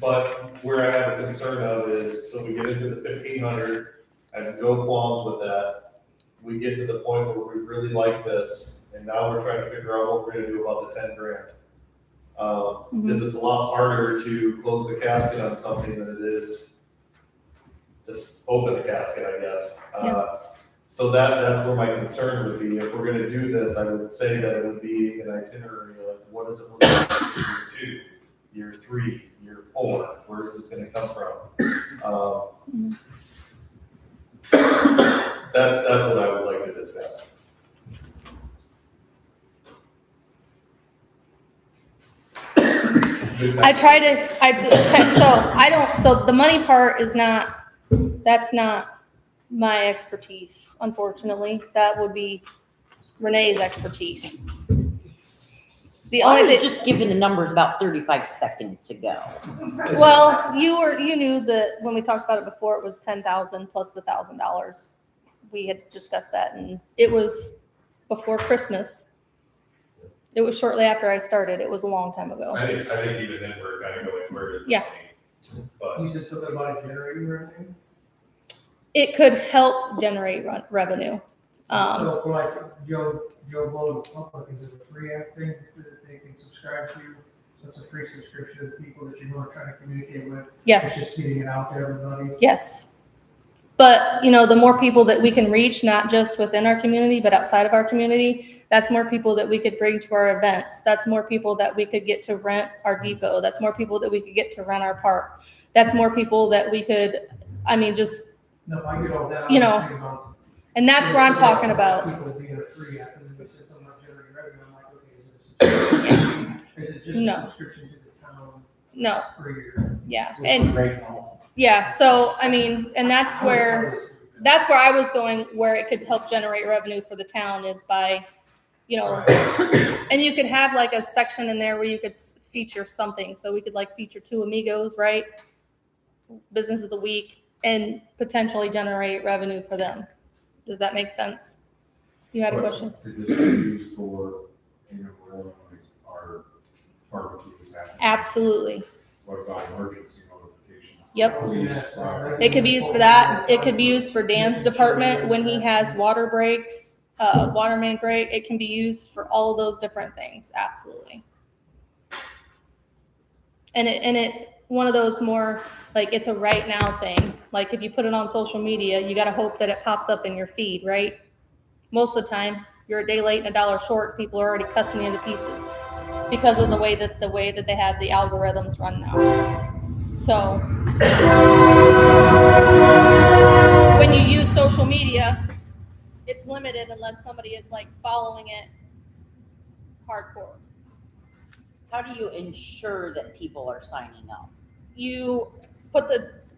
But where I have a concern of is, so we get into the 1,500, I have no qualms with that. We get to the point where we really like this, and now we're trying to figure out what we're gonna do about the 10 grand. Because it's a lot harder to close the casket on something than it is just open the casket, I guess. So that's where my concern would be. If we're gonna do this, I would say that it would be an itinerary, like what does it look like in year 2, year 3, year 4? Where is this gonna come from? That's what I would like to discuss. So the money part is that's not my expertise, unfortunately. That would be Renee's expertise. The I only was thing, just given the numbers about 35 seconds ago. well, you knew that when we talked about it before, it was 10,000 plus the $1,000. We had discussed that, and it was before Christmas. It was shortly after I started. It was a long time ago. I think even then we're kind of going, where is the Yeah. money? But You said something about generating revenue? It could help generate revenue. So for like Joe Blow the Public, is it a free app thing that they can subscribe to? So it's a free subscription to the people that you're trying to communicate with? Yes. It's just getting it out to everybody? Yes. But, the more people that we can reach, not just within our community, but outside of our community, that's more people that we could bring to our events. That's more people that we could get to rent our depot. That's more people that we could get to rent our park. That's more people that we could, just, No, I get all that. I'm You just know, saying about- and that's where I'm talking about. People being a free app, and then they said something about generating revenue, I'm like, okay, is it a subscription? Is it just No. a subscription to the town No, per year? yeah. Which is And great now. yeah, so, and that's where I was going, where it could help generate revenue for the town is by, and you could have like a section in there where you could feature something. So we could like feature 2 amigos, right? Business of the week, and potentially generate revenue for them. Does that make sense? You had a question? Could this be used for, our barbecues happening? Absolutely. What about emergency notification? Yep. Police, It could be used for that. It could be used for Dan's department when he has water breaks, water main break. It can be used for all of those different things. Absolutely. And it's one of those more like it's a right now thing. Like if you put it on social media, you got to hope that it pops up in your feed, right? Most of the time, you're a day late and $1 short. People are already cussing you to pieces because of the way that they have the algorithms run now. So when you use social media, it's limited unless somebody is like following it hardcore. How do you ensure that people are signing up? You put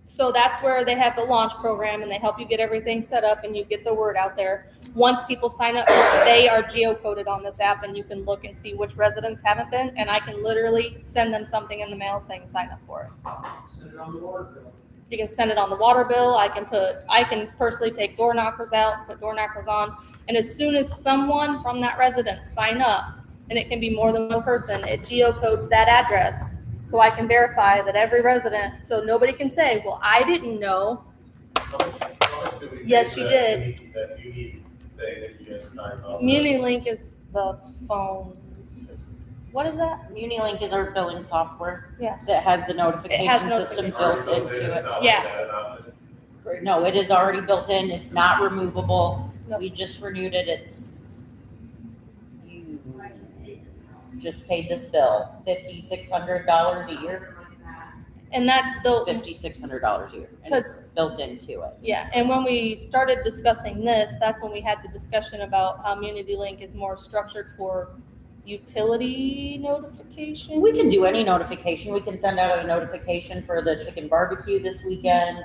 so that's where they have the launch program and they help you get everything set up and you get the word out there. Once people sign up, they are geocoded on this app and you can look and see which residents haven't been, and I can literally send them something in the mail saying sign up for it. Send it on the water bill. You can send it on the water bill. I can personally take door knockers out, put door knockers on, and as soon as someone from that residence sign up, and it can be more than one person, it geocodes that address. So I can verify that every resident, so nobody can say, well, I didn't know. how much do we pay Yes, for you that did. That unique thing that you guys are talking about? MuniLink is the phone system. What is that? MuniLink is our billing software. Yeah. That has the notification has system Already built built in, into it's it. not like Yeah. that an option. No, it is already built in. It's not removable. Nope. We just renewed it. You just paid this bill, $5,600 a year. And that's built, $5,600 a year, and it's built into it. yeah. And when we started discussing this, that's when we had the discussion about how MuniLink is more structured for utility notification. We can do any notification. We can send out a notification for the chicken barbecue this weekend.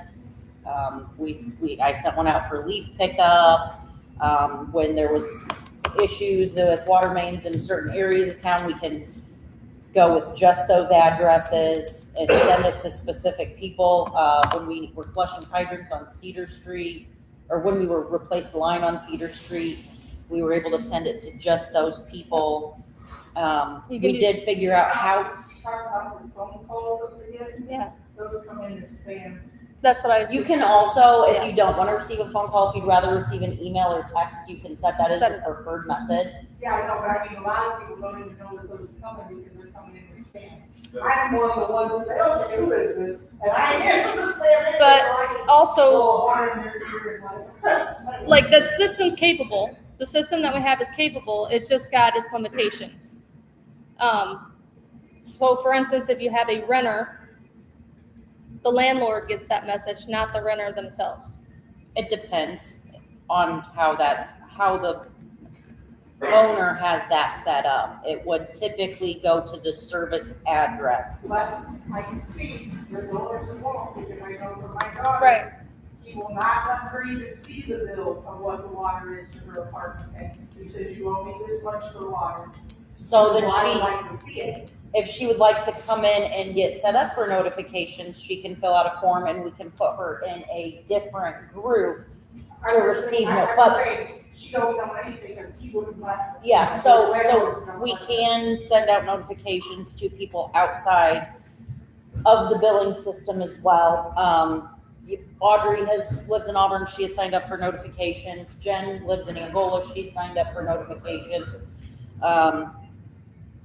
I sent one out for leaf pickup. When there was issues with water mains in certain areas of town, we can go with just those addresses and send it to specific people. When we were flushing hydrants on Cedar Street, or when we were replaced the line on Cedar Street, we were able to send it to just those people. You We can did figure out how, Talk about the phone calls that we get, Yeah, those come in as spam. that's what I. you can also, Yeah. if you don't want to receive a phone call, if you'd rather receive an email or text, you can set that as your preferred method. Yeah, I know, but I mean, a lot of people don't even know that those are coming because they're coming in as spam. I'm one of the ones that say, okay, who is this? And I answer the spam anyway, But so I can also- blow a horn in their ear and Like, the system's capable. The system that we have is capable. It's just got its limitations. So for instance, if you have a renter, the landlord gets that message, not the renter themselves. It depends on how the owner has that set up. It would typically go to the service address. But I can speak, there's owners who won't, because I know from my daughter. Right. He will not let her even see the bill of what the water is to her apartment pay. He says, you owe me this much for water. So then I would like to see it. if she would like to come in and get set up for notifications, she can fill out a form and we can put her in a different group to receive no I'm saying, she don't know anything, because he wouldn't let her. Yeah, so we can send out notifications to people outside of the billing system as well. Audrey lives in Auburn, she has signed up for notifications. Jen lives in Angola, she's signed up for notifications.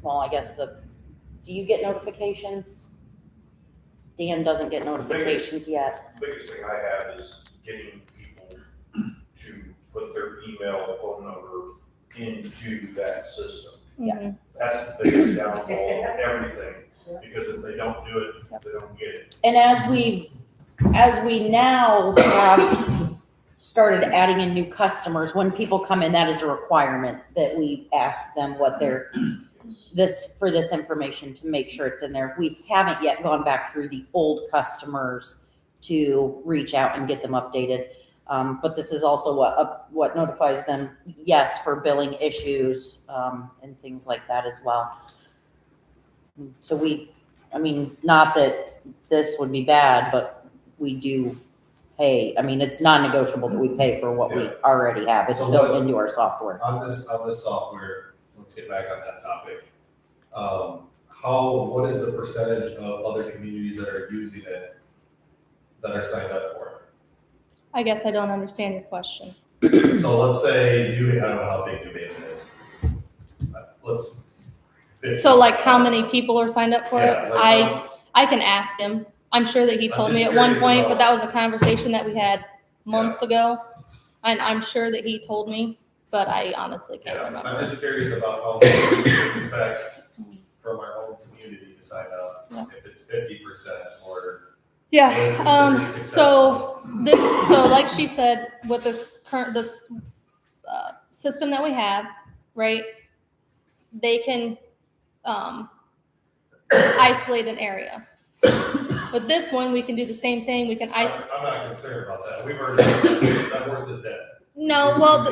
Well, I guess do you get notifications? Dan doesn't get notifications yet. The biggest thing I have is getting people to put their email, phone number into that system. Mhm. That's the biggest downfall of everything, because if they don't do it, they don't get it. And as we now have started adding in new customers, when people come in, that is a requirement that we ask them what their this information to make sure it's in there. We haven't yet gone back through the old customers to reach out and get them updated. But this is also what notifies them, yes, for billing issues, and things like that as well. So not that this would be bad, but we do pay. I mean, it's non-negotiable that we pay for what we already have. It's So built what- into our software. On this software, let's get back on that topic. What is the percentage of other communities that are using it that are signed up for I guess I don't understand your question. it? So let's say I don't know how big New Haven is. Let's. 50. So like how many people are signed up for it? Yeah, like I can ask him. I'm sure that he I'm told me just at one curious point, about- but that was a conversation that we had months ago. And I'm sure that he told me, but I honestly can't Yeah, remember. I'm just curious about how much we should expect from our own community to sign up, Yeah. if it's 50% or. Yeah, what is considered so like she said, with this system that we have, right? They can, isolate an area. With this one, we can do the same thing. We can isolate. I'm not concerned about that. We've already, that horse is dead. No, well,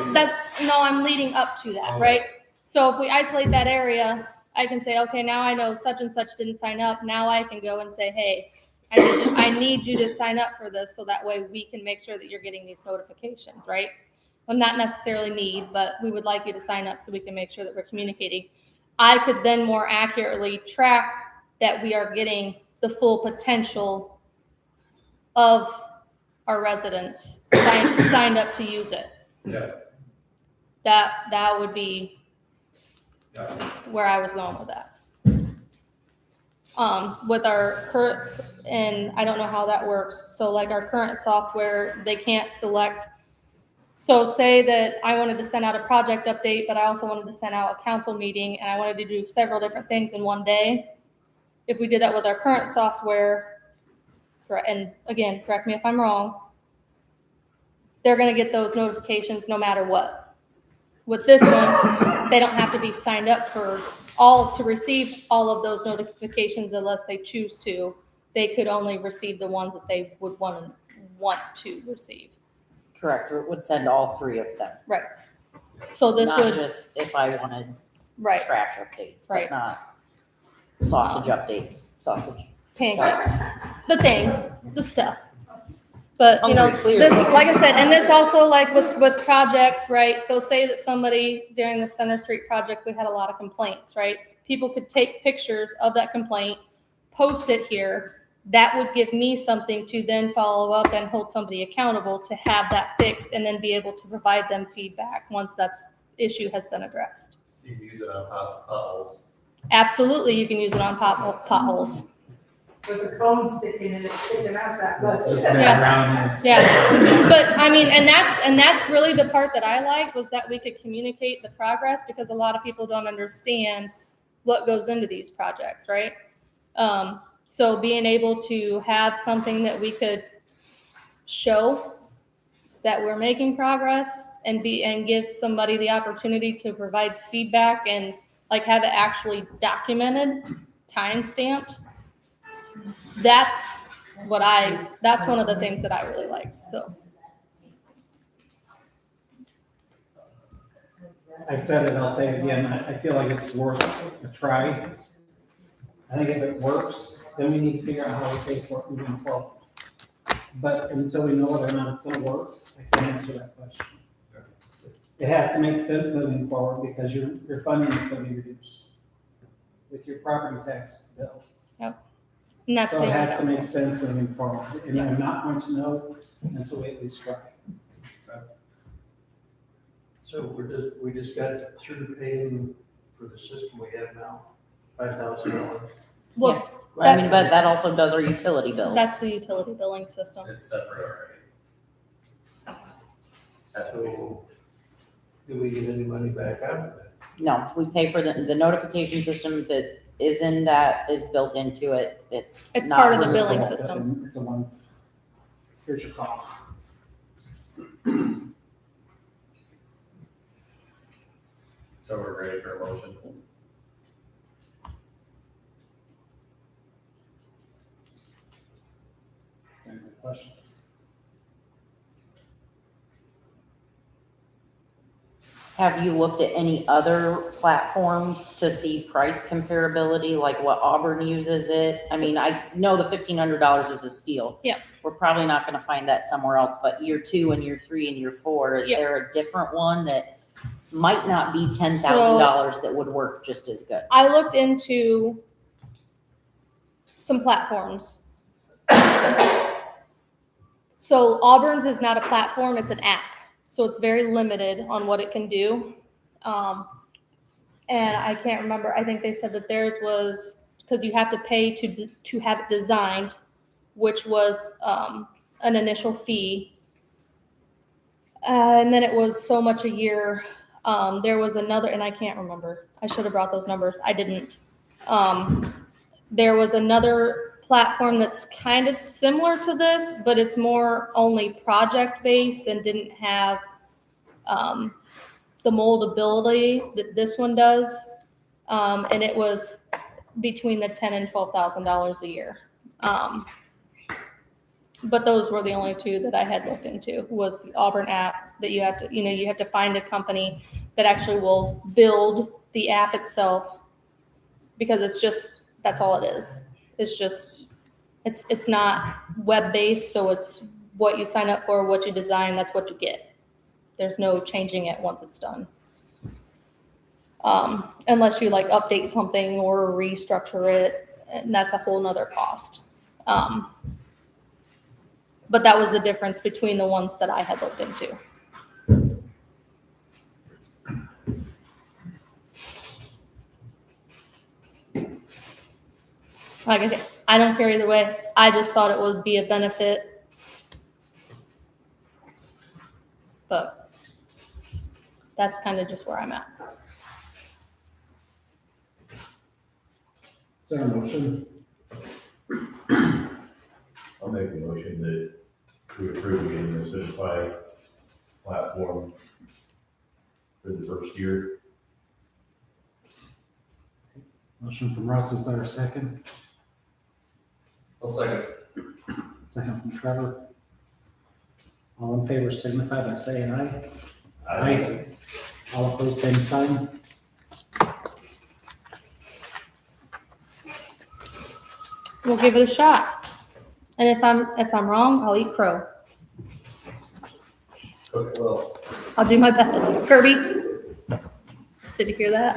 I'm leading up to that, Okay. right? So if we isolate that area, I can say, okay, now I know such and such didn't sign up. Now I can go and say, hey, I need you to sign up for this, so that way we can make sure that you're getting these notifications, right? Well, not necessarily need, but we would like you to sign up so we can make sure that we're communicating. I could then more accurately track that we are getting the full potential of our residents signed up to use it. Yeah. That would be Yeah. where I was going with that. With our current, and I don't know how that works. So like our current software, they can't select. So say that I wanted to send out a project update, but I also wanted to send out a council meeting, and I wanted to do several different things in one day. If we did that with our current software, and again, correct me if I'm wrong, they're gonna get those notifications no matter what. With this one, they don't have to be signed up to receive all of those notifications unless they choose to. They could only receive the ones that they would want to receive. Correct, it would send all three of them. Right. So this Not would, just if I wanted right. trash updates, Right. but not. sausage updates, sausage. pancakes, the stuff. But, you know, Hungry, clearly. this, like I said, and this also like with projects, right? So say that somebody during the Center Street project, we had a lot of complaints, right? People could take pictures of that complaint, post it here. That would give me something to then follow up and hold somebody accountable to have that fixed and then be able to provide them feedback once that issue has been addressed. You can use it on potholes. Absolutely, you can use it on potholes. With a cone sticking in it, sticking out that much. Just Yeah. mess around and it's- Yeah, but I mean, and that's really the part that I liked, was that we could communicate the progress, because a lot of people don't understand what goes into these projects, right? So being able to have something that we could show that we're making progress and give somebody the opportunity to provide feedback and like have it actually documented, time stamped. That's one of the things that I really liked, so. I've said it, I'll say it again, I feel like it's worth a try. I think if it works, then we need to figure out how we pay for it moving forward. But until we know whether or not it's gonna work, I can't answer that question. It has to make sense moving forward, because your funding is gonna be reduced with your property tax bill. And that's So the it has to only- make sense moving forward, and I'm not going to know until we at least try. So we just got through paying for the system we have now, $5,000. Well, I mean, but that also does our utility bills. that's the utility billing system. It's separate already. That's what we do. Do we get any money back out of that? No, we pay for the notification system that is built into it. It's It's not part of the removable. billing system. It's a once, here's your cost. So we're ready for a motion. Any questions? Have you looked at any other platforms to see price comparability, like what Auburn uses it? I mean, I know the $1,500 is a steal. Yeah. We're probably not gonna find that somewhere else, but year 2 and year 3 and year 4, is Yeah. there a different one that might not be $10,000 that would work just as good? I looked into some platforms. So Auburn's is not a platform, it's an app. So it's very limited on what it can do. And I can't remember, I think they said that theirs was, because you have to pay to have it designed, which was an initial fee. And then it was so much a year. There was another, and I can't remember. I should have brought those numbers. I didn't. There was another platform that's kind of similar to this, but it's more only project based and didn't have the moldability that this one does. And it was between the $10,000 and $12,000 a year. But those were the only two that I had looked into, was the Auburn app that you have to find a company that actually will build the app itself, because that's all it is. It's just, it's not web-based, so it's what you sign up for, what you design, that's what you get. There's no changing it once it's done. Unless you like update something or restructure it, and that's a whole nother cost. But that was the difference between the ones that I had looked into. Like I said, I don't care either way. I just thought it would be a benefit. But that's kind of just where I'm at. Is there a motion? I'll make a motion that we approve getting the certified platform for the first year. Motion from Russ, is there a second? I'll second. Second from Trevor. All in favor signify by saying aye. Aye. All opposed, same sign. we'll give it a shot. And if I'm wrong, I'll eat crow. Okay, well, I'll do my best. Kirby, did you hear that?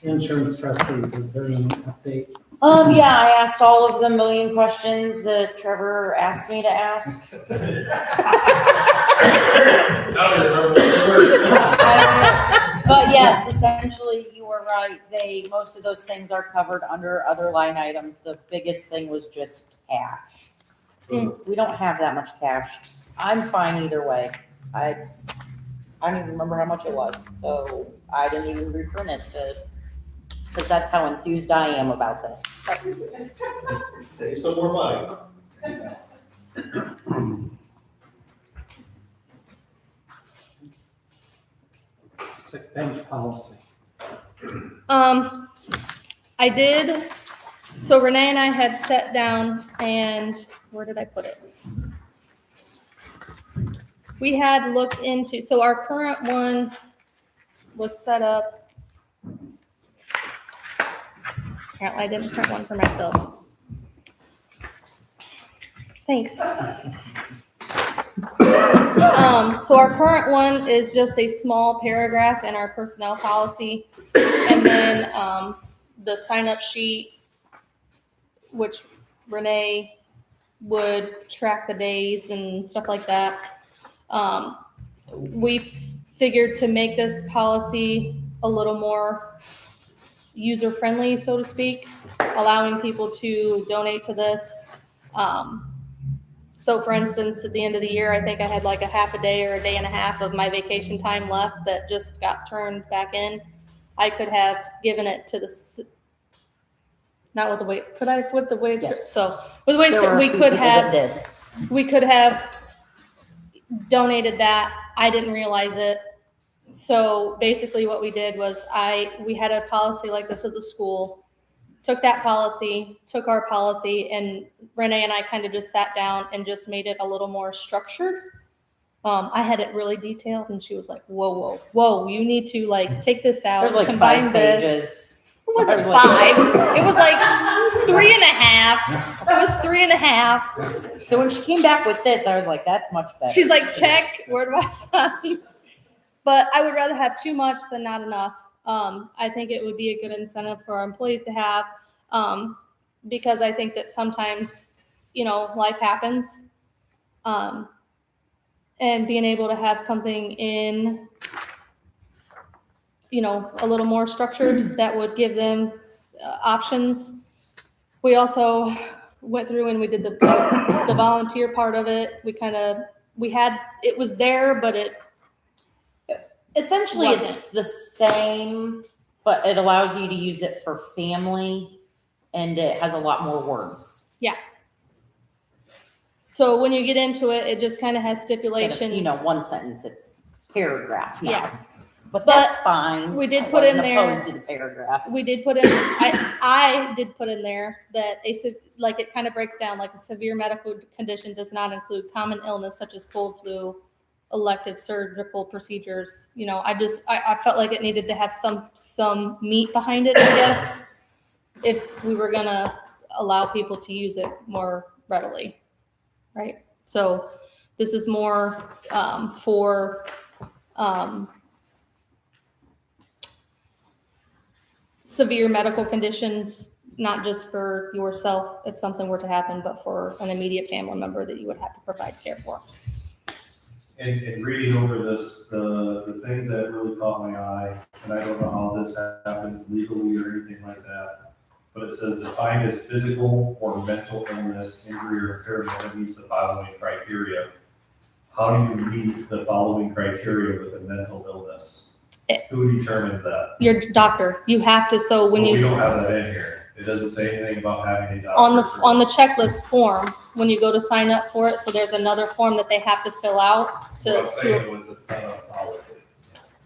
Insurance trustees, is there an update? Yeah, I asked all of the million questions that Trevor asked me to ask. I don't remember what they were. But yes, essentially, you were right. Most of those things are covered under other line items. The biggest thing was just cash. We don't have that much cash. I'm fine either way. I don't even remember how much it was, so I didn't even reprint it because that's how enthused I am about this. Save some more money. Sick bank policy. I did, so Renee and I had sat down and, where did I put it? We had looked into, so our current one was set up. Apparently I didn't print one for myself. Thanks. So our current one is just a small paragraph in our personnel policy. And then, the sign-up sheet, which Renee would track the days and stuff like that. We figured to make this policy a little more user-friendly, so to speak, allowing people to donate to this. So for instance, at the end of the year, I think I had like a half a day or a day and a half of my vacation time left that just got turned back in. I could have given it to not with the weight, could I, with the weight? Yes. So with the weight, There were a we few could people that did. we could have donated that. I didn't realize it. So basically what we did was we had a policy like this at the school, took that policy, took our policy, and Renee and I kind of just sat down and just made it a little more structured. I had it really detailed and she was like, whoa, you need to like take this out, There's like combine 5 this. pages. It wasn't I was like- 5. It was like 3.5. It was 3.5. So when she came back with this, I was like, that's much better. She's like, check, where do I sign? But I would rather have too much than not enough. I think it would be a good incentive for our employees to have, because I think that sometimes, life happens. And being able to have something in, a little more structured that would give them options. We also went through and we did the volunteer part of it. It was there, but it essentially wasn't. it's the same, but it allows you to use it for family and it has a lot more words. Yeah. So when you get into it, it just kind of has stipulations. Instead of, one sentence, it's paragraph now. Yeah. But that's fine. We did I put in wasn't there. opposed to the paragraph. We did put in, I did put in there that it kind of breaks down, like a severe medical condition does not include common illness such as cold, flu, elective surgical procedures. I felt like it needed to have some meat behind it, I guess, if we were gonna allow people to use it more readily, right? So this is more for severe medical conditions, not just for yourself if something were to happen, but for an immediate family member that you would have to provide care for. And reading over this, the things that really caught my eye, and I don't know how this happens legally or anything like that, but it says defined as physical or mental illness, injury, or impairment that meets the following criteria. How do you meet the following criteria with a mental illness? Who determines that? Your doctor, you have to, so when Well, you. we don't have that in here. It doesn't say anything about having a doctor. On the checklist form, when you go to sign up for it, so there's another form that they have to fill out What I'm saying was it's not a policy.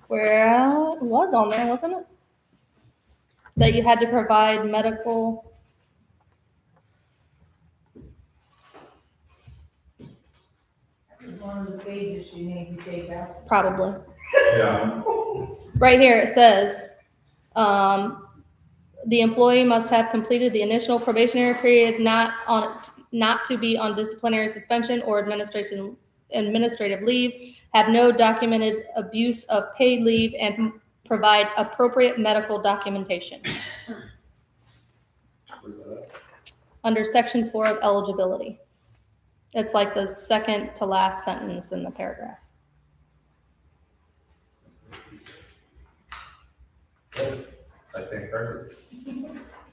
where it was on there, wasn't it? That you had to provide medical. One of the pages you need to take out. Probably. Yeah. Right here, it says, The employee must have completed the initial probationary period, not to be on disciplinary suspension or administrative leave, have no documented abuse of paid leave, and provide appropriate medical documentation. Where's that at? Under section 4 of eligibility. It's like the second to last sentence in the paragraph. I stand corrected.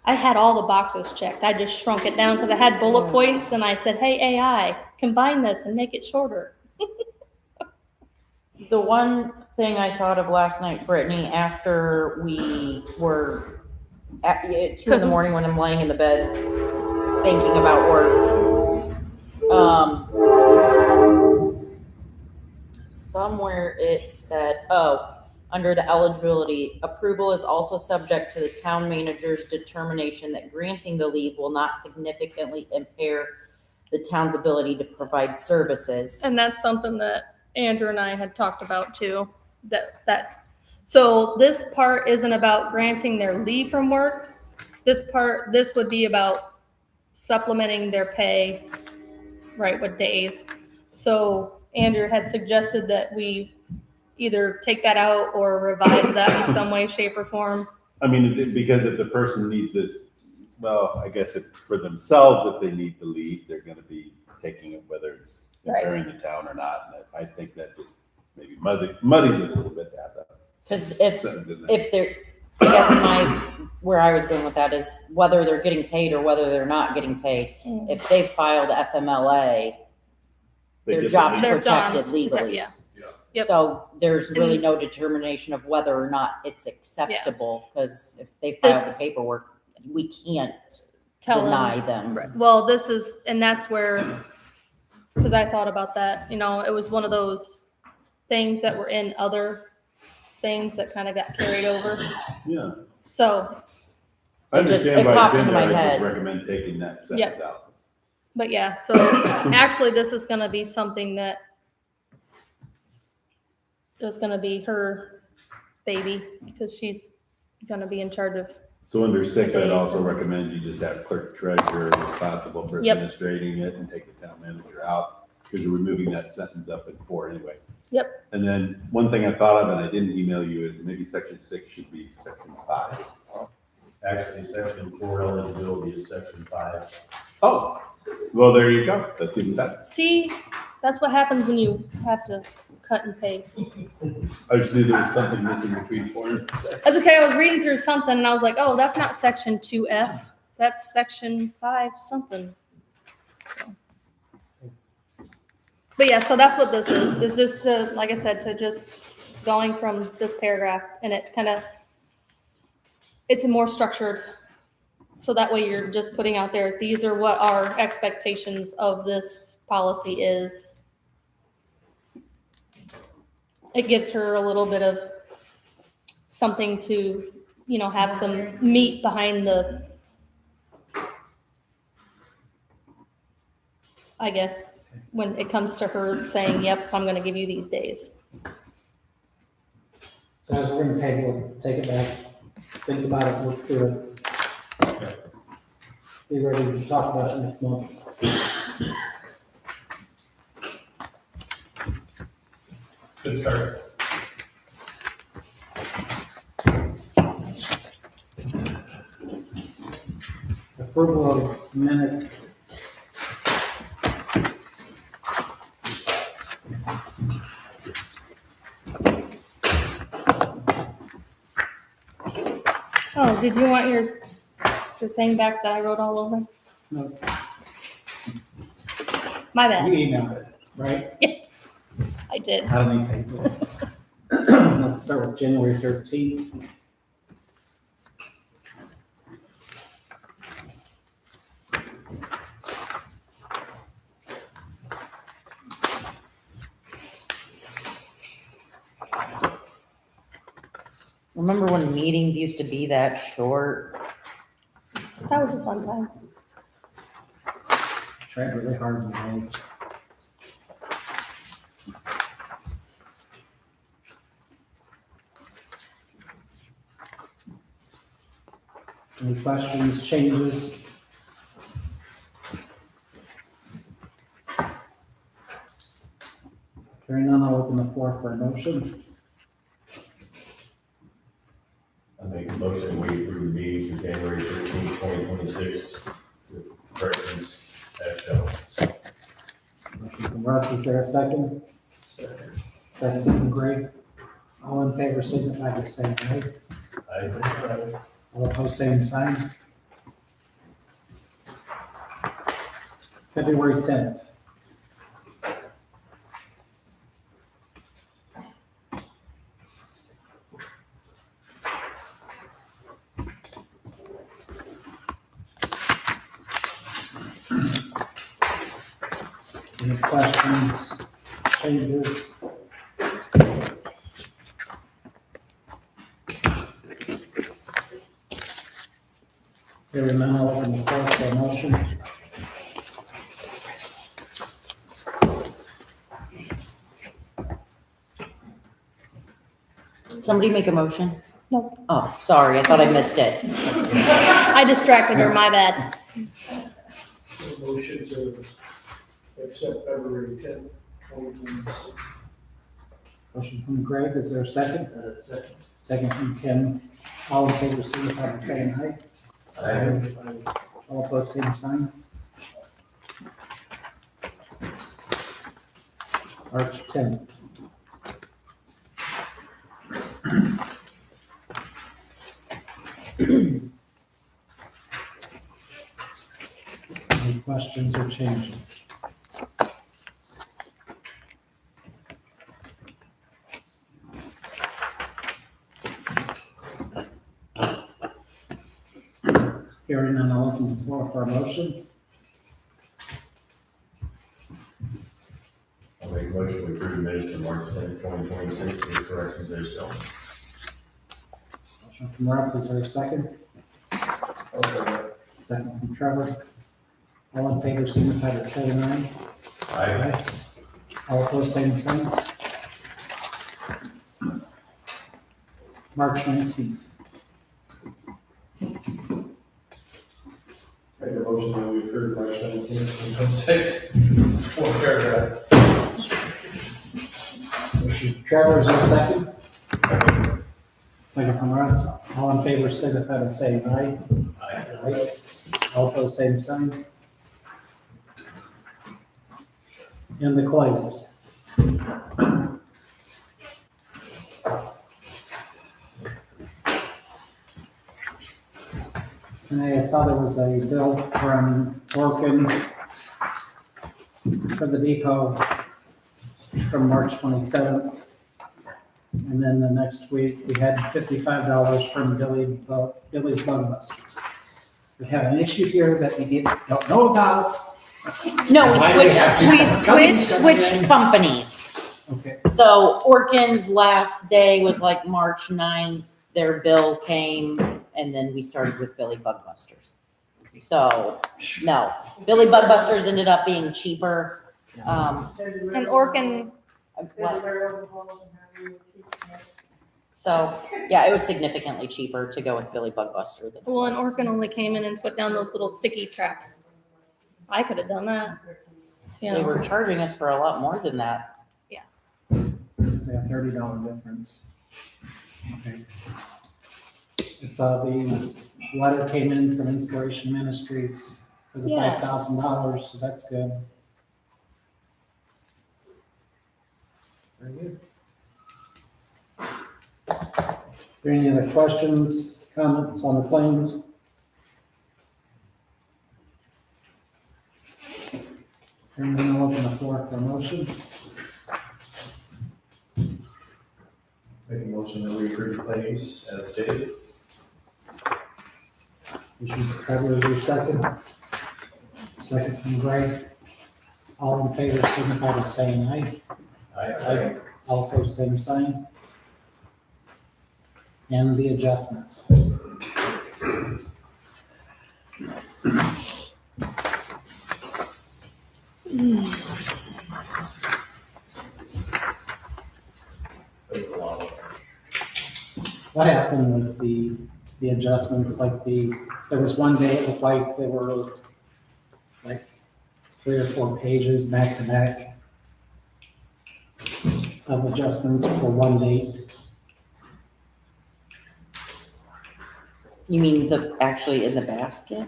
I had all the boxes checked. I just shrunk it down because I had bullet points and I said, hey, AI, combine this and make it shorter. The one thing I thought of last night, Brittany, after we were at 2 in the morning when I'm laying in the bed thinking about work, somewhere it said, under the eligibility, approval is also subject to the town manager's determination that granting the leave will not significantly impair the town's ability to provide services. And that's something that Andrew and I had talked about too. So this part isn't about granting their leave from work. This would be about supplementing their pay, right, with days. So Andrew had suggested that we either take that out or revise that in some way, shape, or form. I mean, because if the person needs this, well, I guess if for themselves, if they need the leave, they're gonna be taking it, whether it's impairing the town or not. And I think that just maybe muddies it a little bit to have that. Because sentence in there. if they're, I guess where I was going with that is whether they're getting paid or whether they're not getting paid. If they filed FMLA, They their get job's the leave. protected legally. Yeah. Yep. So there's really no determination of whether or not it's acceptable, because if they file the paperwork, we can't deny them. Right. Well, that's where, because I thought about that, it was one of those things that were in other things that kind of got carried over. Yeah. So. I understand why it's in there, I just head. recommend taking that sentence out. But yeah, so actually this is gonna be something that is gonna be her baby, because she's gonna be in charge of. So under 6, I'd days also and- recommend you just have clerk treasurer responsible for Yep. administrating it and take the town manager out, because you're removing that sentence up in 4 anyway. Yep. And then one thing I thought of, and I didn't email you, is maybe section 6 should be section 5. Actually, section 4 eligibility is section 5. Oh, well, there you go. That's even better. See, that's what happens when you have to cut and paste. I just knew there was something missing between 4 and 6. That's okay, I was reading through something and I was like, oh, that's not section 2F, that's section 5 something. So. But yeah, so that's what this is. It's just to, like I said, to just going from this paragraph, and it kind of, it's more structured. So that way you're just putting out there, these are what our expectations of this policy is. It gives her a little bit of something to, have some meat behind the, I guess, when it comes to her saying, yep, I'm gonna give you these days. So as we're gonna take it back, think about it, look through it. Be ready to talk about it next month. Good start. Approval of minutes. Oh, did you want your thing back that I wrote all over? No, My you bad, emailed it, right? I did. How do we pay for it? Let's start with January 13th. Remember when meetings used to be that short? That was a fun time. Tried really hard today. Any questions, changes? Hearing none, I'll open the floor for a motion. I make a motion, we approve the meetings for January 13th, 2026, with corrections as shown. Motion from Russ, is there a second? Second from Greg. All in favor, signify by saying aye. Aye. All opposed, same sign. February 10th. Any questions, changes? Hearing none, I'll open the floor for a motion. Did somebody make a motion? Nope. Oh, sorry, I thought I missed it. I distracted her, my bad. Motion to accept February 10th, 2026. Motion from Greg, is there a second? Second from Ken. All in favor, signify by saying aye. All opposed, same sign. March 10th. Any questions or changes? Hearing none, I'll open the floor for a motion. I make a motion, we approve the minutes for March 10th, 2026, with corrections as shown. Motion from Russ, is there a second? Second from Trevor. All in favor, signify by saying aye. Aye. All opposed, same sign. March 19th. Make a motion that we approve March 17th, 2026. It's one paragraph. Motion Trevor, is there a second? Second from Russ. All in favor, signify by saying aye. Aye. All opposed, same sign. And the claims. And I saw there was a bill from Orkin for the depot from March 27th. And then the next week, we had $55 from Billy's Bug Busters. We have an issue here that we don't know about. No, Why do we have to we have switched companies. Okay, So Orkin's last day was like March 9th. Their bill came, and then we started with Billy Bug Busters. So, no, Billy Bug Busters ended up being cheaper. And Orkin, So, yeah, it was significantly cheaper to go with Billy Bug Buster than. well, and Orkin only came in and put down those little sticky traps. I could have done that. Yeah. They were charging us for a lot more than that. it's a $30 difference. Okay. So the letter came in from Inspiration Ministries for the Yes. $5,000, so that's good. Very good. Are there any other questions, comments on the claims? Hearing none, I'll open the floor for a motion. Make a motion that we approve the claims as stated. Motion for Trevor, is your second? Second from Greg. All in favor, signify by saying aye. Aye. All opposed, same sign. And the adjustments. What happened with the the adjustments, like there was one day it looked like there were like 3 or 4 pages back to back of adjustments for one date. You mean actually in the basket?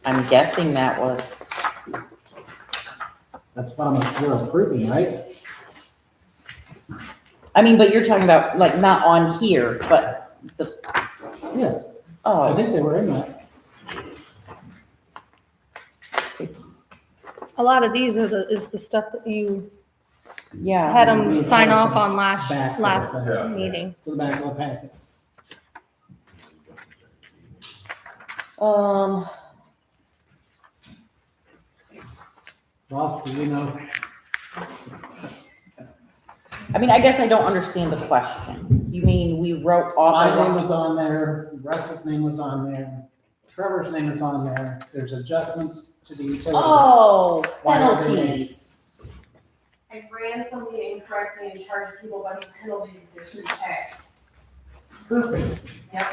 I'm guessing that was, That's what we're approving, right? I mean, but you're talking about like not on here, but Yes, I oh, think they were in that. A lot of these is the stuff that you yeah. had them sign off on last Back. Yeah. meeting. To the back of the packet. Ross, do you know? I mean, I guess I don't understand the question. You mean we wrote off? My name was on there, Russ's name was on there, Trevor's name is on there. There's adjustments to the utility. Oh, Why are they penalties. I ran something incorrectly and charged people a bunch of penalties that they shouldn't pay. Perfect. Yep.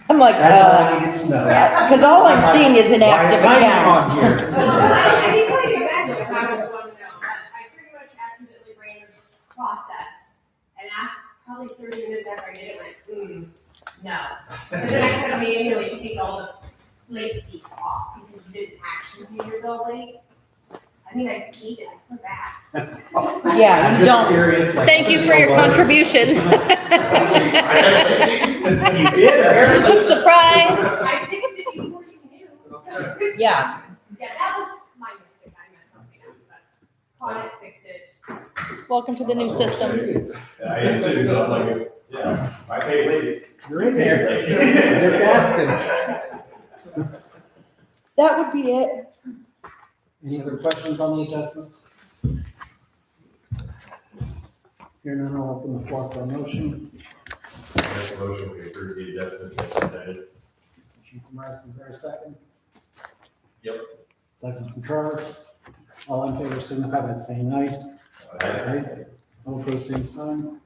I'm like, That's all I need to know. because all I'm seeing is inactive Why am I on accounts. here? So I can tell you exactly what I would want to know, but I pretty much accidentally ran the process. And probably 30 minutes after I did it, went, no. And then I had to manually take all the late fees off because you didn't actually pay your bill late. I mean, I paid it, I put back. Yeah, I'm you just don't. curious, like. Thank you for your contribution. You did, Surprise. I fixed it before you knew. So, Yeah. yeah, that was my mistake. I messed something up, but caught it, fixed it. Welcome to the new system. I am too, so I'm like, yeah, I pay late. You're in there. Just asking. That would be it. Any other questions on the adjustments? Here none, I'll open the floor for a motion. Make a motion, we approve the adjustments as presented. Motion from Russ, is there a second? Yep. Second from Trevor. All in favor, signify by saying aye. Aye. All opposed, same sign.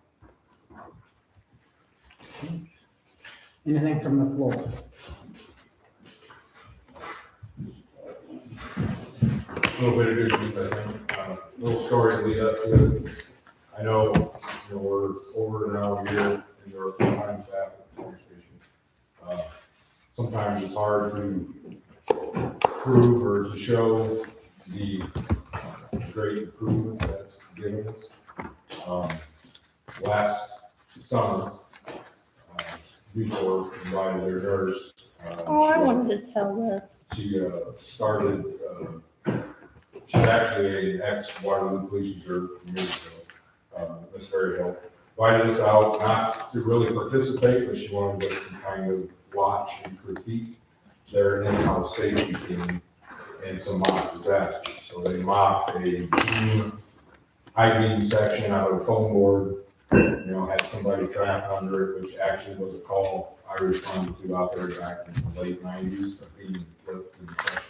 Anything from the floor? A little bit of good news, I think. Little story to lead up to it. I know, we're over now a year and there are full-time staff at the police station. Sometimes it's hard to prove or to show the great improvement that's given us. Last summer, before invited their nurse. Oh, I wanted to tell this. She started, she's actually an ex-Waterloo police reserve from years ago. Miss Berry Hill invited us out, not to really participate, but she wanted us to kind of watch and critique their in-house safety team and some mock disasters. So they mocked a high beam section out of a foam board, had somebody trapped under it, which actually was a call I responded to out there back in the late 90s, of being flipped and such.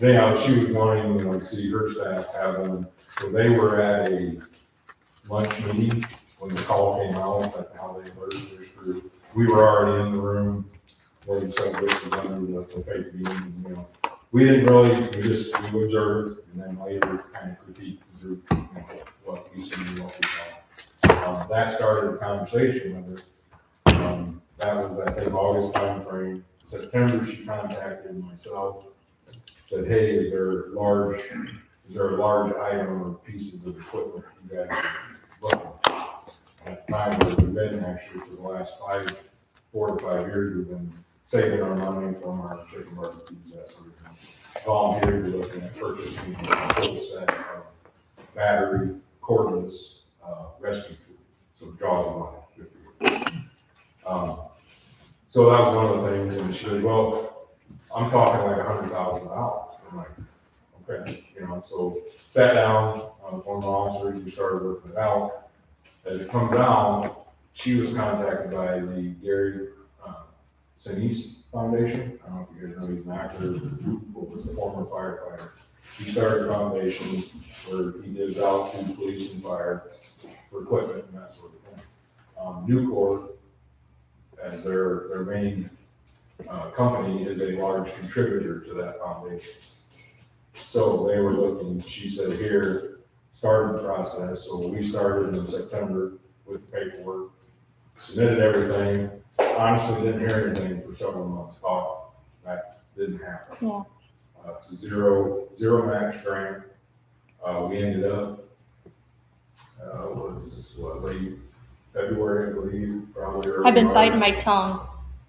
Anyhow, she was wanting, to see her staff have them. So they were at a lunch meeting when the call came out, that's how they alerted their crew. We were already in the room where the subject was under the fake beam, we didn't really, we observed, and then later kind of critiqued the group, what we see and what we saw. That started a conversation with her. That was, I think, August timeframe. September, she contacted myself, said, hey, is there a large item or pieces of equipment you guys are looking for? At the time, we've been actually for the last 4 to 5 years, we've been saving our money from our chicken barbecues, that sort of thing. Volunteers are looking at purchasing a full set of battery cordless rescue tools, so jaws of life. So that was one of the things, and she said, well, I'm talking like $100,000. I'm like, okay, so sat down, one of the officers, we started working it out. As it comes out, she was contacted by the Gary Sinise Foundation. I don't know if you guys know, he's an actor who was a former firefighter. He started a foundation where he gives out to police and fire for equipment and that sort of thing. Nucor as their main company is a large contributor to that foundation. So they were looking, she said, here, started the process. So we started in September with paperwork, submitted everything. Honestly, didn't hear anything for several months. Thought that didn't happen. Yeah. It's a zero match grant. We ended up, late February, I believe, probably early I've been March. biting my tongue,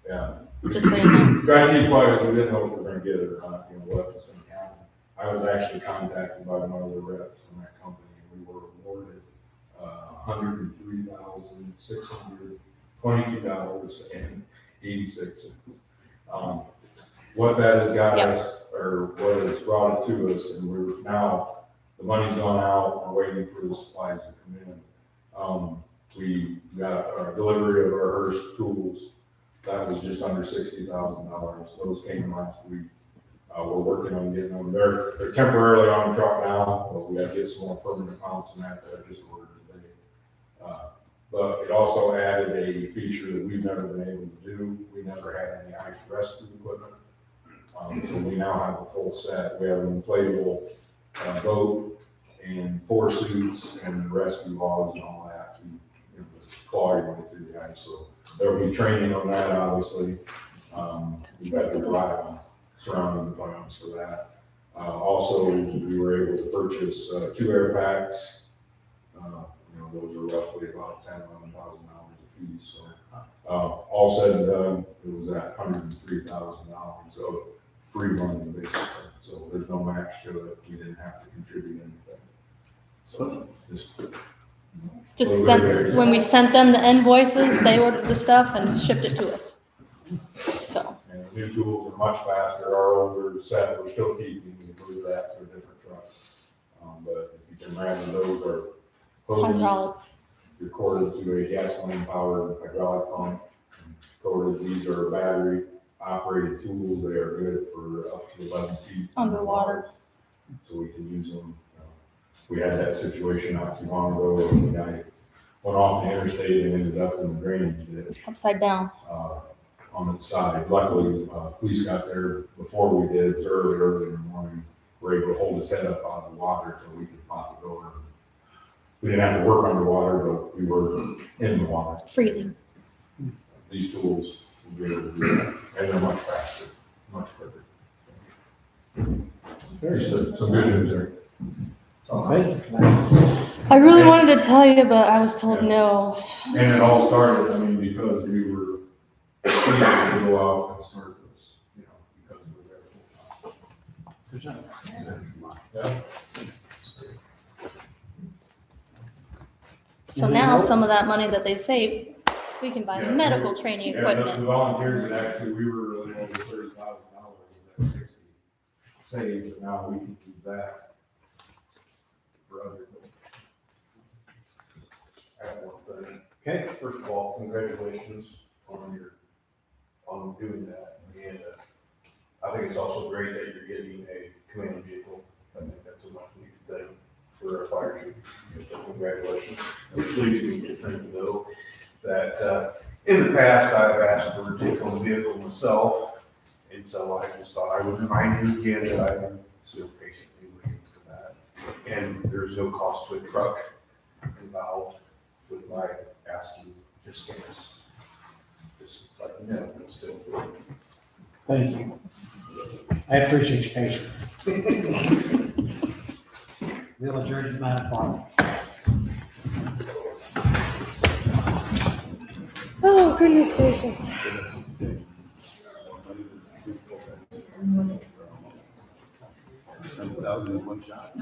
Yeah. just so you know. Try to keep quiet, because we didn't know if we were gonna get it or not, what was gonna happen. I was actually contacted by one of the reps from that company, and we were awarded $103,622.86. What that has got Yep. us, or what has brought it to us, and we're now, the money's gone out, we're waiting for the supplies to come in. We got our delivery of our Hearst tools. That was just under $60,000. Those came last week. We're working on getting them. They're temporarily on the truck now, but we gotta get some more permanent mounts and that I just ordered today. But it also added a feature that we've never been able to do. We never had any ice rescue equipment. So we now have a full set. We have an inflatable boat and 4 suits and rescue logs and all that to claw your way through the ice. So there'll be training on that, obviously. We've got to rely on surrounding the plans for that. Also, we were able to purchase 2 air packs. Those are roughly about $10,000, $11,000 a piece. So all said and done, it was at $103,000 of free money, basically. So there's no match to it. We didn't have to contribute anything. So Just sent, when we sent them the invoices, they ordered the stuff and shipped it to us. So, And the new tools are much faster. Our older set, we're still keeping, we move that to a different truck. But if you can imagine, those are hoses hydraulic. recorded to a gasoline powered hydraulic pump. Recorded, these are battery operated tools. They are good for up to 11 feet Underwater. So we can use them. We had that situation not too long ago where the guy went off the interstate and ended up in the drainage ditch. Upside down. On its side. Luckily, police got there before we did. It was early in the morning. We were able to hold his head up out of the water until we could pop it over. We didn't have to work underwater, but we were in the water. Freezing. These tools will be able to do that, and they're much faster, much quicker. There's some good news there. Thank you for that. I really wanted to tell you, but I was told no. And it all started, because we were able to go out and start this, because we were there full time. Good job. Yeah. So now some of that money that they save, we can buy Yeah, medical training The equipment. volunteers that actually, we were over $30,000 of that 60 saved, but now we can use that for other things. I have one thing. Okay, first of all, congratulations on doing that. And I think it's also great that you're getting a command vehicle. I think that's a much needed thing for our fire chief. So congratulations. Which leads me to think though, that in the past, I've asked for a take-home vehicle myself. And so I just thought I would remind you again that I've been still patiently waiting for that. And there's no cost to a truck involved with my asking just gas. Just like, no, I'm still. Thank you. I appreciate your patience. We'll adjourn at 9 o'clock. Oh, goodness gracious. $100,000 in one shot.